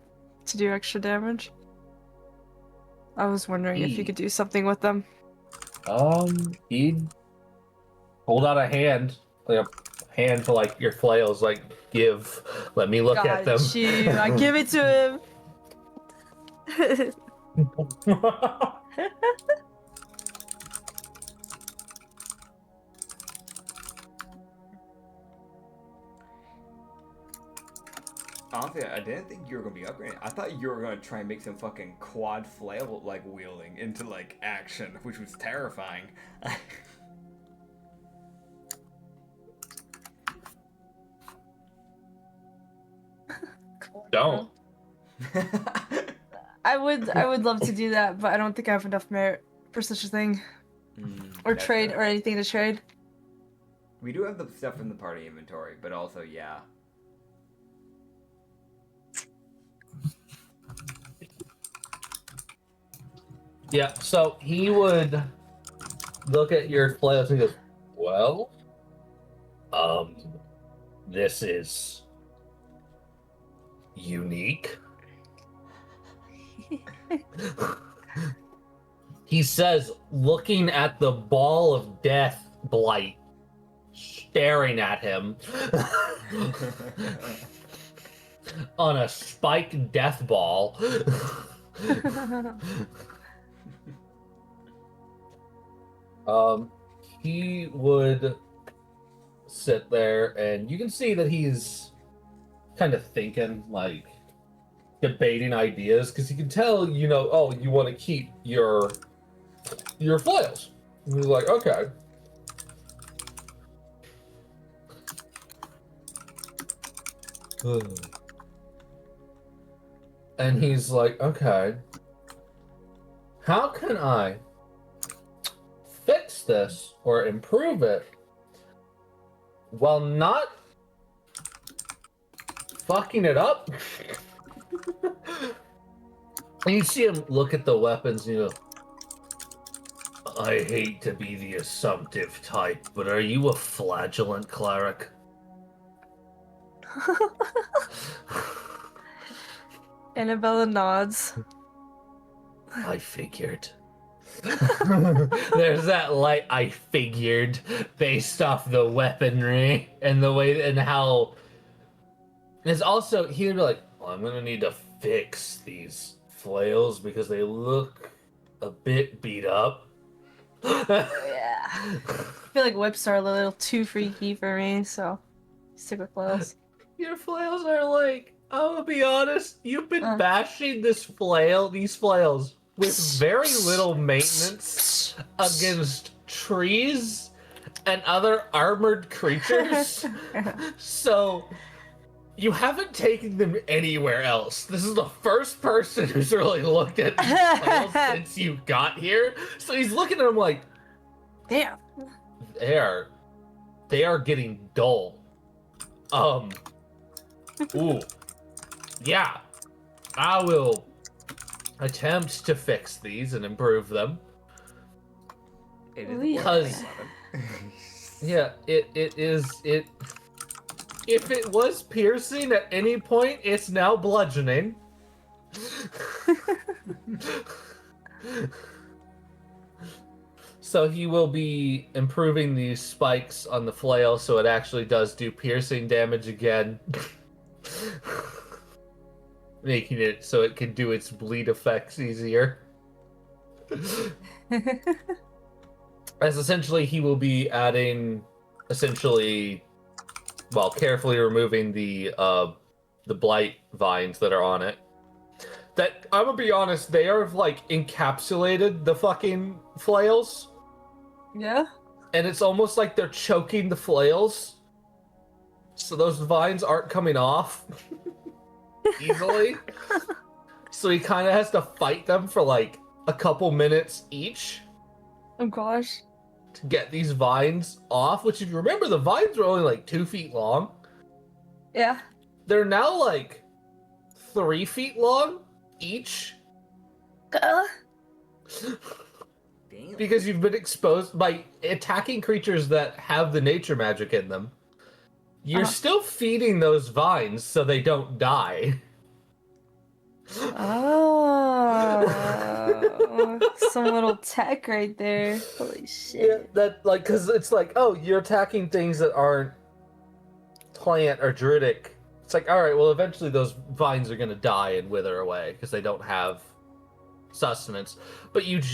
to do extra damage. I was wondering if you could do something with them. He'd hold out a hand, like a hand for like your flails, like let me look at them. Got you. I give it to him. Honestly, I didn't think you were gonna be upgrading. I thought you were gonna try and make some fucking quad flail like wielding into like action, which was terrifying. Don't. I would love to do that, but I don't think I have enough merit for such a thing. Or That's trade, fair. or anything to trade. We do have the stuff in the party inventory, but also, yeah. Yeah, so he would look at your flails and goes, well, this is unique. He says, looking at the ball of death blight staring at him on a spiked death ball. He would sit there, and you can see that he's kind of thinking, like, debating ideas, because you can tell, you know, oh, you want to keep your flails. And he's like, okay. And he's like, okay, how can I fix this or improve it while not fucking it up? And you see him look at the weapons and you go, I hate to be the assumptive type, but are you a flagellant cleric? Annabella nods. I figured. There's that light I figured based off the weaponry and the way and how. There's also he'd be like, well, I'm gonna need to fix these flails because they look a bit beat up. Yeah. I feel like whips are a little too freaky for me, so stick with flails. Your flails are like, I'm gonna be honest, you've been bashing these flails with very little maintenance against trees and other armored creatures. So you haven't taken them anywhere else. This is the first person who's really looked at these flails since you got here. So he's looking at them like, damn. They are getting dull. Ooh. Yeah. I will attempt to fix these and improve them. It is Because yeah, it if it was piercing at any point, it's now bludgeoning. So he will be improving these spikes on the flail so it actually does do piercing damage again. Making it so it can do its bleed effects easier. As essentially he will be adding, carefully removing the blight vines that are on it. That, I'm gonna be honest, they are like encapsulated the fucking flails. Yeah? And it's almost like they're choking the flails. So those vines aren't coming off easily. So he kind of has to fight them for like a couple minutes each Oh gosh. to get these vines off. Which, if you remember, the vines were only like 2 feet long. Yeah. They're now like 3 feet long each. Uh, Damn. Because you've been exposed by attacking creatures that have the nature magic in them. You're still feeding those vines so they don't die. oh. Some little tech right there. Holy shit. Yeah, that like because it's like, oh, you're attacking things that aren't plant or druidic. It's like, all right, well, eventually those vines are gonna die and wither away because they don't have sustenance. But you've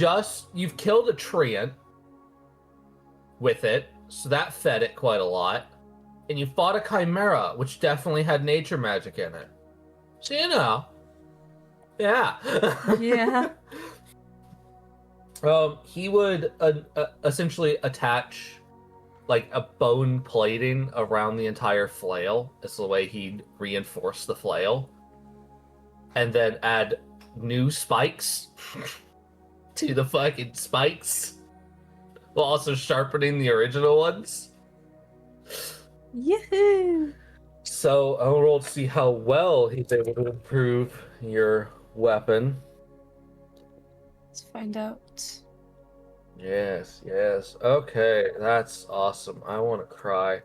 killed a treant with it, so that fed it quite a lot. And you fought a chimera, which definitely had nature magic in it. So you know, yeah. Yeah. He would essentially attach like a bone plating around the entire flail. That's the way he'd reinforce the flail. And then add new spikes to the fucking spikes. While also sharpening the original ones. Yahoo! So I'll roll to see how well he's able to improve your weapon. Let's find out. Yes. Okay, that's awesome. I want to cry.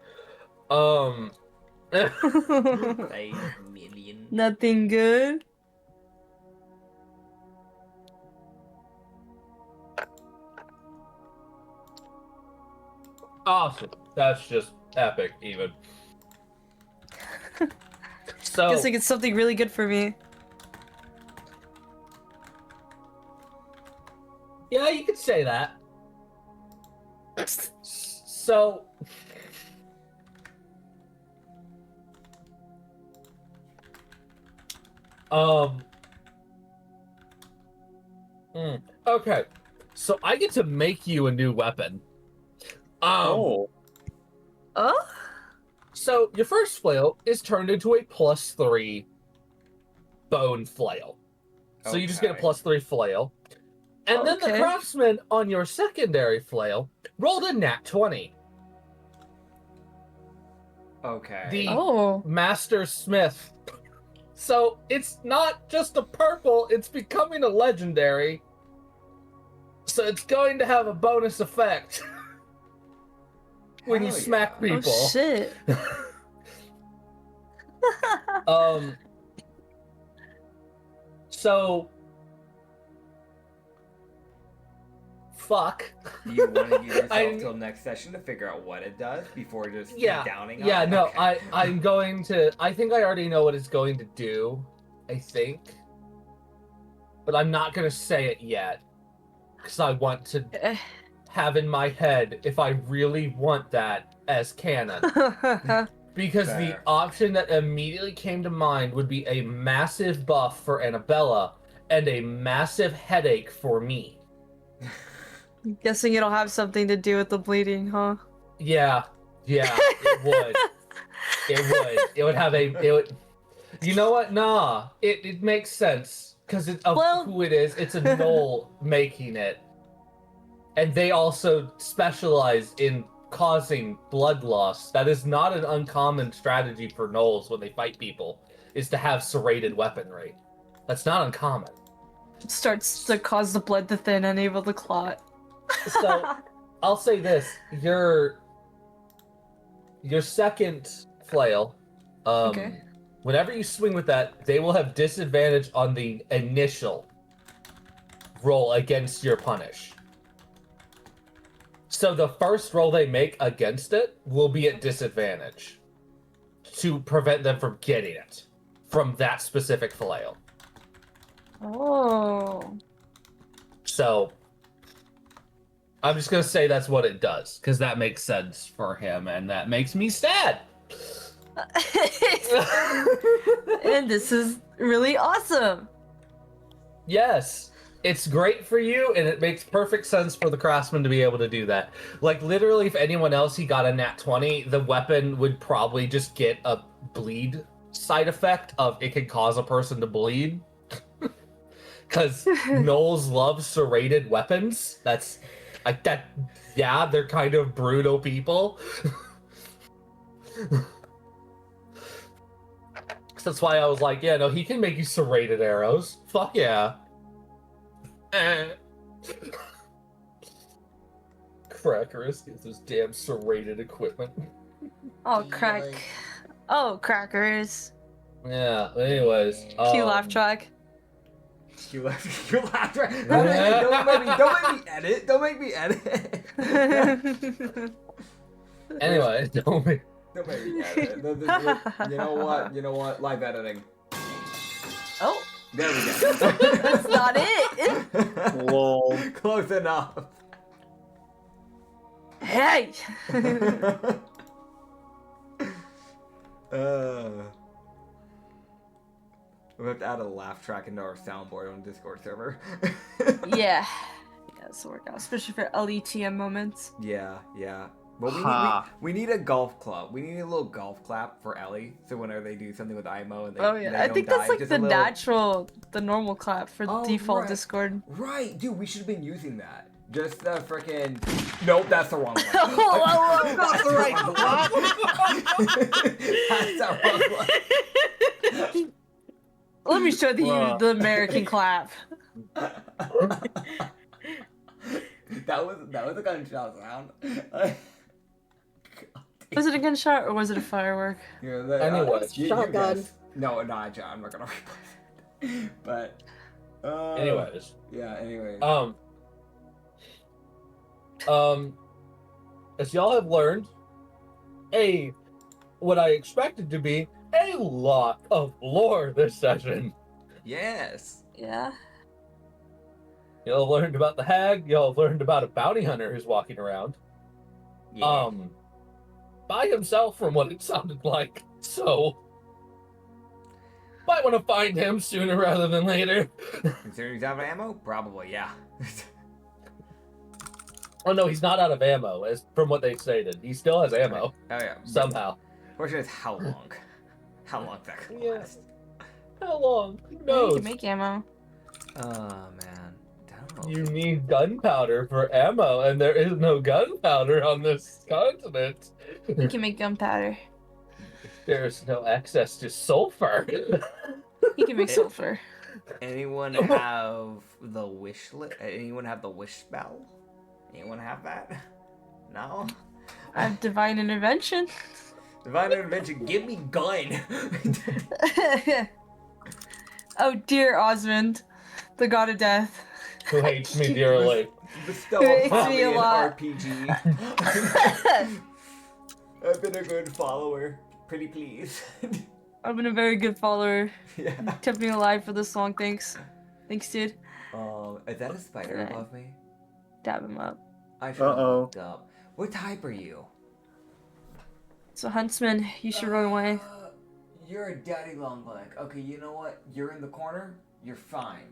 5 million. Nothing good. Awesome. That's just epic, even. So, Guess like it's something really good for me. yeah, you could say that. So, okay. So I get to make you a new weapon. Oh? So your first flail is turned into a +3 bone flail. So you just get a Okay. +3 flail. And then the Okay. craftsman on your secondary flail rolled a nat 20. Okay. The Oh. Master Smith. So it's not just a purple, it's becoming a legendary. So it's going to have a bonus effect when you Hell smack yeah. people. Oh shit. So fuck. Do you want to give yourself I- till next session to figure out what it does before just Yeah. downing on Yeah, it? no, Okay. I'm going to. I think I already know what it's going to do. I think, but I'm not going to say it yet because I want to have in my head if I really want that as canon. Because the Fair. option that immediately came to mind would be a massive buff for Annabella and a massive headache for me. Guessing it'll have something to do with the bleeding, huh? Yeah, it would. It would have a. It would. You know what? Nah, it makes sense because of Well- who it is. It's a Gnoll making it, and they also specialize in causing blood loss. That is not an uncommon strategy for Gnolls when they fight people. Is to have serrated weaponry. That's not uncommon. It starts to cause the blood to thin, unable to clot. So I'll say this: your second flail. Okay. Whenever you swing with that, they will have disadvantage on the initial roll against your punish. So the first roll they make against it will be at disadvantage to prevent them from getting it from that specific flail. Oh. So I'm just gonna say that's what it does because that makes sense for him, and that makes me sad. And this is really awesome. Yes, it's great for you, and it makes perfect sense for the craftsman to be able to do that. Like, literally, if anyone else he got a nat 20, the weapon would probably just get a bleed side effect of it could cause a person to bleed. Because Gnolls love serrated weapons. That's like that. Yeah, they're kind of brutal people. That's why I was like, yeah, no, he can make you serrated arrows. Fuck yeah. Crackers gets his damn serrated equipment. Oh, Do you, crack. like- Oh, crackers. Yeah, anyways. Cue laugh track. You laughed. You laughed. Don't make me edit. Don't make me edit. Anyway, don't make... Don't make me edit. You know what? You know what? Live editing. Oh, There we go. that's not it. Lol. Close enough. Hey. We have to add a laugh track into our soundboard on Discord server. Yeah. Yeah, this will work out, especially for LETM moments. Yeah, yeah. But Ha. we need a golf club. We need a little golf clap for Ellie. So whenever they do something with IMO and they, Oh they yeah, I don't think die, that's like just the a little... natural, the normal clap for Oh, default right. Discord. Right, dude, we should have been using that. Just the frickin'... Nope, that's the wrong one. Whoa, That's the right one. That's the wrong one. Let me show you the American clap. That was a gunshot sound. Was it a gunshot or was it a firework? Yeah, Anyway. you Shotgun. guess. No, not John. I'm not gonna replace it. But Anyways. yeah. Anyway. As y'all have learned, what I expected to be a lot of lore this session. Yes. Yeah. Y'all have learned about the hag. Y'all have learned about a bounty hunter who's walking around. Yeah. By himself from what it sounded like. So, might want to find him sooner rather than later. Considering he's out of ammo, probably yeah. Oh no, he's not out of ammo, as from what they stated. He still has ammo Oh yeah. somehow. Question is how long? How long that could Yeah. last? How long? Who Yeah, you knows? can make ammo. Oh man. Don't know. You need gunpowder for ammo, and there is no gunpowder on this continent. You can make gunpowder. There's no access to sulfur. You can make sulfur. Anyone have the wish Anyone have the wish spell? Anyone have that? No? I have divine intervention. Divine intervention, give me gun! Oh dear Osmond, the god of death. Who hates me dearly. Bestow Hates upon me me a an lot. RPG. I've been a good follower. Pretty please. I've been a very good follower. Yeah. Kept me alive for this long, thanks. Thanks, dude. Is that a spider Right. above me? Dab him up. I should have Uh-oh. looked up. What type are you? So Huntsman, you should run away. You're a daddy long leg. Okay, you know what? You're in the corner. You're fine.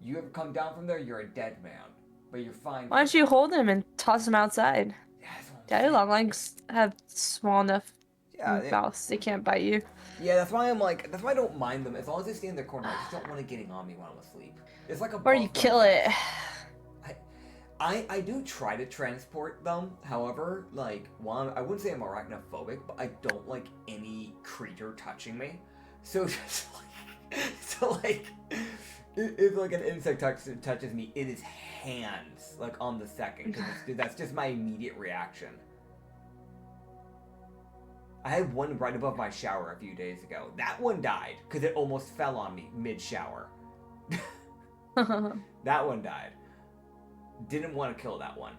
You ever come down from there, you're a dead man. But you're fine. Why don't you hold him and toss him outside? Yeah, that's what I'm Daddy saying. longlegs have small enough Yeah, mouths. They can't bite you. yeah, that's why that's why I don't mind them. As long as they stay in their corner, I just don't want it getting on me when I'm asleep. It's like a Or you bug kill bite. it. I do try to transport them. However, like, one, I wouldn't say I'm arachnophobic, but I don't like any creature touching me. So just like, if like an insect touches me, it is hands like on the second. 'Cause that's just my immediate reaction. I had one right above my shower a few days ago. That one died because it almost fell on me mid-shower. That one died. Didn't want to kill that one.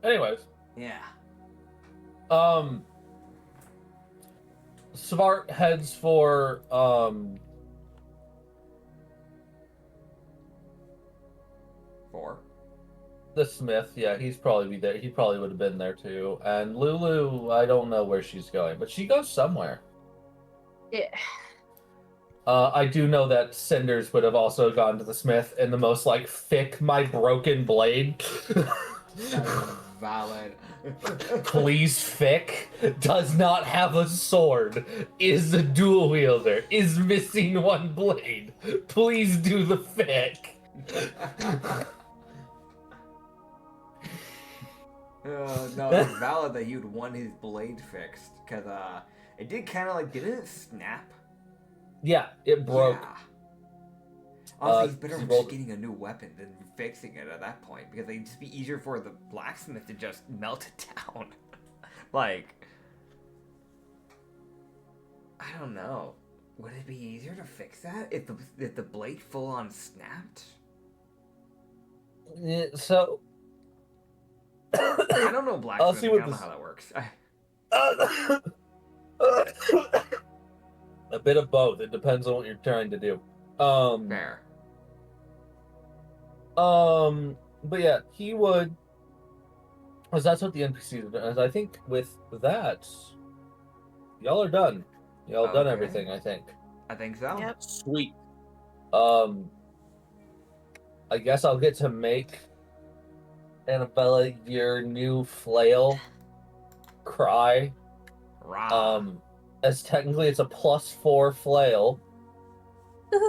Anyways, Yeah. Svart heads for Four. the Smith. Yeah, he's probably be there. He probably would have been there too. And Lulu, I don't know where she's going, but she goes somewhere. Yeah. I do know that Cinders would have also gone to the Smith in the most like thick my broken blade. Valid. Please, Fick does not have a sword, is a dual wielder, is missing one blade. Please do the Fick. No, it's valid that you'd want his blade fixed, because it did kind of like, didn't it snap? Yeah, it broke. Yeah. Honestly, it's better he just rolled- getting a new weapon than fixing it at that point, because it'd just be easier for the blacksmith to just melt it down. Like, I don't know. Would it be easier to fix that if the blade full on snapped? Yeah, so I don't know blacksmithing. see I what don't know this- how that works. a bit of both. It depends on what you're trying to do. Fair. But yeah, he would, because that's what the NPCs are doing. And I think with that, y'all are done. Y'all done Okay. everything, I think. I think so. Yep. Sweet. I guess I'll get to make Annabella your new flail cry. Rah. As technically it's a +4 flail.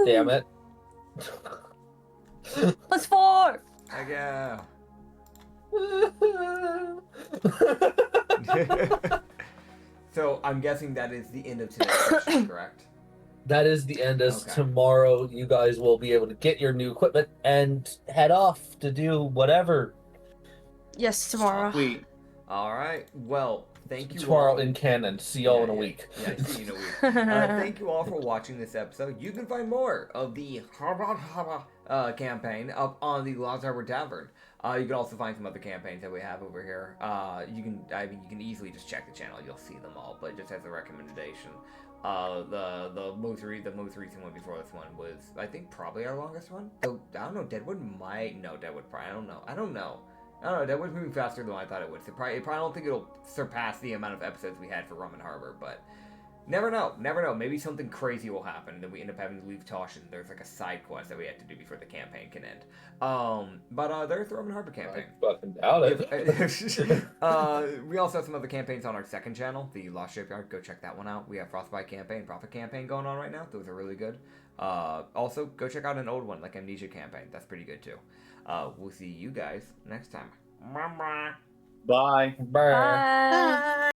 Damn it. +4! Heck yeah. So I'm guessing that is the end of today's session, correct? That is the end, as Okay. tomorrow you guys will be able to get your new equipment and head off to do whatever. Yes, tomorrow. Sweet. All right. Well, thank you Tomorrow all. in canon. See y'all in a week. Yeah, see you in a week. Thank you all for watching this episode. You can find more of the campaign up on the Lost Harbor Tavern. You can also find some other campaigns that we have over here. You can easily just check the channel. You'll see them all. But just as a recommendation, the most recent one before this one was, I think, probably our longest one. So I don't know. Deadwood probably. I don't know. Deadwood's moving faster than I thought it would. So I don't think it'll surpass the amount of episodes we had for Rum and Harbor, but never know. Maybe something crazy will happen, then we end up having to leave Toshin. There's like a side quest that we have to do before the campaign can end. But there's the Rum and Harbor campaign. I fucking doubt it. We also have some other campaigns on our second channel, the Lost Shipyard. Go check that one out. We have Frostbite campaign, Prophet campaign going on right now. Those are really good. Also, go check out an old one like Amnesia campaign. That's pretty good too. We'll see you guys next time. Bye. Bye. Brr. Bye. Bye.